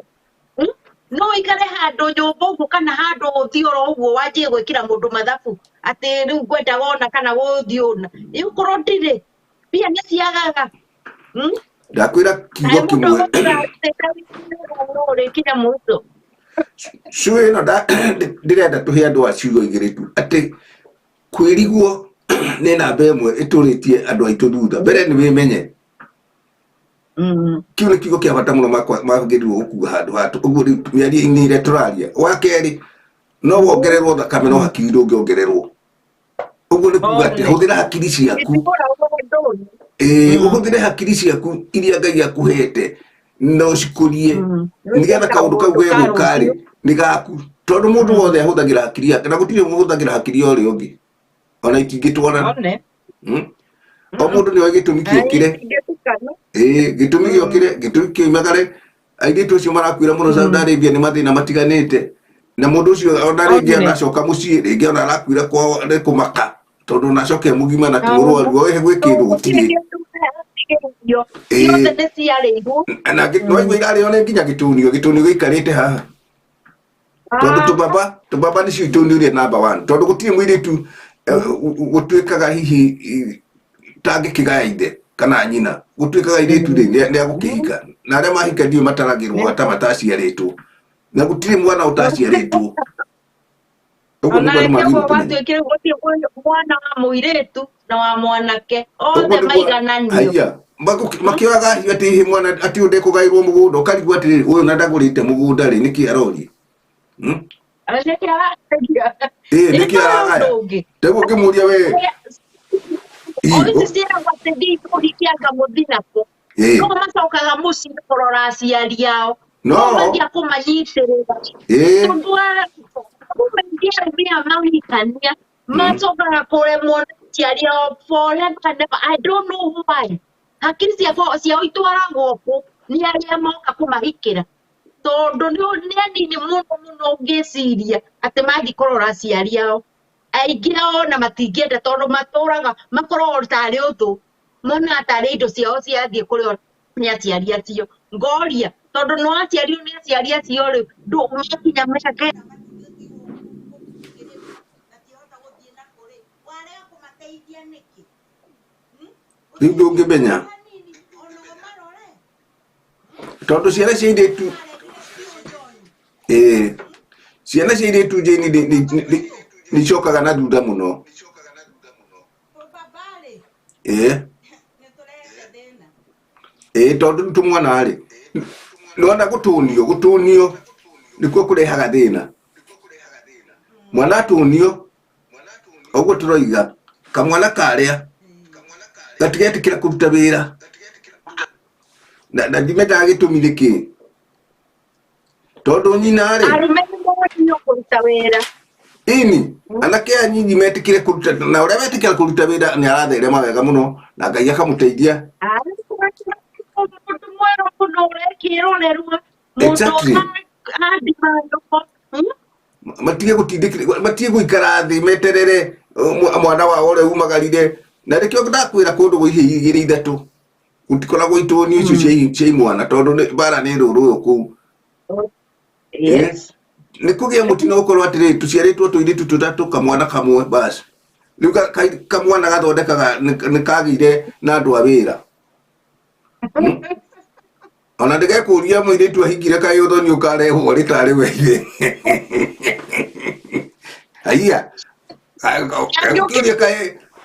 no ikare handu nyumba uguo kana handu uthioro uguo wanjie gwikira mundu mathabu ati riu ngwenda wona kana guthiona iukorwo ndire pia ni ciagaga ndakwira kigo kimwe kina muto cue no ndirenda tuhe andu aciugo igiri tu ati kwiriguo ni namba imwe ituritie andu aitu thutha mbere ni wimenye kiu ni kigo kia bata muno magirwo gukua handu hatu uguo miaria ini ire turaria wa keri no wongererwo thakame no hakiri ndungiongererwo uguo ni kuga ati huthira hakiri ciaku uhuthire hakiri ciaku iria Ngai akuhete no cikurie nigetha kaundu kau gegukari ni gaku tondu mundu wothe ahuthagira hakiri yake na gutire muhuthagira hakiri ori ungi ona itingitwarana o mundu ni gitumi kiokire gitumi giokire gitumi kiumagare aiditu cio marakwira muno Saudi Arabia ni mathina matiganite na mundu ucio ona ringi anacoka mucii ringi ona arakwira kwa kumaka tondu nacoke mugima na turwaru oe gwikindu gutire yo ciothe nĩ ciarĩirwo na no igwe irarĩ one nginya gĩtunio gĩikarĩte haha tondu tubaba nĩcio itunio iria number 1 tondu gũtirĩ mũirĩtu gũtuĩkaga hihi tangĩkĩgaya ithe kana nyina gũtuĩkaga irĩtu rĩ nĩagũkĩhika na arĩa mahika ndio mataragĩrwo ata mataciarĩtwo na gũtirĩ mwana ũtaciarĩtwo ona rĩngĩ gwatuĩkire gũtirĩ mwana wa mũirĩtu na wa mwanake othe maigananio makĩoyaga hiũ atĩ mwana atĩ ndekũgaĩrwo mũgũnda ũkarigwo atĩ ũyũ na ndagũrĩte mũgũnda rĩ nĩkĩ arorie nĩkĩ aragaya teguo ngĩmũria we ici ciĩragwo atĩ ndikũhikianga mũthinaku no macokaga mũciĩ kũrora aciari ao no mathia kũmanyitĩrĩra tondũ kumĩngĩarumia mahikania macokaga kũremwo nĩ aciari ao forever and ever. I don't know why. Hakiri ciao itwaragwo kũ nĩ arĩa moka kũmahikĩra tondũ nĩ anini mũno ũngĩciria atĩ mathiĩ kũrora aciari ao aingĩ ao na matingĩenda tondũ matũraga makoragwo tarĩ ũthũ mona tarĩ indo ciao ciathiĩ kũrĩo nĩ aciari acio ngoria tondũ no aciario nĩ aciari acio rĩ ndũmakinya mĩaka rĩu ndũngĩmenya tondu ciana cia airĩtu ciana cia airĩtu Jane nĩicokaga na thutha mũno tondu nĩtũmwana rĩ nĩwona gũtũnio nĩkuo kũrehaga thĩna mwana atũnio ũguo tũroiga kamwana karĩa gatigetĩkĩra kũruta wĩra na ndimenyaga gĩtũmi nĩkĩ tondu nyina rĩ arũme nĩmoĩ kũruta wĩra ini anake anyinyi metĩkĩre kũruta na ũrĩa metĩkĩra kũruta wĩra nĩ aratherema wega mũno na Ngai akamũteithia matige gũikara thĩ meterere mwana wao ũrĩa umagarire na rĩkĩo ndakwĩra kũndũ gwĩhĩ 2-3 gũtikoragwo itũni icio cia imwana tondũ bara nĩ rũrũyũ kũu nĩ kũgĩa mũtino ũkorwo atĩrĩ tũciarĩtwo tũirĩtu 3 kamwana kamwe basi rĩu kamwana gathondekaga nĩ kagĩire na andũ a wĩra ona ndĩgekũria mũirĩtu ahingire kaĩ ũthoni ũkarehwo rĩ tarĩ weire haiya ũkĩria kaĩ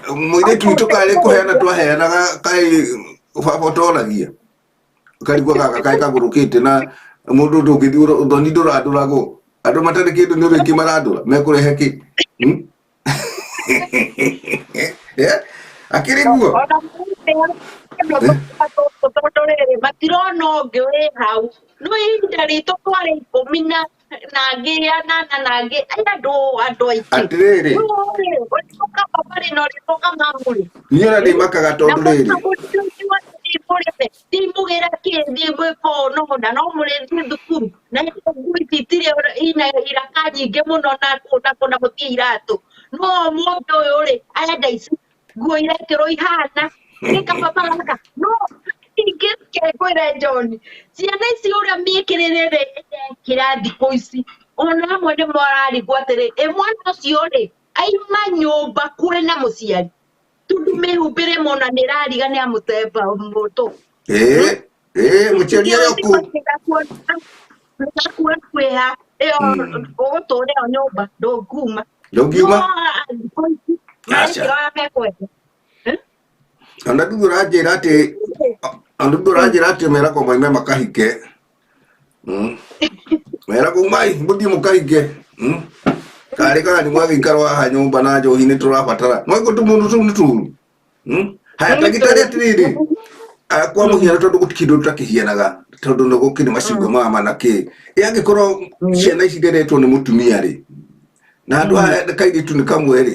mũirĩtu witũ karĩ kũheana twaheanaga kaĩ baba ũtoragia karigwo gaka kaĩ kagũrũkĩte na mũndũ ndũngĩthiĩ ũthoni ndũrandũragwo andũ matarĩ kĩndũ nĩ ũrĩki marandũra mekũrehe kĩ akĩrĩ guo matirona ũngĩ wĩ hau no ihinda ritũ twarĩ 10 na ngĩ 8 na ngĩ andũ aingĩ atĩrĩrĩ barĩ na ũrĩtoka mamũrĩ niĩ ona ndĩmakaga tondũ rĩrĩ ndimũgĩra kĩndĩ gwĩko nona no mũrĩthiĩ thukuru na itirĩ ina iraka nyingĩ mũno na mũtiĩ iratũ no mũndũ ũyũ rĩ arenda ici nguo irekĩrwo ihana nĩkababaka no ingĩkwĩra John ciana ici ũrĩa mĩkĩrĩre ĩrekĩra thikũ ici ona amwe nĩ mararigwo atĩrĩ mwana ũcio rĩ aima nyũmba kũrĩ na mũciari tundu mĩhumbĩre mona nĩ rariga nĩ amũtemba mũtũ mũciari ũrĩa kwĩha ũgũtũũra ĩyo nyũmba ndũngiuma ona ndũguo ũranjĩra atĩ meragwo maime makahike meragwo mai mũthiĩ mũkahike karĩ kani mwagĩikarwo haha nyũmba na njohi nĩ tũrabatara no ĩgũtũ mũndũ tũu nĩ tũru haya ndagĩtarĩ atĩrĩrĩ kwa mũhiano tondũ gũtirĩ kĩndũ tũtakĩhianaga tondũ nĩ gũkĩrĩ macungwa maya manakĩ angĩkorwo ciana ici nderetwo nĩ mũtumia rĩ na andũ aya kairĩtu nĩ kamwe rĩ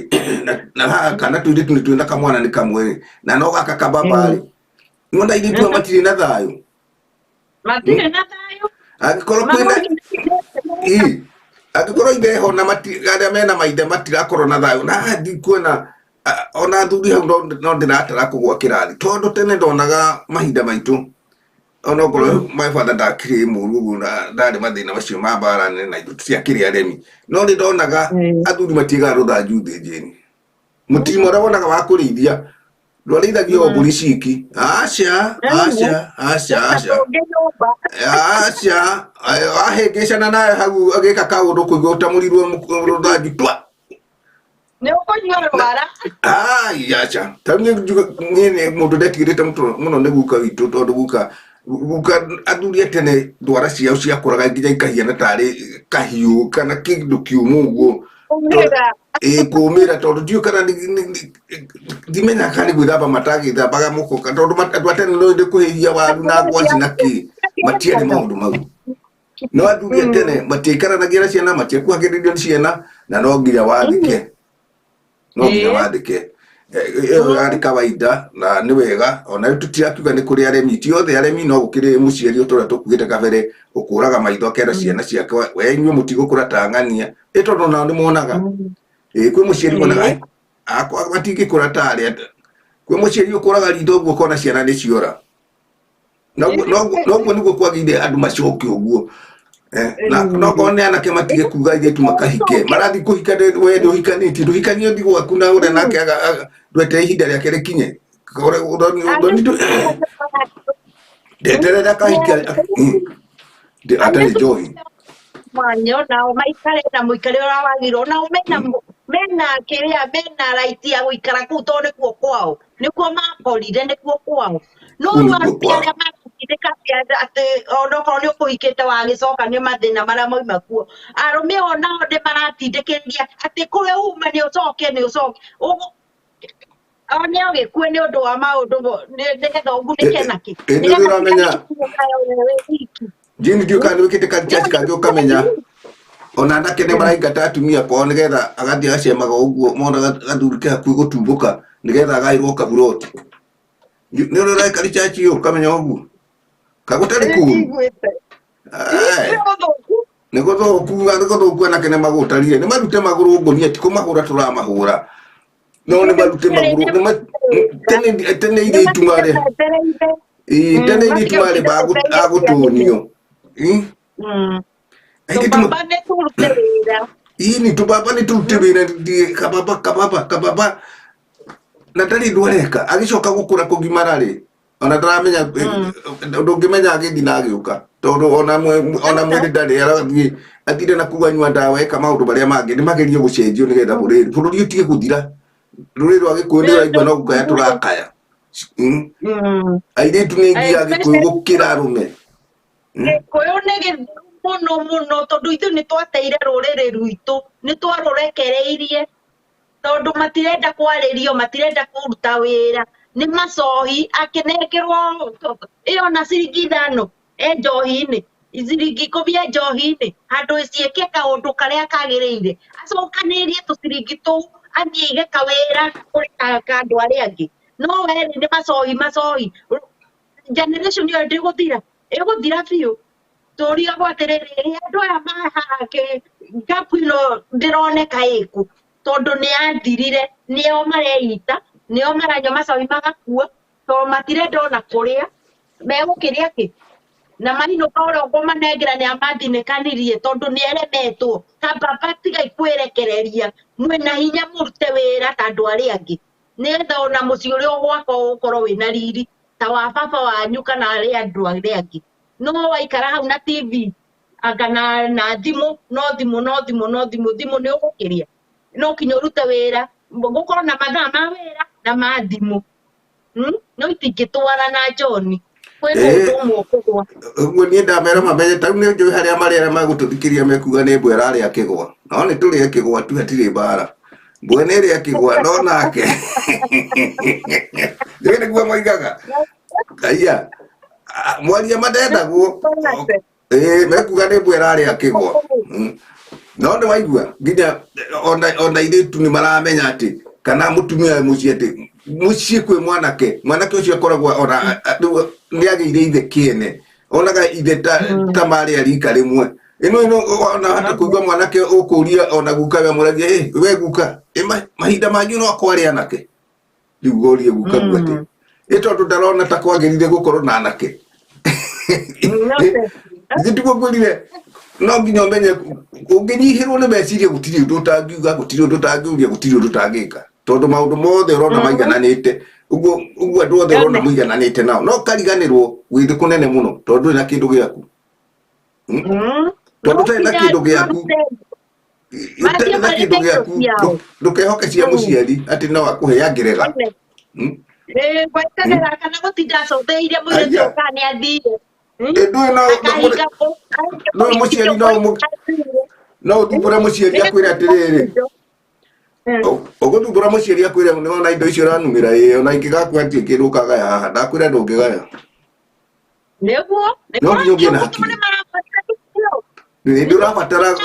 na haha kana tũirĩtu nĩ twĩna kamwana nĩ kamwe rĩ na no gaka kababa rĩ nĩwona airĩtu aya matirĩ na thayũ angĩkorwo kwĩna angĩkorwo ireho na arĩa mena maithe matirakorwo na thayũ na ndikuona ona athuri hau no ndiratara kũgwa kĩrathi tondũ tene ndonaga mahinda maitũ ona okorwo my father ndakĩrĩ mũru ũguo na ndarĩ mathĩna macio ma mbara nene na itũ ciakĩrĩ aremi no nĩ ndonaga athuri matiĩgaga rũthanju thĩnjĩni mũtimo ũrĩa wonaga wa kũrĩithia ndwarĩithagio mbũri ciki aca ahĩngĩcana nawe hau agĩka kaũndũ kũigua ũtamũrirwo rũthanju twa nĩ ũkũnyua rwara aca tarĩu niĩ mũndũ ndetigĩrĩte mũno nĩ guka witũ tondũ guka athuri tene ndwara ciao ciakũraga nginya ikahiana tarĩ kahiũ kana kĩndũ kĩũmũ ũguo kũũmĩra tondũ ndiũĩ kana ndimenyaga kana nĩ gwĩthamba matagĩthambaga mũko tondũ andũ a tene no ĩndĩ kũhĩhia waru na ngwaci na kĩ matiarĩ maũndũ mau no athuri a tene matiaikaranagia na ciana matiekuhagĩrĩrio nĩ ciana na no nginya wathike ĩyo yarĩ kawaida na nĩ wega ona tũtirakiuga nĩ kũrĩ aremi ti othe aremi no gũkĩrĩ mũciari ũtũũra tũkugĩte kabere ũkũraga maitho akera ciana ciake we inyuĩ mũtigũkũra ta ng'ania tondũ nao nĩ monaga kwĩ mũciari monaga akwa matingĩkũra ta arĩa kwĩ mũciari ũkũraga ritho ũguo ũkona ciana nĩ ciora noguo nĩguo kwagĩrĩire andũ macoke ũguo no korwo nĩ anake matige kuga airĩtu makahike marathi kũhika we ndũhikanĩtie ndũhikanio thi gwaku na ũrĩa nake ndwetere ihinda rĩake rĩkinye ndeterera kahike atarĩ njohi mwanyo nao maikare na mũikare ũrĩa wagĩrĩirwo nao mena kĩrĩa mena right ya gũikara kũu tondũ nĩkuo kwao nĩkuo makorire nĩkuo kwao no arĩa matindĩka atĩ onokorwo nĩ ũkũhikĩte wagĩcokanio mathĩna marĩa moima kuo arũme o nao nĩ maratindĩkĩrĩria atĩ kũrĩa uma nĩ ũcoke nĩ ũgĩkue nĩ ũndũ wa maũndũ nĩgetha ũgunĩke nakĩ Jini ndiũka nĩ wĩkĩte karichaci kangĩ ũkamenya ona anake nĩ maraingata atumia kwao nĩgetha agathiĩ agacemaga ũguo mona gathuri ke hakuhĩ gũtumbũka nĩgetha agaĩrwo kaburoti nĩ ũrĩa ũreka karichaci ũyũ ũkamenya ũguo kagũtarĩ kuru nĩ gũthũku anake nĩ magũtarire nĩ marute magũrũ ngũnia ti kũmahũra tũramahũra no nĩ marute magũrũ tene irĩtu marĩ tene irĩtu marĩ agũtũnio tũbaba nĩ tũrute wĩra kababa na ndarĩ ndũ areka agĩcoka gũkũra kũgimara rĩ ona ndaramenya ndũngĩmenya agĩthi na agĩũka tondũ ona mwĩrĩ ndarĩ arathiĩ athire na kuga nyua ndawa eka maũndũ marĩa mangĩ nĩ magerie gũcenjio nĩgetha bũrũri ũtige gũthira rũrĩrĩ rwa gĩkũyũ nĩ ũraigua no gũkaya tũrakaya airĩtu nĩ aingĩ a gĩkũyũ gũkĩra arũme gĩkũyũ nĩ gĩthuru mũno tondũ ithuĩ nĩ twateire rũrĩrĩ rwitũ nĩ twarũrekereirie tondũ matirenda kwarĩrio matirenda kũruta wĩra nĩ macohi akĩnengerwo ĩyo na ciringi 5 njohi-inĩ ciringi 10 njohi-inĩ handũ ciĩke kaũndũ karĩa kagĩrĩire acokanĩrie tũciringi tũu athiĩ aige kawĩra kũrĩ andũ arĩa angĩ no werĩ nĩ macohi generation ĩyo ĩgũthira biũ tũriagwo atĩrĩrĩ andũ aya mahaha ngapu ĩno ndĩroneka ĩkũ tondũ nĩ yathirire nĩo mareita nĩo maranyua macohi magakua tondũ matirenda ona kũrĩa megũkĩrĩa kĩ na mainũka ũrĩa ũkũmanengera nĩ amathinĩkanirie tondũ nĩ eremetwo kambaba tiga ikwerekereria mwĩna hinya mũrute wĩra ta andũ arĩa angĩ nĩgetha ona mũciĩ ũrĩa ũgwaka ũkorwo wĩna riri ta wa baba wanyu kana arĩa andũ arĩa angĩ no waikara hau na TV kana na thimũ no thimũ nĩ ũgũkĩria no kinya ũrute wĩra gũkorwo na mathaa ma wĩra na ma thimũ no itingĩtwarana John ũguo niĩ ndamera mamenye tau nĩ njũĩ harĩa marĩa magũtũthikĩria mekuga nĩ mbwe ĩrarĩa kĩgwa no nĩ tũrĩa kĩgwa tu hatirĩ mbara mbwe nĩ ĩrĩa kĩgwa no nake njũĩ nĩguo moigaga kaiya mwaria mandendagwo mekuga nĩ mbwe ĩrarĩa kĩgwa no nĩ waigua nginya ona airĩtu nĩ maramenya atĩ kana mũtumia mũciĩ atĩ mũciĩ kwĩ mwanake ũcio akoragwo ona nĩ agĩire ithe kĩene onaga ithe ta marĩa rika rĩmwe ino ona hata kuigua mwanake ukuria ona guka ya muragia we guka mahinda manyu no kwari anake riugorie guka gwate tondu ndarona ta kwagirire gukorwo na anake nditugo gwirire no nginya menye unginyihirwo ni meciria gutiri undu utangiuga gutiri undu utangiuria gutiri undu utangika tondu maundu mothe urona maigananite uguo andu othe urona maigananite nao no kariganirwo withi kunene muno tondu ina kindu giaku tondu tari na kindu giaku utari na kindu giaku ndukehoke cia muciari ati no akuhea ngerega gwaitagĩra kana gũtinda acotheirie mũirĩtu ũkani athire no muciari no uthumbura muciari akwire atiriri uguthumbura muciari akwire niwona indo icio uranumira ona ingigakua atie kindu ukagaya haha ndakwira ndungigaya niguo no nginya ugie na hakiri ndurabatara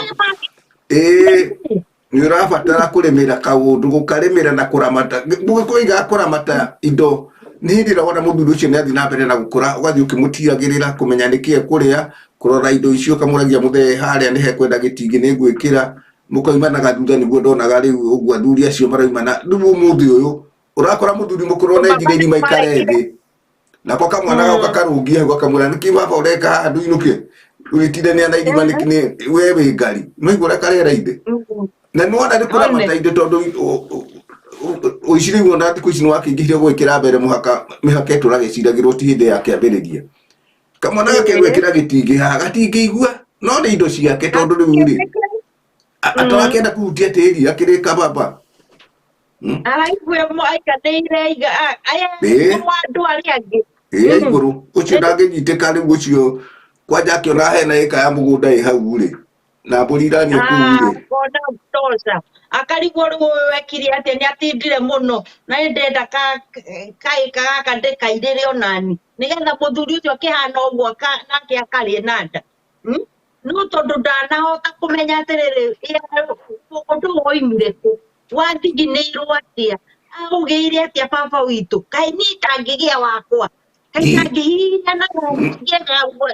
nĩũrabatara kũrĩmĩra kaũndũ gũkarĩmĩra na kũramata gũkũiga kũramata indo nĩ hĩndĩ ĩrĩa wona mũthuri ũcio nĩ athiĩ na mbere na gũkũra ũgathiĩ ũkĩmũtiagĩrĩra kũmenya nĩkĩ ekũrĩa kũrora indo icio ũkamũragia mũthee harĩa nĩ hekwenda gĩtingĩ nĩ ngwĩkĩra mũkaimanaga thutha nĩguo ndonaga rĩu ũguo athuri acio maraimana rĩu ũmũthĩ ũyũ ũrakora mũthuri mũkũrũ na enjire irima ikare thĩ nako kamwana gauka karũngia hau gakamwĩra nĩkĩ baba ũreka haha ndũinũke ũgĩtindania na irima nĩkĩ we wĩ ngari maigua ũrĩa karera ithe na nĩwona nĩ kũramata indo tondũ ũicirĩirwo na thikũ ici nĩ wakĩingĩhire gwĩkĩra mbere mĩhaka ĩtũragĩciragĩrwo ti hĩndĩ ya kĩambĩrĩria kamwana gake gwĩkĩra gĩtingĩ haha gatingĩigua no nĩ indo ciake tondũ rĩu rĩ atarakĩenda kũhutia tĩri akĩrĩ kababa araigua aiganĩire aya andũ arĩa angĩ igũrũ ũcio ndangĩnyitĩka rĩu ũcio kwanja akĩona hena ĩka ya mũgũnda ĩ hau rĩ na mbũri irania kũu rĩ akarigwo rĩu wekire atĩ nĩ atindire mũno na nĩ ndenda kaĩka gaka ndĩkairĩre onani nĩgetha mũthuri ũcio akĩhana ũguo nake akarĩ na nda no tondũ ndanahota kũmenya atĩrĩrĩ ũndũ woimire kũ wathiginĩirwo atĩa augĩire atĩa baba witũ kaĩ niĩ ndangĩgĩa wakwa kaĩ ndangĩhihinya na ngĩga andũ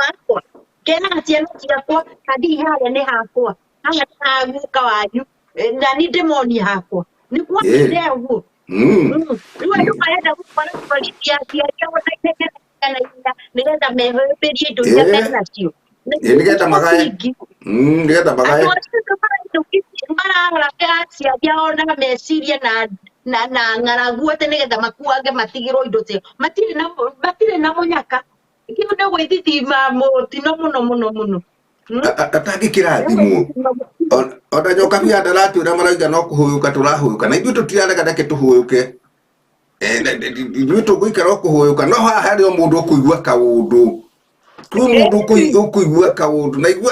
akwa kena ciana ciakwa kandi harĩa nĩ hakwa haya ha guka wanyu na nĩ ndĩmoni hakwa nĩ kwakire ũguo rĩu andũ marenda gũkora kũbarithia aciari ao na nĩgetha mehĩmbĩrie indo iria menacio nĩgetha magae mararora aciari ao na meciria na ng'aragu atĩ nĩgetha makuange matigĩrwo indo ciao matirĩ na mũnyaka kĩu nĩ gwĩthithima mũtino mũno atangĩkĩra thimũ ona nyoka bia ndaratwĩra marauga no kũhũyũka tũrahũyũka na ithuĩ tũtirarega reke tũhũyũke ithuĩ tũgũikara o kũhũyũka no haha harĩ o mũndũ ũkũigua kaũndũ kwĩ mũndũ ũkũigua kaũndũ na igua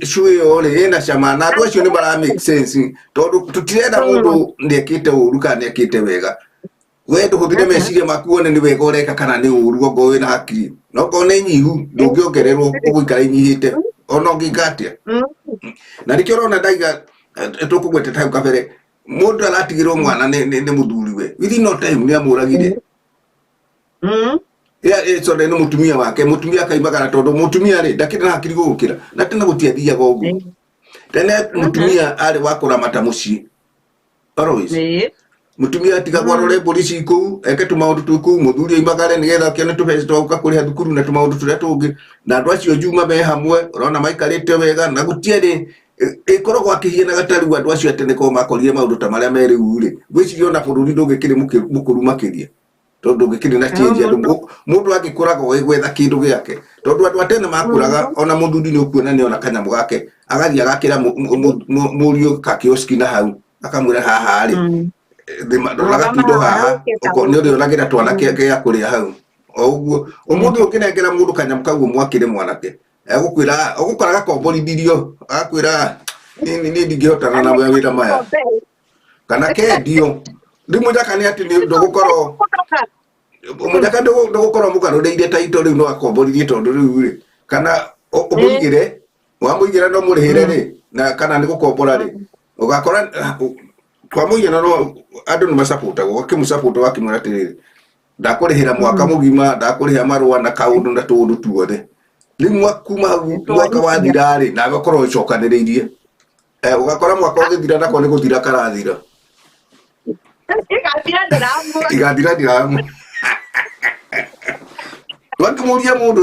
cũĩ ĩyo rĩ ĩna cama na andũ acio nĩ mara make sense tondũ tũtirenda mũndũ nĩekĩte ũru kana nĩekĩte wega we ndũhũthĩre meciria maku wone nĩ wega ũreka kana nĩ ũru ongorwo wĩna hakiri na okorwo nĩ nyihu ndũngĩongererwo ũgũikara inyihĩte ona ũngĩka atĩa na nĩkĩo ũrona ndaiga tũkũgwetete hau kabere mũndũ aratigĩrwo mwana nĩ mũthuri we within no time nĩ amũragire nĩ mũtumia wake mũtumia akaimagara tondũ mũtumia rĩ ndakĩrĩ na hakiri gũgũkĩra na tena gũtiathiaga ũguo tene mũtumia arĩ wa kũramata mũciĩ always mũtumia atigagwo arore mbũri ci kũu eke tũmaũndũ twĩ kũu mũthuri oimagare nĩgetha akĩone tũbeca twa gũka kũrĩha thukuru na tũmaũndũ tũrĩa tũngĩ na andũ acio njuma me hamwe ũrona maikarĩte wega na gũtiarĩ ĩkoragwo akĩhianaga ta rĩu andũ acio atene korwo makorire maũndũ ta marĩa me rĩu rĩ gwĩciria ona bũrũri ndũngĩkĩrĩ mũkũru makĩria tondũ ndũngĩkĩrĩ na change andũ mũndũ agĩkũraga gwetha kĩndũ gĩake tondũ andũ atene makũraga ona mũthuri nĩ ũkuona nĩ ona kanyamũ gake agathiĩ agakĩra mũriũ kakĩoski na hau akamwĩra haha rĩ ndũraga kindo haha nĩ ũrĩonagĩra twana gĩa kũrĩa hau o ũguo ũmũthĩ ũkĩnengera mũndũ kanyamũ kau mwakĩre mwanake egũkwĩra ũgũkora gakomborithirio agakwĩra niĩ ndingĩhotana na wĩra maya kana kendio rĩu mũnyaka nĩ atĩ ndũgũkorwo mũnyaka ndũgũkorwo mũgarũrĩire taito rĩu no akomborithie tondũ rĩu rĩ kana ũmũigĩre wamũigĩra no mũrĩhĩre rĩ na kana nĩ gũkombora rĩ ũgakora twamũigana no andũ nĩ macapotagwo wakĩmũcapota wakĩmwĩra atĩrĩrĩ ndakũrĩhĩra mwaka mũgima ndakũrĩha marũa na kaũndũ na tũũndũ tuothe rimwe kuma mwaka wathira ri na gakorwo icokaniriirie ugakora mwaka ũgĩthira nako nĩ gũthira karathira igathira ndiramu wakĩmũria mũndũ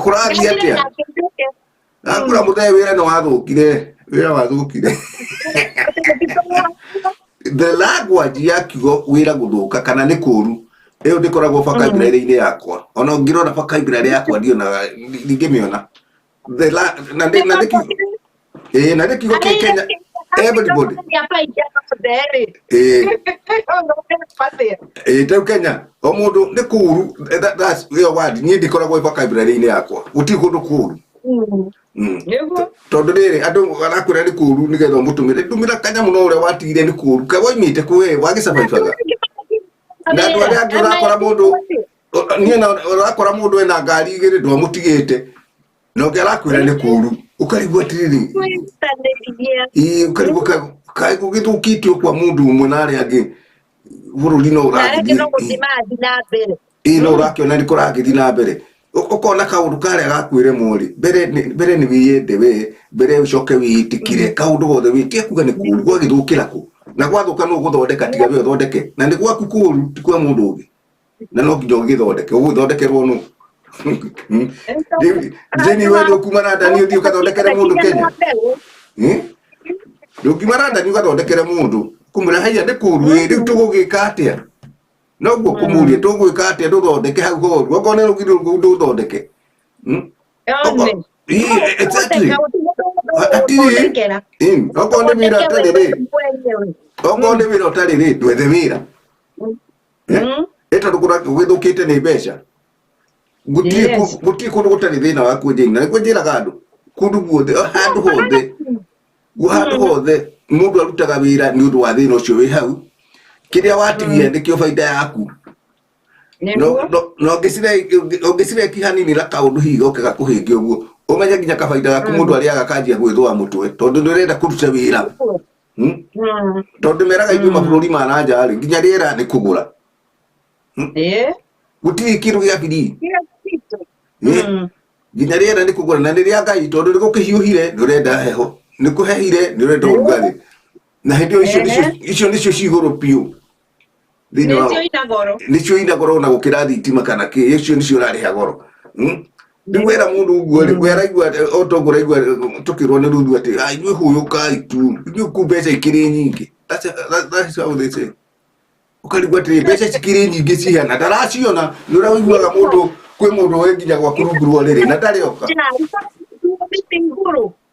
kũrathiĩ atĩa akũra mũthee wĩra nĩ wathũkire wĩra wathũkire the language ya kiugo wĩra gũthũka kana nĩ kũũru ĩyo ndĩkoragwo vocabulary-inĩ yakwa ona ũngĩrona vocabulary yakwa ndionaga ndingĩmĩona na nĩ kiugo kĩ Kenya everybody tau Kenya o mũndũ nĩ kũũru ĩyo word niĩ ndĩkoragwo vocabulary-inĩ yakwa gũtirĩ kũndũ kũũru tondũ rĩrĩ andũ arakwĩra nĩ kũũru nĩgetha ũmũtũmĩre ndũmĩra kanyamũ no ũrĩa watigire nĩ kũũru kaĩ woimĩte kwĩ wagĩcabaibaga na andũ arĩa angĩ ũrakora mũndũ niĩ na ũrakora mũndũ ena ngari igĩrĩ ndwamũtigĩte na ũngĩ arakwĩra nĩ kũũru ũkarigwo atĩrĩrĩ ũkarigwo kaĩ gũgĩthũkĩtio kwa mũndũ ũmwe na arĩa angĩ bũrũri no ũragĩthiĩ no ũrakĩona nĩ kũragĩthiĩ na mbere ũkona kaũndũ karĩa gakwĩre mori mbere nĩ wĩyende we mbere ũcoke wĩtĩkire kaũndũ gothe wĩtie kuga nĩ kũũru gwagĩthũkĩra kũ na gwathũka no gũthondeka tiga we ũthondeke na nĩ gwaku kũũru ti kwa mũndũ ũngĩ na no nginya ũgĩthondeke ũgũthondekerwo nũ Jeni we ndũkuma na ndani ũthiĩ ũgathondekere mũndũ Kenya ndũkiuma na ndani ũgathondekere mũndũ kũmwĩra haiya nĩ kũũru rĩu tũgũgĩka atĩa noguo kũmũria tũgwĩka atĩa ndũthondeke hau horu okorwo nĩ rũgiri rũu ndũthondeke okorwo nĩ wĩra ũtarĩ rĩ okorwo nĩ wĩra ũtarĩ rĩ ndwethe wĩra tondũ gũgĩthũkĩte nĩ mbeca gũtirĩ kũndũ gũtarĩ thĩna wa kwenja na nĩkuo njĩraga andũ kũndũ guothe handũ hothe mũndũ arutaga wĩra nĩ ũndũ wa thĩna ũcio wĩ hau kĩrĩa watigire nĩkĩo baida yaku no ũngĩcireki hanini na kaũndũ hihi goke gakũhĩnge ũguo ũmenye nginya kabaida gaku mũndũ arĩaga kanjia gwĩthũa mũtwe tondũ nĩ ũrenda kũruta wĩra tondũ meraga ithuĩ mabũrũri ma na nja rĩ nginya rĩera nĩ kũgũra gũtirĩ kĩndũ gĩa free nginya rĩera nĩ kũgũra na nĩrĩa Ngai tondũ nĩ gũkĩhiũhire nĩ ũrenda heho nĩ kũhehire nĩ ũrenda ũrugarĩ na hĩndĩ icio nĩcio cigũrũ piũ nĩcio ina goro na gũkĩra thitima kana kĩ icio nĩcio ũrarĩha goro rĩu wera mũndũ ũguo rĩ weraigua o tongo ũraigua tũkĩrwo nĩ ruthu atĩ inyuĩ hũyũkai tu inyuĩ ku mbeca ikĩrĩ nyingĩ that's how they say ũkarigua atĩrĩ mbeca cikĩrĩ nyingĩ cihana ndaraciona nĩ ũraiguaga mũndũ kwĩ mũndũ we nginya gwaku rungu rwa rĩrĩ na ndarĩ oka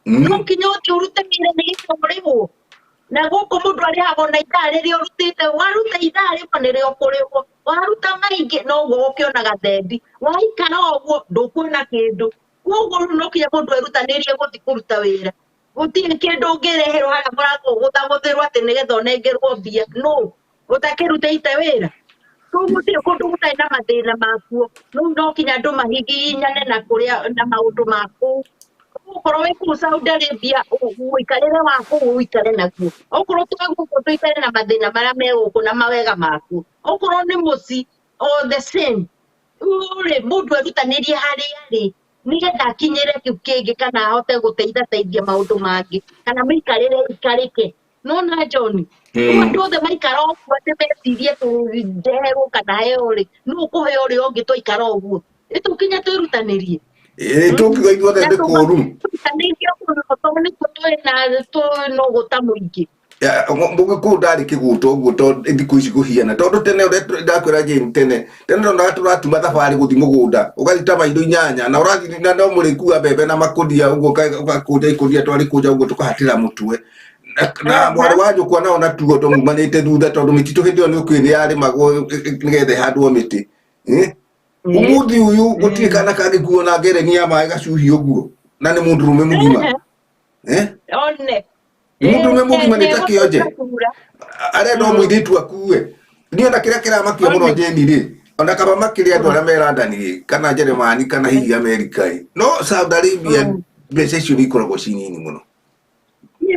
no nginya ũthiĩ ũrute wĩra nĩgetha ũrĩhwo na gũkũ mũndũ arĩhagwo na ithaa rĩrĩa ũrutĩte waruta ithaa rĩmwe nĩrĩo ũkũrĩhwo waruta maingĩ noguo ũkĩonaga thendi waikara ũguo ndũkuona kĩndũ koguo no nginya mũndũ erutanĩrie gũthiĩ kũruta wĩra gũtirĩ kĩndũ ũngĩreherwo harĩa mũrakorwo gũthagũthĩrwo atĩ nĩgetha ũnengerwo mbia no ũtakĩrutĩte wĩra koguo gũtirĩ kũndũ gũtarĩ na mathĩna makuo rĩu no nginya andũ mahihinyane na kũrĩa na maũndũ makũu okorwo wĩ kũu Saudi Arabia ũikarĩre waku ũikare naguo okorwo twĩ gũkũ tũikare na mathĩna marĩa me gũkũ na mawega maku okorwo nĩ mũci all the same rĩ mũndũ erutanĩrie harĩa rĩ nĩgetha akinyĩre kĩu kĩngĩ kana ahote gũteithia maũndũ mangĩ kana mĩikarĩre ikarĩke nona John andũ othe maikara ũguo atĩ mecirie tũndeherwo kana heo rĩ no ũkũheo ũrĩa ũngĩ tũikara ũguo tũkinya twĩrutanĩrie tũkiuga ithuothe nĩ kũũru nogũta mũingĩ mũgĩkũyũ ndarĩ kĩgũta ũguo thikũ ici kũhiana tondũ tene ũrĩa ndakwĩra Jane tene ndonaga tũratuma thabarĩ gũthiĩ mũgũnda ũgathita maindo 8 na ũrathiĩ na no mũrĩkua mbembe na makũnia ũguo ũgakũnja ikũnia twarĩ kũnja ũguo tũkahatĩra mũtwe na mwarĩ wa nyũkwa nao na tuo tũmumanĩte thutha tondũ mĩtitũ hĩndĩ ĩyo nĩ ũkĩrĩ nĩ yarĩmagwo nĩgetha ĩhandwo mĩtĩ umuthi uyu gũtirĩ kana kangĩkuo na ngereni ya maĩ gacuhi ũguo na nĩ mũndũrũme mũgima mũndũrũme mũgima nĩ ta kĩonje arenda mũirĩtu akue niĩ ona kĩrĩa kĩramakia mũno Jane rĩ ona kaba makĩrĩ andũ arĩa me London kana Jeremani kana hihi Amerika no Saudi Arabia mbeca icio nĩ ikoragwo ci nini mũno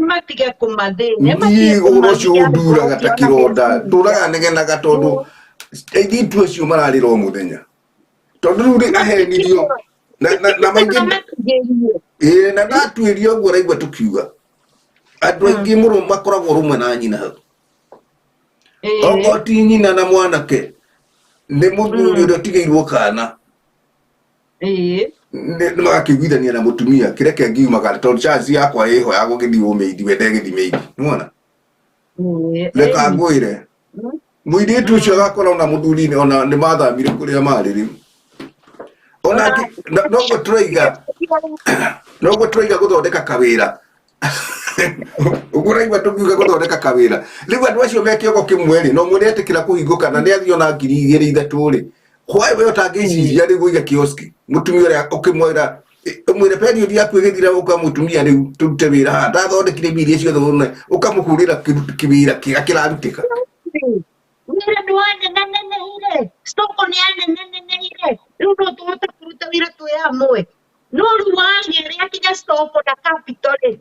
matige kũmathĩnya ũhoro ũcio ũnduraga ta kĩronda ndũraga negenaga tondũ airĩtu acio mararĩra o mũthenya tondũ rĩu ahenirio na maingi na natuiria guo raigua tukiuga andu aingi muno makoragwo rumwe na nyina hau ogo ti nyina na mwanake nĩ mũthuri ũrĩa ũtigĩirwo kana nĩ magakĩiguithania na mũtumia kĩrĩa kĩangiumagara tondũ chance yakwa ĩho ya gũgĩthiĩ ũmĩidi we ndegĩthi mĩidi nĩwona reka ngwĩre mũirĩtu ũcio agakorwo na mũthuri ona nĩ mathamire kũrĩa marĩ rĩu ona noguo tũraiga gũthondeka kawĩra ũgũraigua tũkiuga gũthondeka kawĩra rĩu andũ acio me kĩongo kĩmwe rĩ no mũndũ etĩkĩra kũhingũka na nĩ athiĩ ona 2,000 3 rĩ why we ũtangĩciria rĩu ũiga kioski mũtumia ũrĩa ũkĩmwĩra mwĩre period yaku ĩgĩthira ũka mũtumia rĩu tũrute wĩra haha ndathondekire mbia iria ciothe wone ũkamũhũrĩra kĩwĩra kĩega kĩrarutĩka wĩra nĩ waneneneire stoko nĩ yaneneneire rĩu no tũhote kũruta wĩra twĩ hamwe no rĩu wagĩa rĩa kinya stoko na capital rĩ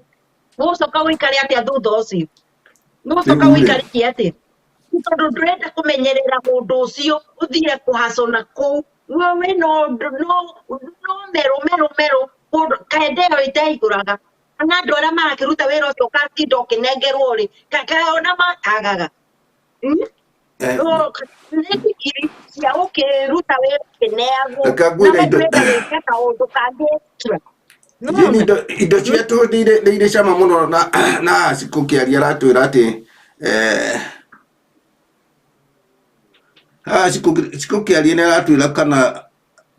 gũcoka wĩikare atĩa thutha ũcio gũcoka wĩikarikie atĩa tondũ ndũrenda kũmenyerera mũndũ ũcio ũthire kũhacona kũu we no merũ kaendeo itaihũraga kana andũ arĩa marakĩruta wĩra ũcio katinda ũkĩnengerwo rĩ kakaona magaga nĩthigiri cia gũkĩruta wĩra ũkĩneagwo na makwenda gwĩka kaũndũ kangĩ extra indo ciatũ nĩ irĩ cama mũno na Cikũ Kĩaria aratwĩra atĩ Cikũ Kĩaria nĩ aratwĩra kana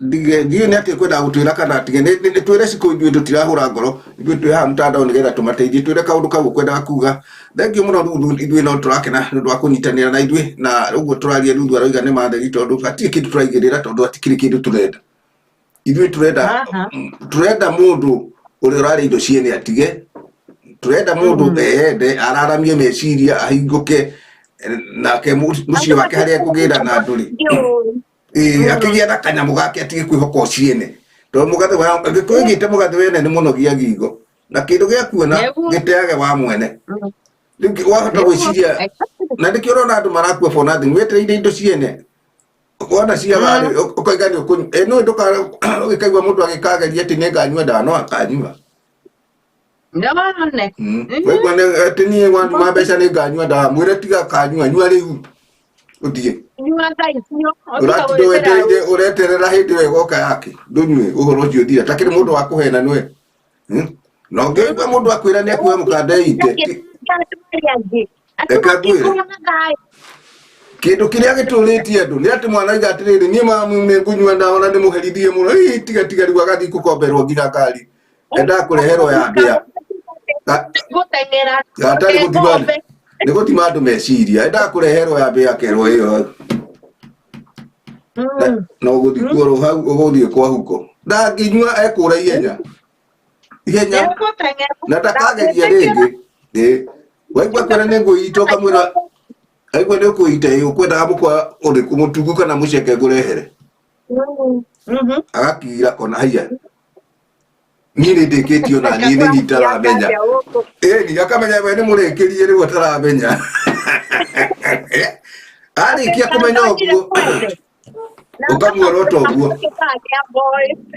ndiũĩ nĩ atĩ kwenda gũtwĩra kana nĩ twĩre Cikũ ithuĩ tũtirahũra ngoro ithuĩ twĩ haha mtandao nĩgetha tũmateithie twĩre kaũndũ kau ũkwendaga kuga thengiũ mũno rĩu ithuĩ no tũrakena nĩ ũndũ wa kũnyitanĩra na ithuĩ na ũguo tũraria rĩu aroiga nĩ matheri tondũ hatirĩ kĩndũ tũraigĩrĩra tondũ hatikĩrĩ kĩndũ tũrenda ithuĩ tũrenda mũndũ ũrĩa ũrarĩa indo ciene atige tũrenda mũndũ ende araramie meciria ahingũke nake mũciĩ wake harĩa ekũgĩra na andũ rĩ akĩgĩa na kanyamũ gake atige kwĩhoka ciene tondũ mũgathe angĩkorwo ĩgĩte mũgathe wene nĩ mũnogia ngingo na kĩndũ gĩa kuona gĩteage wa mwene rĩu wahota gwĩciria na nĩkĩo ũrona andũ marakua for nothing wetereire indo ciene wona ciaga ũkaiga no ndũkaigua mũndũ agĩkageria atĩ nĩnganyua ndawa no akanyua waigua atĩ niĩ wathima mbeca nĩnganyua ndawa mwĩre tiga akanyua nyua rĩu ũthiĩ ũratinda ũreterera hĩndĩ ĩyo ĩgoka yake ndũnyue ũhoro ũcio ũthira takĩrĩ mũndũ wa kũhena nĩwe na ũngĩigua mũndũ akwĩra nĩ akuoya mũkanda eite reka ngwĩre kĩndũ kĩrĩa gĩtũrĩtie andũ nĩ atĩ mwana aiga atĩrĩrĩ niĩ mamu nĩ ngũnyua ndawa na ndĩmũherithie mũno tiga rĩu agathiĩ gũkomberwo nginya ngari endaga kũreherwo ya mbĩa hatarĩ gũthima nĩ gũthima andũ meciria endaga kũreherwo ya mbĩa akerwo ĩyo na ũgũthiĩ kuorwo hau ũgũthiĩ kwa huko ndangĩnyua ekũra ihenya na ndakageria rĩngĩ waigua kwĩra nĩ ngũita ũkamwĩra aigua nĩ ũkũita ũkwendaga mũkwa ũrĩkũ mũtungu kana mũceke ngũrehere agakira kona haiya niĩ nĩ ndĩkĩtio na niĩ nĩ itaramenya ĩni akamenya we nĩ mũrĩkĩrie rĩu ataramenya arĩkia kũmenya ũguo ũkamwĩra ũtoguo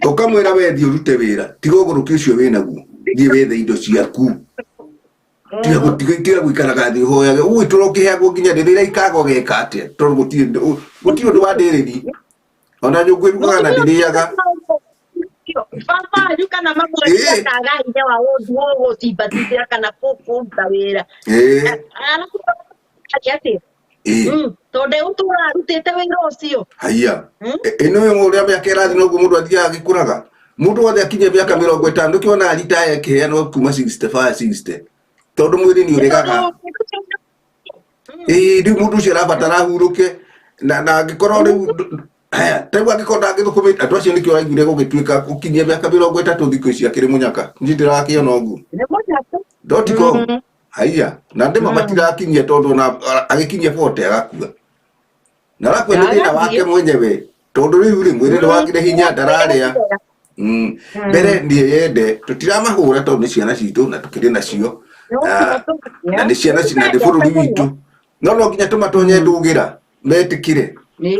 ũkamwĩra we thiĩ ũrute wĩra tiga ũgũrũki ũcio wĩnaguo thiĩ wethe indo ciaku tiga gũikaraga thĩ ũhoyage ũĩ tũrokĩheagwo nginya rĩrĩa ikaga ũgeka atĩa tondũ gũtirĩ ũndũ wa ndĩrĩri ona nyũngũ ĩrugaga na ndĩrĩaga baba kana mamwe kaga inde wa gũcimbatithia kana kũruta wĩra tondũ ũtũra arutĩte wĩra ũcio haiya ĩno ũrĩa mĩaka ĩrathiĩ noguo mũndũ athiaga agĩkũraga mũndũ wothe akinye mĩaka 50 ndũkĩona ritaya ĩkĩheanwo kuma 65 60 tondũ mwĩrĩ nĩ ũregaga rĩu mũndũ ũcio arabatara ahurũke na angĩkorwo rĩu haya tegwa angĩkorwo ndangĩthũkũmĩte andũ acio nĩkĩo araiguire gũgĩtuĩka gũkinyia mĩaka 30 thikũ ici akĩrĩ mũnyaka nĩ ndĩrakĩona ũguo dotcom haiya na ndĩma matirakinyia tondũ na agĩkinyia 40 agakua na arakua nĩ thĩna wake mwenyewe tondũ rĩu rĩ mwĩrĩ wakĩre hinya ndararĩa mbere niĩ yende tũtiramahũra tondũ nĩ ciana citũ na tũkĩrĩ nacio na nĩ ciana cina ndĩ bũrũri witũ no nginya tũmatonye ndũgĩra metĩkire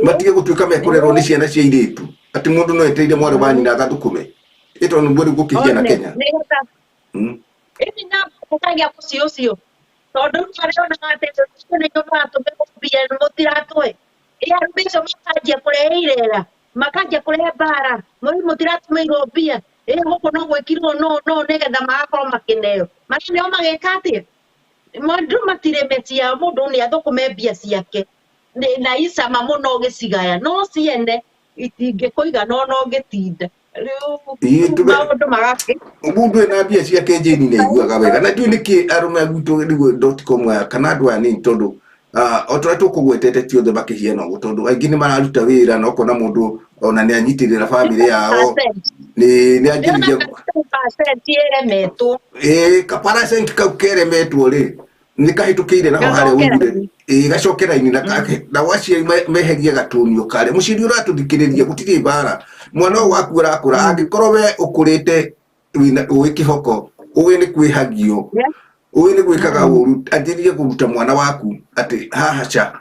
matige gũtuĩka mekũrerwo nĩ ciana cia airĩtu ati mundu no eteire mwari banyi na gathukume ito nuburi gukihia na Kenya Ini na kukagia kucio tondu ariona gatete ni nyumatu mbia mutiratwe ya mbico makajia kureirera makajia kure bara muri mutiratumirwo mbia guku no gwikirwo no nigetha magakorwo makineo makineo mageka atia mundu matiremetia mundu ni athukume mbia ciake na icama muno gicigaya no ciende itingikuiga no ngitinda maundu magaki mundu ena mbia ciake njini na iguaga wega na ndiu niki arume agutu .com kana andu aya ni tondu otora tukugwetete ti othe bakihia no tondu aingi ni mararuta wira no kona mundu ona ni anyitirira family yao ni anjiriria kaparasent kau keremetwo ri ni kahitukire naho hare uire gacokera ini na wacie meherie gatunio kare muciri uratuthikiriria gutiri bara mwana waku urakura angikorwo we ukurite wi kihoko uwe ni kwihagio uwe ni gwikaga uru anjirie kuruta mwana waku ati haha cha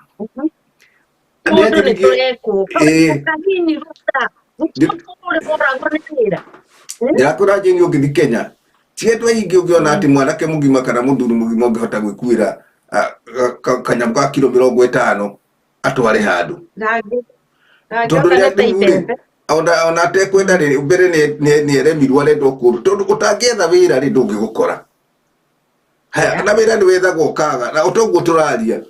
yakura jeni ugithi Kenya tietwe ingi ugiona ati mwanake mugima kana muthuri mugima ungihota gwikuira kanyamu ka kilo 50 atware handu ona tekwenda ri mbere ni eremirwo arendwo kuru tondu utangietha wira ri ndungigukora haya na wira ni wethagwo ukaga na utongu turaria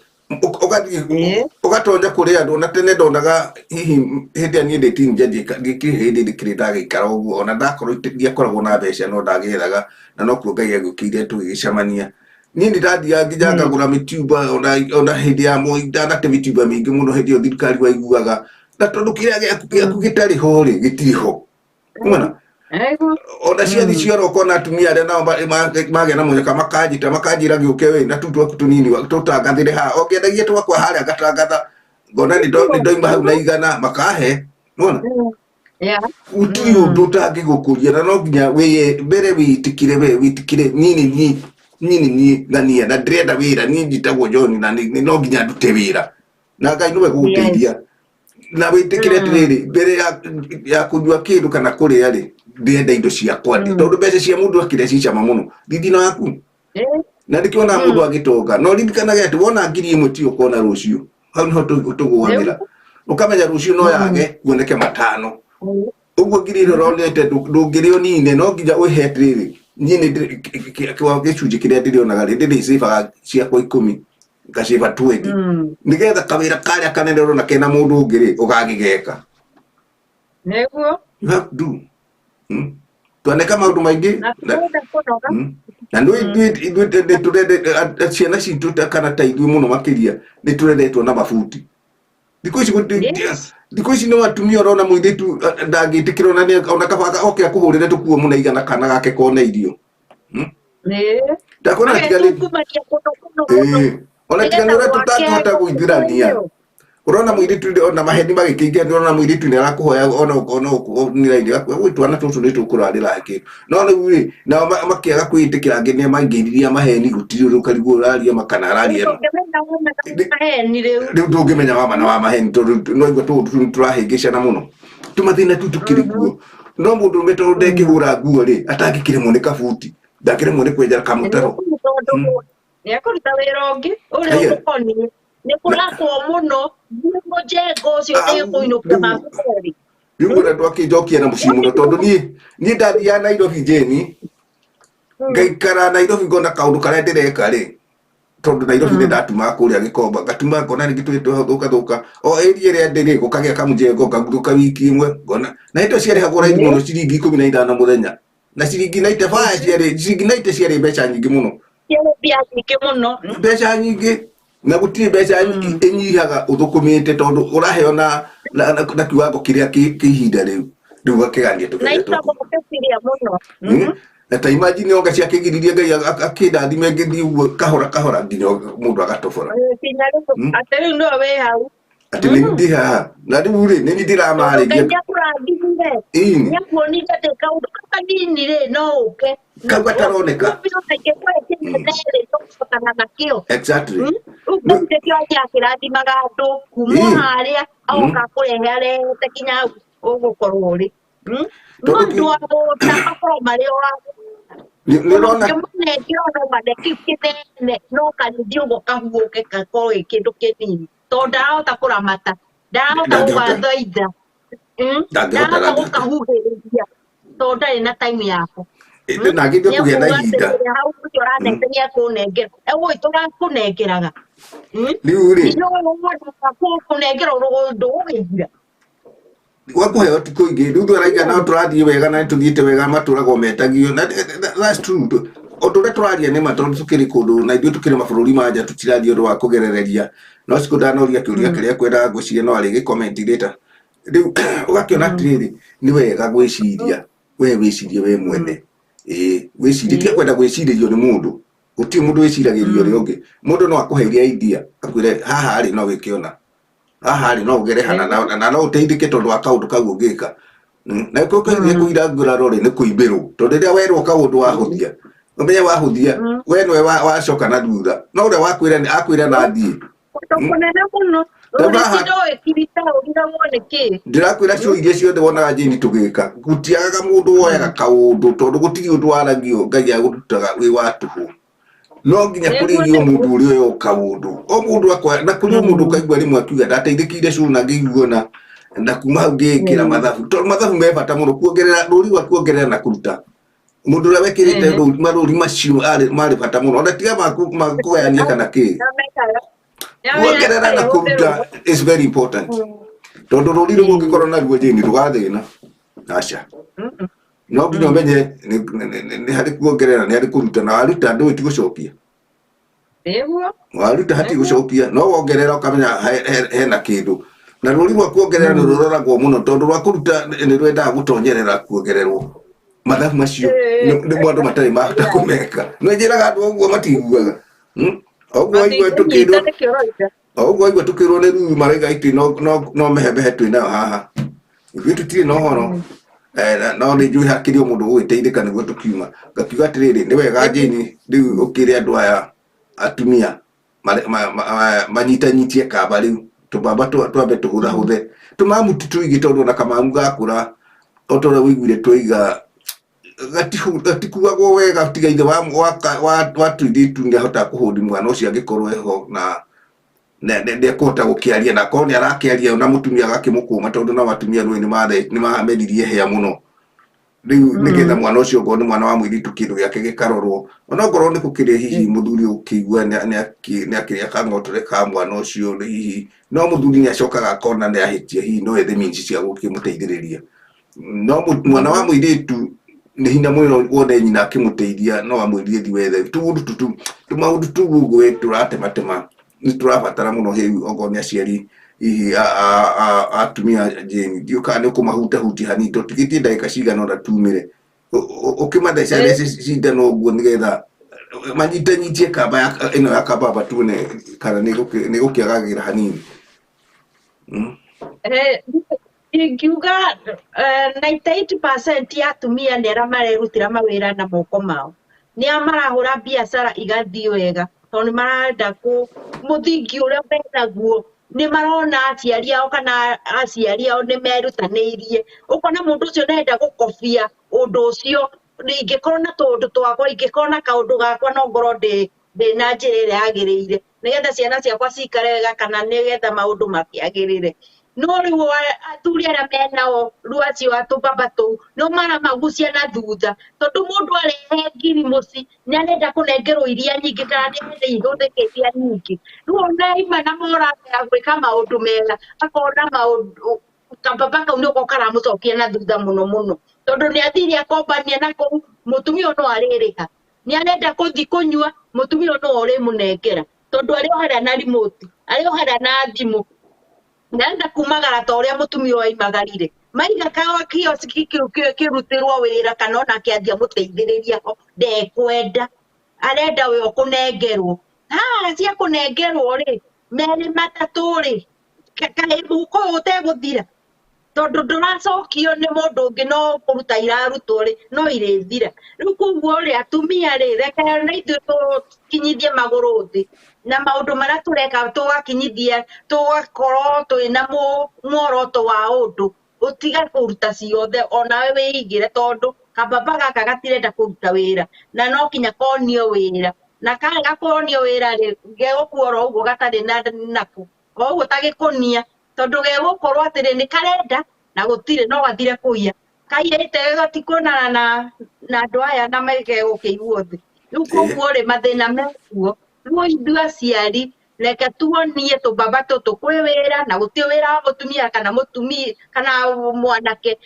ugatonya kuri andu na tene ndonaga hihi hindi ni ndeti njaji hindi ndikirita gikara uguo ona ndakorwo ndiakoragwo na mbeca no ndagethaga na no kuo Ngai agukire tugicamania ni ndathia nginya ngagura mituba ona hindi ya mo ndanate mituba mingi muno hindi yo thirikari waiguaga na tondu kiria giaku gitari ho ri gitiri ho umana ona ciathi cioro kona atumia aria nao mage na munyaka makajira giuke we na tutu aku tunini tutangathire ha ongedagie twakwa haria gatangatha ngona ni ndoima hau na igana makahe unaona utiri undu utangigukuria na no nginya we mbere witikire nini ngania na ndrenda wira ni njitagwo John na no nginya ndute wira na Ngai niwe guteithia na witikire atiriri mbere ya kunyua kindu kana kuria ri ndenda indo ciakwa tondu mbeca cia mundu akire cicama muno thithino yaku na ndikiona mundu agitonga no ririkanaga ati wona 1000 ti ukona rucio hau niho tugwanira ukamenya rucio no yage kuoneke 5 uguo 1000 ronete ndungirio nine no nginya uhe riri nyine kwa gicunji kiria ndirionaga ri ndiri cibaga ciakwa 10 ngaciba 20 nigetha kawira karia kanene rona kena mundu ungiri ugagigeka neguo you have to do tuaneka maundu maingi na ndui turende ciana citu kana ta ithui muno makiria ni turendetwo na mabuti thikũ ici no atumia urona muithitu ndangitikirwo na ona kabaka oke akuhurire tukuo muna igana kana gake kona irio ndakona tigari ona tigani ura tutangihota gwithirania urona muiritu ona maheni magikingia ndona muiritu ni arakuhoya ona ni raidi gwitwana tutu ni tukurarira haki no ni na makiaga kwitikira ngene mangiriria maheni gutiri ru karigu uraria makana araria riu ndungimenya wa mana wa maheni tondu no igwa turahingica na muno tumathina tutukirikuo no mundu meto ndekihura nguo ri atangikiremwo ni kabuti ndakiremwo ni kwenjera kamutaro ni akuruta wira ungi uria ukoni ni kurakwo muno mujengo cio ni kuinukia maburi riu na twakijokia na mucimu tondu ni ndathia Nairobi jeni ngaikara Nairobi ngona kaundu karia ndireka ri tondu Nairobi ni ndatuma kuria Gikomba ngatuma ngona ni gitwitwo thuka o area ria ndiri gukagia kamujengo ngaguruka wiki imwe ngona na indo ciari hagura muno ciringi 15 muthenya na ciringi 95 ciringi 90 ciari mbeca nyingi muno mbeca nyingi na gutiri mbeca inyihaga uthukumite tondu uraheo na kiwango kiria kihinda riu gakigania tukiria muno na ta imagine onga cia kigiriria Ngai akindathime ngithi uguo kahora nginya mundu agatobora atari no we hau ati ndi haha na riu ri ni ndiramariria ni kuonita te kaundu kanini ri no uke kagataroneka exactly ukete kyo kya kirathi magado kumo haria au kakurehe are tekinya ũgũkorwo ũrĩ. No tondu andũ a gũta makorwo marĩ o nirona ũngĩmanengera no mane kĩu kĩnene no kanithi ũguo kahuũke gakorwo gĩ kĩndũ kĩnini tondũ ndarahota kũramata, ndarahota ndangĩhota gũgathaitha, ndangĩhota ndarahota gũkahuhĩrĩria tondũ ndarĩ na time yako. na agĩthiĩ kũgĩa na Nĩekuga ihinda atĩrĩrĩ hau ũcio ũranete nĩekũnengera, tũrakũnengeraga. rĩu rĩ Kũnengera ndũgũgĩthira. gwakũheo ti kũingĩ rĩu tũraiga no tũrathiĩ wega na nĩtũthiĩte wega matũragwo metagio na that's true ũndũ ũrĩa tũraria nĩ ma tondũ tũkĩrĩ kũndũ na ithuĩ tũkĩrĩ mabũrũri ma nja tũtirathiĩ ũndũ wa kũgerereria no cikũ ndanoria kĩũria kĩrĩa kwendaga ngwĩciria no arĩ gĩkomenti later rĩu ũgakĩona atĩrĩrĩ nĩ wega gwĩciria we wĩcirie we mwene wĩcirie tia kwenda gwĩcirĩrio nĩ mũndũ gũtirĩ mũndũ wĩciragĩrio ũrĩa ũngĩ mũndũ no akũheria idea akwĩre haha rĩ no wĩkĩona haha rĩ no ũgere hana na no ũteithĩke tondũ wa kaũndũ kau ũngĩka na kũgeithia kũira nguraro rĩ nĩ kũimbĩrwo tondũ rĩrĩa werwo kaũndũ wahũthia ũmenye wahũthia we nĩwe wacoka na thutha no ũrĩa akwĩra na thiĩ Kũnene mũno ũrĩtinda ũgĩkirita ũgiragwo nĩ kĩ? ndĩrakwĩra cio iria ciothe wonaga Jane tũgĩka gũtiagaga mũndũ woyaga kaũndũ tondũ gũtirĩ ũndũ waragio Ngai agũrutaga wĩ wa tũhũ no nginya kũrĩgio mũndũ ũrĩa ũyũ kaũndũ o mũndũ akwa na kũrĩ mũndũ kaigua rĩmwe akiuga ndateithĩkĩire cũrũ na ngĩiguana na kuma hau ngĩkĩra mathabu tondũ mathabu me bata mũno kuongerera rũri wa kuongerera na kũruta mũndũ ũrĩa wekĩrĩte marũri macio marĩ bata mũno ona tiga makũgayania kana kĩ kuongerera na kũruta is very important tondũ rũri rũu ũngĩkorwo naruo Jane ndũgathĩna aca no nginya ũmenye nĩ harĩ kuongerera nĩ harĩ kũruta na waruta ndũĩ ti gũcokia waruta hatirĩ gũcokia no wongerera ũkamenya hena kĩndũ na rũri rwa kuongerera nĩ rũroragwo mũno tondũ rwa kũruta nĩ rwendaga gũtonyerera kuongererwo mathabu macio nĩmo andũ matarĩ mahota kũmeka nĩ njĩraga andũ ũguo matiguaga ũguo aigua tũkĩrwo nĩ ruru maraiga itĩ no mehemehe twĩnayo haha ithuĩ tũtirĩ na ũhoro no nĩ njũĩ hakĩrĩ o mũndũ gũgĩteithĩka nĩguo tũkiuma ngakiuga atĩrĩrĩ nĩ wega Jane rĩu ũkĩrĩ andũ aya atumia manyitanyitie kamba rĩu tũbamba twambe tũhũthahũthe tũmamuti tũigi tondũ ona kamamu gakũra o ta ũrĩa wĩiguire twoiga gatikuagwo wega tiga ithe wa tũirĩtu nĩahotaga kũhũndi mwana ũcio angĩkorwo eho na ndekũhota gũkĩaria na korwo nĩ arakĩaria na mũtumia agakĩmũkũma tondũ no atumia nĩ mameririe hĩa mũno rĩu nĩgetha mwana ũcio okorwo nĩ mwana wa mũirĩtu kĩndũ gĩake gĩkarorwo onakorwo nĩ gũkĩrĩ hihi mũthuri ũkĩigua nĩ akĩrĩa kang'otore ka mwana ũcio hihi no mũthuri nĩ acokaga akona nĩ ahĩtia hihi no ethe means cia gũkĩmũteithĩrĩria no mwana wa mũirĩtu nĩ hinya mũno wone nyina akĩmũteithia no amwĩrie thi wethe tũmaũndũ tũu ũguo tũratematema nĩ tũrabatara mũno hĩu okorwo nĩ aciari hihi atumia Jane ndiũka nĩ ũkũmahutahutia hanini tũtigĩtie ndagĩka cigana ũna tumĩre ũkĩmatheca cindano ũguo nĩgetha manyitanyitie kamba ĩno ya kambamba tuone kana nĩ gũkĩagagĩra hanini ingiuga 98% ya atumia nĩ arĩa marerutĩra mawĩra na moko mao nĩa marahũra biacara igathiĩ wega tondũ nĩ marenda mũthingi ũrĩa menaguo nĩ marona aciari ao kana aciari ao nĩ merutanĩirie ũkona mũndũ ũcio nenda gũkobia ũndũ ũcio ingĩkorwo na tũũndũ twakwa ingĩkorwo na kaũndũ gakwa no ngorwo ndĩna njĩra ĩrĩa yagĩrĩire nĩgetha ciana ciakwa cikare wega kana nĩgetha maũndũ makĩagĩrĩre no rĩu athuri arĩa menao rĩu acio atũbaba tũu no maramagucia na thutha tondũ mũndũ arehe ngiri mũci nĩ arenda kũnengerwo iria nyingĩ kana nĩ arenda ihũthĩke iria nyingĩ rĩu ona ima na morago ya gwĩka maũndũ mega akona maũndũ kambaba kau nĩko karamũcokia na thutha mũno mũno tondũ nĩ athire akombania na kũu mũtumia no arĩrĩha nĩ arenda gũthiĩ kũnyua mũtumia no ũrĩmũnengera tondũ arĩ o harĩa na remote arĩ o harĩa na thimũ nenda kumagara ta ũrĩa mũtumia oimagarire maiga kawa kioski kĩrutĩrwo wĩra kana ona kĩanjia mũteithĩrĩria ho ndekwenda arenda we kũnengerwo cia kũnengerwo rĩ merĩ matatũ rĩ kaĩ mũhuko ũtegũthira tondũ ndũracokio nĩ mũndũ ũngĩ no kũruta irarutwo rĩ no irĩthira rĩu koguo rĩ atumia rĩ reke na ithuĩ tũkinyithie magũrũ thĩ na maũndũ marĩa tũgakinyithia tũgakorwo twĩna muoroto wa ũndũ utiga kuruta ciothe onawe wĩigĩre tondu kababa gaka gatirenda kũruta wĩra na no kinya konio wĩra na kaga konio wĩra rĩ gegũkuora ũguo gatarĩ naku koguo tagĩkũnia tondu gegũkorwo atĩrĩ nĩ karenda na gũtirĩ no gathire kũiya kaiyĩte gatikũonana na andũ aya na gegũkĩiguo thĩ rĩu koguo rĩ mathĩna mekuo rĩu ithuĩ aciari reke tuonie tũbaba tũtũ kwĩ wĩra na gũtirĩ wĩra wa mũtumia kana mwanake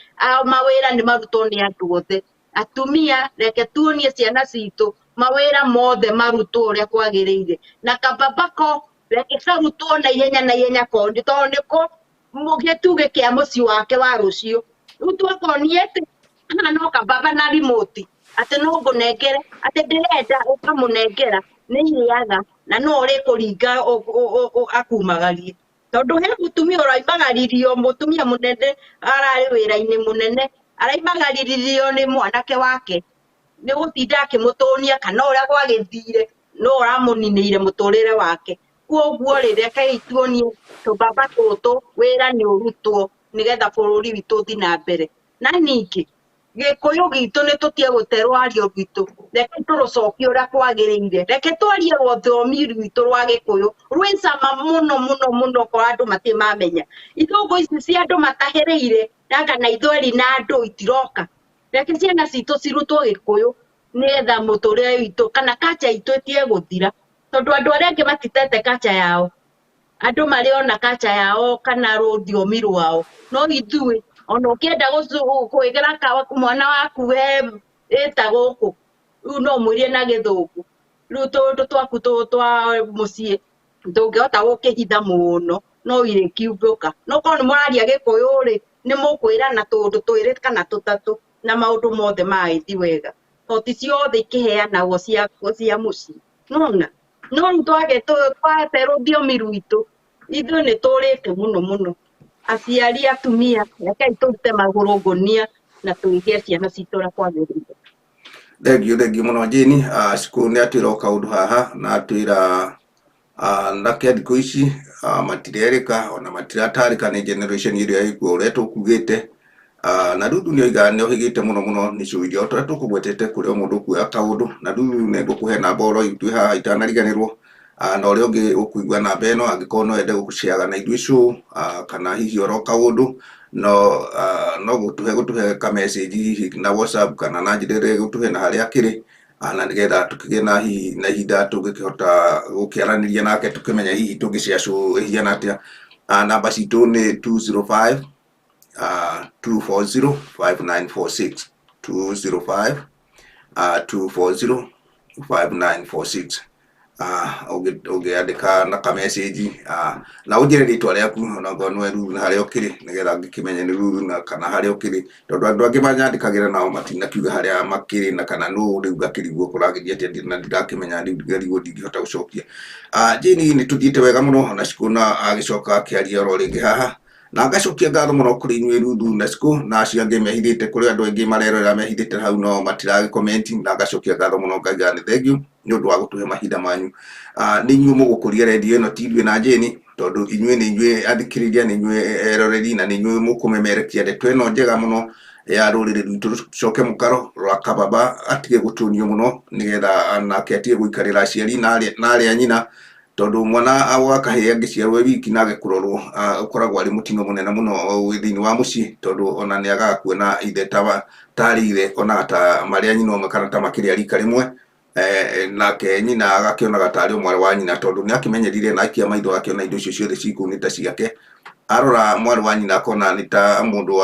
mawĩra nĩ marutwo nĩ andũ othe atumia reke tuonie ciana citũ mawĩra mothe marutwo ũrĩa kwagĩrĩire na kababa ko reke karutwo na ihenya kondi tondũ nĩko gĩtugĩ kĩa mũciĩ wake wa rũciũ rĩu twakonie atĩ no kababa na remote atĩ no ngũnengere atĩ ndĩrenda ũkamũnengera nĩ irĩaga na no ũrĩkũringa akumagarie tondu he mutumia ũraimagaririo mutumia munene ararĩ wĩra-inĩ mũnene araimagaririo nĩ mwanake wake nĩ gũtinda akĩmũtũnia kana ũrĩa gwagĩthire no ũramũninĩire mũtũrĩre wake koguo rĩ reke ituonie tũbaba tũtũ wĩra nĩ ũrutwo nĩgetha bũrũri witũ ũthiĩ na mbere na ningĩ gĩkũyũ gitũ nĩ tũtige gũte rwario rwitũ reke tũrũcokie ũrĩa kwagĩrĩire reke twarie rũthiomi rwitũ rwa gĩkũyũ rwĩ cama mũno korwo andũ matirĩ mamenya ithũngũ ici cia andũ matahĩrĩire kana ithweri na andũ itiroka reke ciana citũ cirutwo gĩkũyũ nĩgetha mũtũrĩre witũ kana culture itũ ĩtige gũthira tondu andũ arĩa angĩ matitete culture yao andũ marĩ ona culture yao kana rũthiomi rwao no ithuĩ ona ũkĩenda kwĩgĩra mwana waku eta gũkũ rĩu no mũirie na gĩthũngũ rĩu tũndũ twaku twa mũciĩ ndũngĩhota gũkĩhitha mũno no irĩkiumbũka no korwo nĩ mũraria gĩkũyũ rĩ nĩ mũkwĩrana tũndũ twĩrĩ kana tũtatũ na maũndũ mothe magĩthiĩ wega to ti ciothe ikĩheanagwo cia mũciĩ nona no rĩu twate rũthiomi rwitũ ithuĩ nĩ tũrĩte mũno aciari atumia rekei tũrute magũrũ ngũnia na tũige ciana citũ ũrĩa kwagĩrĩire. Thengiũ mũno Jane. Cikũ nĩ atwĩra o kaũndũ haha na atwĩra nake thikũ ici matirerĩka ona matiratarĩka nĩ generation ĩrĩa ĩkuo ũrĩa tũkugĩte na rĩu nĩ oiga nĩ ohĩgĩte mũno nĩ ciũria o tũrĩa tũkũgwetete kũrĩ o mũndũ kuoya kaũndũ na rĩu nĩ ngũkũhe namba oro itwĩ haha itanariganĩrwo na ũrĩa ũngĩ ũkũigua namba ĩno angĩkorwo no ende gũciaga na ithuĩ show kana hihi oro kaũndũ no gũtũhe ka message hihi na WhatsApp kana na njĩra ĩrĩa gũtũhe na harĩa akĩrĩ na nĩgetha tũkĩgĩe na ihinda tũngĩkĩhota gũkĩaranĩria nake tũkĩmenya hihi tũngĩcia show ĩhiana atĩa. Namba citũ nĩ 205 240 5946 205 240 5946 ũngĩandĩka na ka message na ũnjĩre rĩtwa rĩaku ona ngorwo nĩ Ruru na harĩa ũkĩrĩ nĩgetha ngĩkĩmenya nĩ Ruru na kana harĩa ũkĩrĩ tondũ andũ angĩ manyandĩkagĩra nao matinakiuga harĩa makĩrĩ na kana no rĩu gakĩrigwo kũragĩthia atĩ na ndirakĩmenya rĩu ngarigwo ndingĩhota gũcokia. Jane nĩ tũthiĩte wega mũno na Cikũ na agĩcoka akĩaria oro rĩngĩ haha na ngacokia ngatho mũno kũrĩ inyuĩ Ruru na Cikũ na acio angĩ mehithĩte kũrĩ andũ aingĩ marerorera mehithĩte hau no matiragĩkomenti na ngacokia ngatho mũno ngaiga nĩ thengiũ nĩ ũndũ wa gũtũhe mahinda manyu. Nĩ inyuĩ mũgũkũria redio ĩno ti ithuĩ na Jane tondũ inyuĩ nĩ inyuĩ athikĩrĩria nĩ inyuĩ eroreri na nĩ inyuĩ mũkũmemerekia ndeto ĩno njega mũno ya rũrĩrĩ rwitũ rũcoke mũkaro rwa kababa atige gũtũnio mũno nĩgetha nake atige gũikarĩra aciari na arĩa nyina tondu mwana wa kahĩĩ angĩciarwo wiki na age kũrorwo ũkoragwo arĩ mũtino mũnene mũno thĩinĩ wa mũciĩ tondu ona nĩ agaga kuona ithe tarĩ ithe ona ta marĩa nyina ũmwe kana ta makĩrĩ a rika rĩmwe nake nyina agakĩonaga tarĩ mwarĩ wa nyina tondu nĩ akĩmenyerire na aikia maitho akĩona indo icio ciothe cikũu nĩ ta ciake arora mwarĩ wa nyina akona nĩ ta mũndũ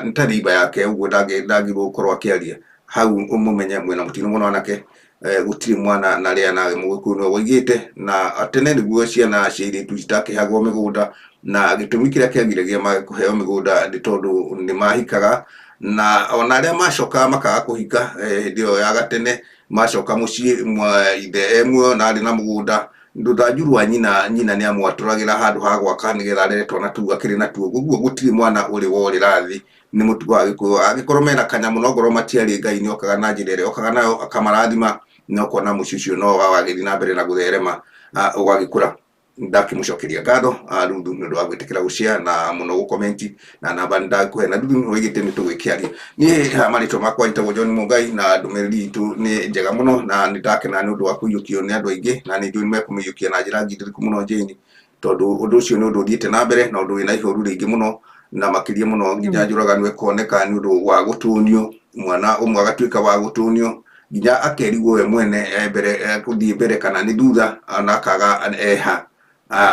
nĩ ta neighbor yake ũguo ndagĩrĩirwo gũkorwo akĩaria hau ũmũmenye mwĩna mũtino mũno anake gũtirĩ mwana na rĩa na mũgĩkũyũ no woigĩte na tene nĩguo ciana cia airĩtu citakĩheagwo mĩgũnda na gĩtũmi kĩrĩa kĩagiragia kũheo mĩgũnda nĩ tondũ nĩ mahikaga na ona arĩa macoka makaga kũhika hĩndĩ ĩyo ya gatene macoka mũciĩ ithe muoyo na arĩ na mũgũnda ndũthanju rwa nyina nĩ amwatũragĩra handũ ha gwaka nĩgetha arere twana tũu akĩrĩ natuo ũguo gũtirĩ mwana ũrĩ worĩra thĩ nĩ mũtugo wa Gĩkũyũ angĩkorwo mena kanyamũ no ngorwo matiarĩ Ngai nĩ okaga na njĩra ĩrĩa okaga nayo akamarathima no kuona mũciĩ ũcio no wagĩthiĩ na mbere na gũtherema ũgagĩkũra. ndakimucokeria ngatho rundu nä ndå wa gwä tä kä ra gå cia na må no gå komenti na namba ndakå he na rundu å igä te nä tå gwä kä aria niä marä two makwa njätagwo John Mungai na ndå mä rä ri itå nä njega må no na nä ndakena nä å ndå wa kå iyå kio nä andå aingä na nä njå nä mekå mä iyå kia na njä ra ngindä må no Jane tondå å ndå å cio nä å ndå å thiä te na mbere na å ndå wä na ihoru rä ingä må no na makiria må no nginya njå raganu ekoneka nä å ndå wa gå tå nio mwana å mwe agatuä ka wa gå tå nio nginya akerigwo we mwene mbere gå thiä mbere kana nä thutha na akaga eha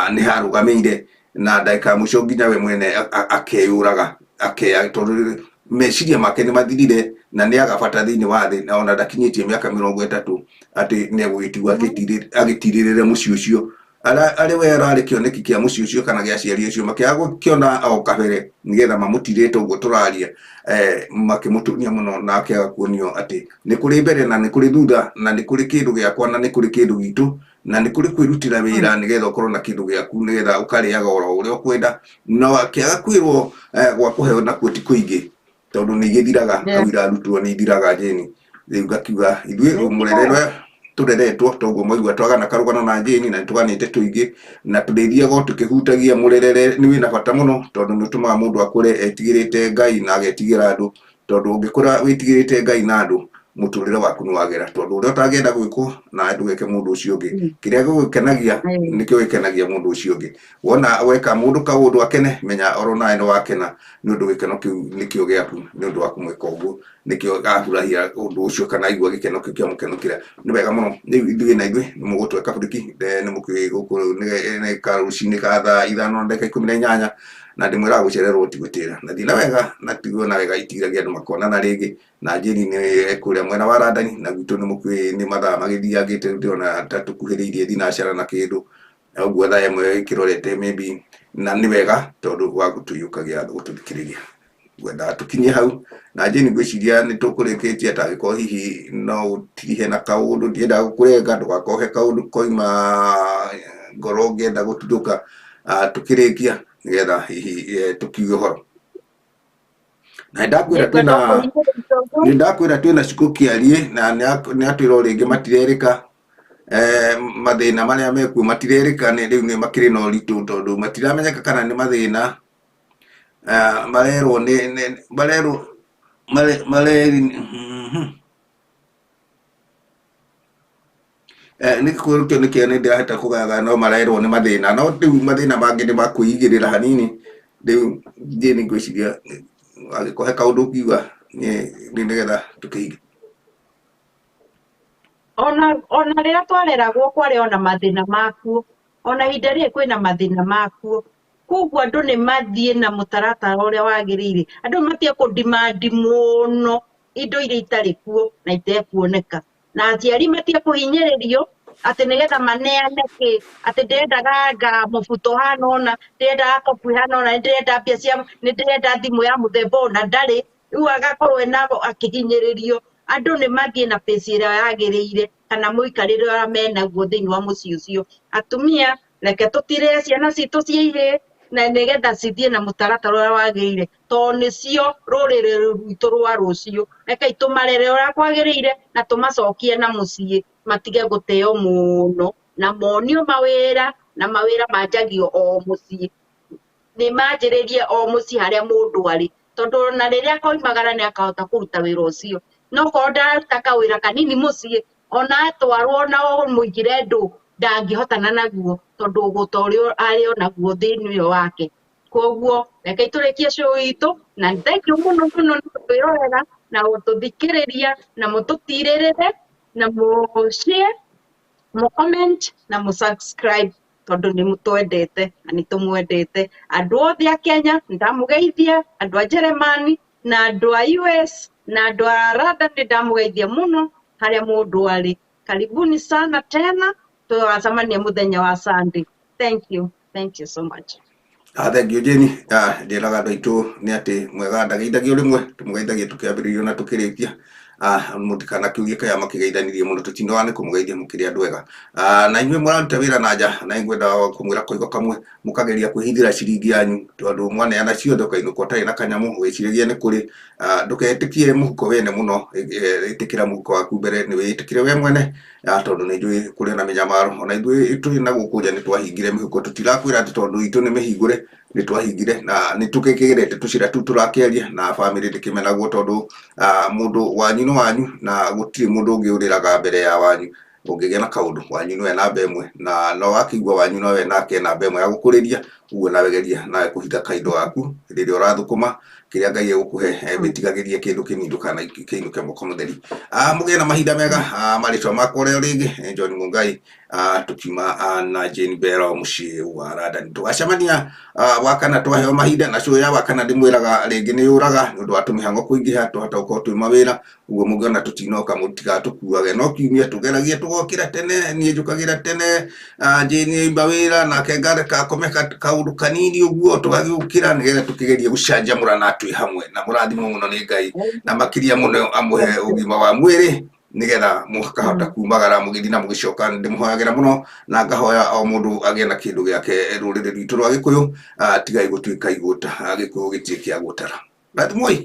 nä harå gamä ire na ndagä må cio nginya we mwene akeyå raga akeya tondå meciria make nä mathirire na nä agabata thä inä wa thä na ona ndakinyä tie mä aka 30 atä nä egå gä tigwo agä tirä rä må ciä å cio arä we ararä kä oneki kä a må ciä å cio kana gä aciari å cio makä gå kä ona o kabere nä getha mamå tirä te å guo tå raria makä må tå nia må no na akä aga kuonio atä nä kå rä mbere na nä kå rä thutha na nä kå rä kä ndå gä akwa na nä kå rä kä ndå gitå na nä kå rä kwä rutä ra wä ra nä getha å korwo na kä ndå gä aku nä getha å karä aga oro å rä a å kwenda no akä aga kwä rwo gwa kå heo nakuo ti kå ingä tondå nä igä thiraga hau irarutwo nä ithiraga Jane rä u ngakiuga ithuä må rererwe tå reretwo toguo mwaigua twagana karugana na Jane na tåganä te tå ingä na tå rä thiagwo tå kä hutagia må rerere nä wä na bata må no tondå nä å tå maga må ndå akå re etigä rä te Ngai na agetigä ra andå tondå å ngä kå ra wä tigä rä te Ngai na andå må tå rä re waku nä wagera tondå å rä a å tangenda gwä kwo na ndå geke må ndå å cio å ngä kä rä a gå gä kenagia nä kä o gä kenagia må ndå å cio å ngä wona weka må ndå kaå ndå akene menya oro nawe nä wakena nä å ndå gä keno kä u nä kä o gä aku nä å ndå waku mwä ka å guo nä kä o ahurahia å ndå å cio kana igua gä keno kä u kä a må keno kä rä a nä wega må no ithuä na ithuä nä må gå tweka bå riki nä må kä gå kå nä karå cinä ka thaa 5:18 na ndä mwä raga gå cererwo ti gwä tä ra na thina wega na tiguo na wega itigiragia andå makonana rä ngä na Jane nä ekå rä a mwena wa Randani na gwitå nä må kwä nä mathaa magä thiangä te ndärona ta tå kuhä rä irie thinacara na kä ndå å guo thaa ĩmwe kä rorete maybe na nä wega tondå wa gå tå iyå kagia gå tå thikä rä ria ngwendaga tå kinyie hau na Jane ngwä ciria nä tå kå rä kä tie atangä korwo hihi no å tirihe na kaå ndå ndiendaga gå kå renga ndå gakohe kaå ndå koima ngoro ngä enda gå tuthå ka tå kä rä kia nä getha hihi tå kiuge horo na nä ndakwä ra twä na cikå kä arie na nä atwä ra å rä ngä matirerä ka mathä na marä a mekuo matirerä ka rä u nä makä rä na å ritå tondå matiramenyeka kana nä mathä na marerwo nä kå rå kä o nä kä a nä ndä rahota kå gaga no marerwo nä mathä na no rä u mathä na mangä nä makwä igä rä ra hanini rä u Jane ngwä ciria agä kohe kaå ndå kiuga nä getha tå kä ingä ona rä rä a twareragwo kwarä ona mathĩna makuo ona hinda rä kwĩna mathĩna makuo koguo andå nä mathiä na må taratara å rä a wagä rä ire andå matige kå dimandi må no indo iria itarä kuo na itekuoneka na aciari matige kå hinyä rä rio atä nä getha maneane kä atä ndä rendaga må buto hana ona ndä rendaga kobu hana ona ndä renda mbia cia nä ndä renda thimå ya må themba ona ndarä rä u agakorwo enao akä hinyä rä rio andå nä mathiä na pace ä rä a yagä rä ire kana må ikarä rä å rä a menaguo thä inä wa må ciä å cio atumia reke tå tirä ciana citå ciä na nä getha cithiä na må taratara å rä a wagä rä ire tondå nä cio rå rä rä rwitå rwa rå cio rekei tå marere å rä a kwagä rä ire na tå macokie na må ciä matige gå teo må no na monio mawä ra na mawä ra manjagio o må ciä nä manjä rä rie o må ciä harä a må ndå arä tondå na rä rä a koimagara nä akahota kå ruta wä ra å cio no korwo ndararuta kawä ra kanini må ciä ona atwarwo na må ingä re ndå ndangä hotana naguo tondå å gå ta å rä a arä onaguo thä inä wake koguo rekei tå rä kie cå itå na thank you må no må no nä kwä rorera na gå tå thikä rä ria na må tå tirä rä re na må share må comment na må subscribe tondå nä twendete na nä tå mwendete andå othe a Kenya ndamå geithia andå a Jeremani na andå a US na andå a Rada nä ndamå geithia må no harä a må ndå arä karibuni sana tena tugacemania må thenya wa Sunday. Thank you so much. Thank you Jane ndä raga andå aitå nä atä mwega ndageithagio rä mwe tå må geithagia tå kä ambä rä rio na tå kä rä kia må tikana kä ugie kaya makä geithanirie må no tå tindoa nä kå må geithia må kä rä andå ega na inyuä må raruta wä ra na nja na ngwenda kå mwä ra koigo kamwe må kageria kwä hithä ra ciringi yanyu tondå mwaneana ciothe kainå ko tarä na kanyamå wä cirä gie nä kå rä ndå ketä kie må huko wene må no ä tä kä ra må huko waku mbere nä wä ä tä kä re we mwene tondu nĩ njũĩ kũrĩ na mĩnyamaro. Ona ithuĩ tũrĩ na gũkũ nja nĩ twahingire mĩhuko, tũtirakwĩra atĩ tondũ itũ nĩ mĩhingũre nĩ twahingire, na nĩ tũkĩgerete tũcira tu tũrakĩaria na bamĩrĩ ndĩkĩmenagwo, tondũ mũndũ wanyu nĩ wanyu na gũtirĩ mũndũ ũngĩ ũrĩraga mbere ya wanyu. Ũngĩgĩa na kaũndũ wanyu nĩwe namba ĩmwe, na no wakĩigua wanyu nowe nake namba ĩmwe ya gũkũrĩria, ũguo nawe geria nawe kũhitha kaindo gaku rĩrĩa ũrathũkũma kĩrĩa Ngai egũkũhe, wĩtigagĩrie kĩndũ kĩnini ndũkanakĩinũke moko mũtheri. Mũgĩe na mahinda mega. Marĩtwa makwa rĩo rĩngĩ John Mungai, tukiuma na Jane Bell mũciĩ wa London. Tũgacemania wakana twaheo mahinda, na show ya wakana ndĩmwĩraga rĩngĩ nĩ yũraga nĩ ũndũ wa tũmĩhang'o kũingĩha, twahota gũkorwo twĩ mawĩra, ũguo mũngĩona tũtinoka mũtigatũkuage. No kiumia tũgeragie tũgokĩra tene, niĩ njũkagĩra tene, Jane aimba wĩra nake ngareka akome kaũndũ kanini ũguo, tũgagĩũkĩra nĩgetha tũkĩgerie gũcanjamũrana twĩ hamwe, na mũrathimwo mũno nĩ Ngai, na makĩria mũno amũhe ũgima wa mwĩrĩ nĩgetha mũkahota kumagara mũgĩthiĩ na mũgĩcoka. Ndĩmũhoyagĩra mũno na ngahoya o mũndũ agĩe na kĩndũ gĩake rũrĩrĩ rwitũ rwa Gĩkũyũ, tigai gũtuĩka igũta, Gĩkũyũ gĩtirĩ kĩa gũtara. Rathimwoi.